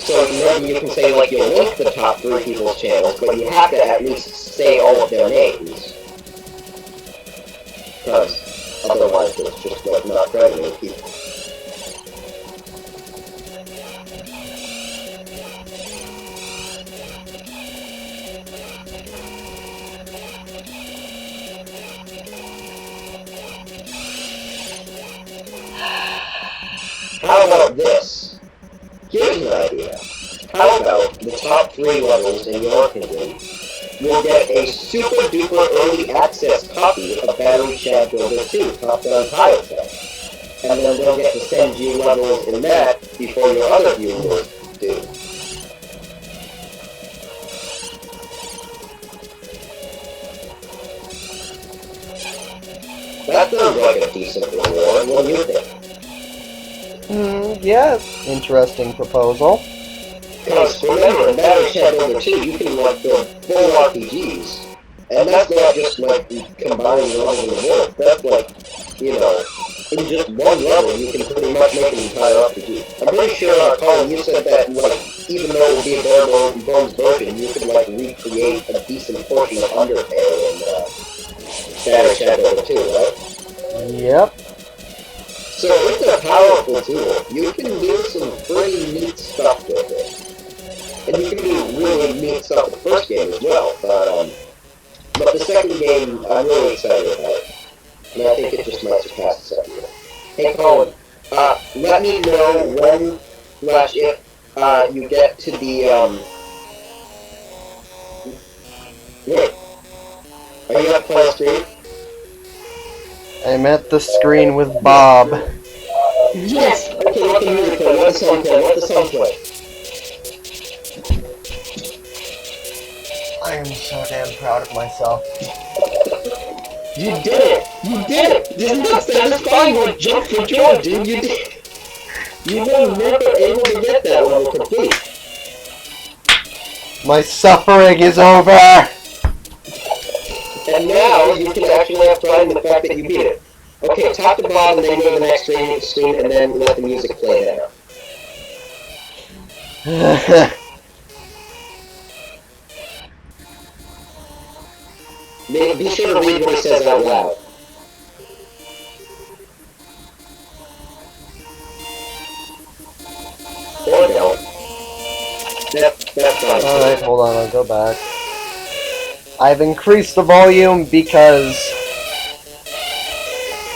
So maybe you can say, like, you'll link the top 3 people's channels, but you have to at least say all of their names. Because otherwise it's just, like, not crediting people. How about this? Here's an idea. How about the top 3 levels in your opinion will get a super duper early access copy of Battery Chad Builder 2 top-down tile set, and then they'll get to send you levels in that before your other viewers do. That sounds like a decent reward. What do you think? Yeah, interesting proposal. Because remember, in Battery Chad Builder 2, you can like build full RPGs. And that's not just like combining levels in the world. That's like, in just one level, you can pretty much make an entire RPG. I'm pretty sure, Colin, you said that, like, even though it would be a bare bones version, you could, like, recreate a decent portion of Undertale in Battery Chad Builder 2, right? Yep. So it's a powerful tool. You can do some pretty neat stuff with it. And you can do really neat stuff with the first game as well. But the second game, I'm really excited about. and I think it just might surpass this idea. Hey Colin, let me know when / if you get to the wait. Are you up on the screen? I'm at the screen with Bob. Yes! Okay, let the music play, let the song play, let the song play. I am so damn proud of myself. You did it! You did it! Isn't that satisfying? Like, jump for joy, dude! You did it! You were never able to get that level complete. My suffering is over! And now you can actually have pride in the fact that you beat it. Okay, talk to Bob and then go to the next screen and then let the music play there. Be sure to read what he says out loud. Or don't. That's fine. Alright, hold on, I'll go back. I've increased the volume because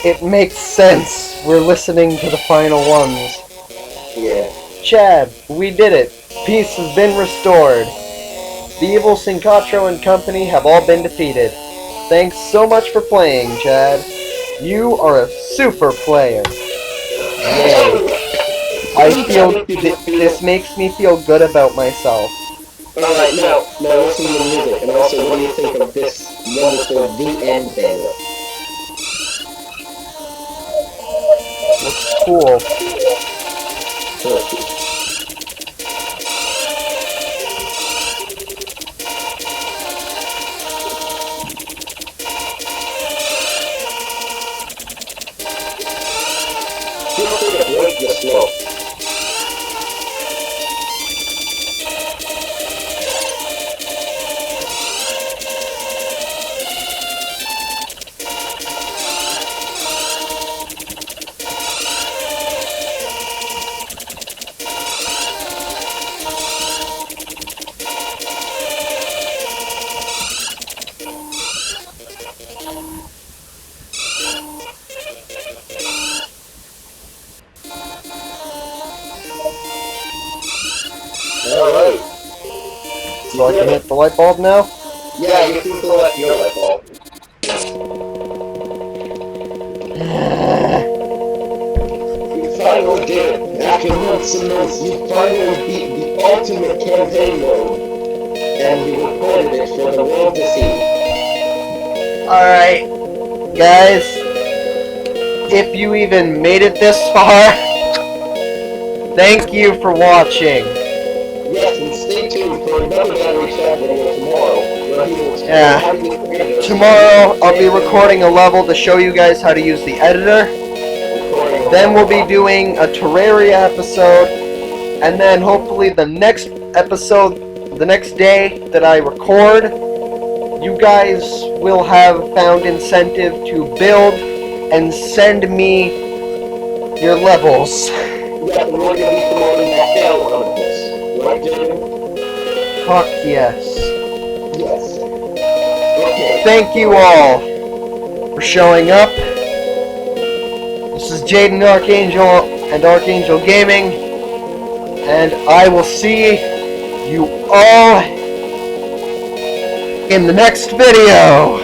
it makes sense. We're listening to the final ones. Yeah. Chad, we did it. Peace has been restored. The evil Sincatro and company have all been defeated. Thanks so much for playing, Chad. You are a super player. Yay. I feel this makes me feel good about myself. Alright, now listen to the music, and also what do you think of this wonderful The End banner? Looks cool. Feel free to break the slope. Alright. So I can hit the light bulb now? Yeah, you can select your light bulb. You finally did it. After months and months, you finally beat the ultimate campaign mode. And you recorded it for the world to see. Alright, guys. If you even made it this far, thank you for watching. Yes, and stay tuned for another battery chat video tomorrow, where he will explain Yeah. how you create it. Tomorrow, I'll be recording a level to show you guys how to use the editor. Then we'll be doing a Terraria episode. And then hopefully the next episode, the next day that I record, you guys will have found incentive to build and send me your levels. Yeah, and we're going to be promoting the hell out of this. Right, Jayden? Fuck yes. Yes. Okay. Thank you all for showing up. This is Jayden Archangel and ArchangelGaming, and I will see you all in the next video.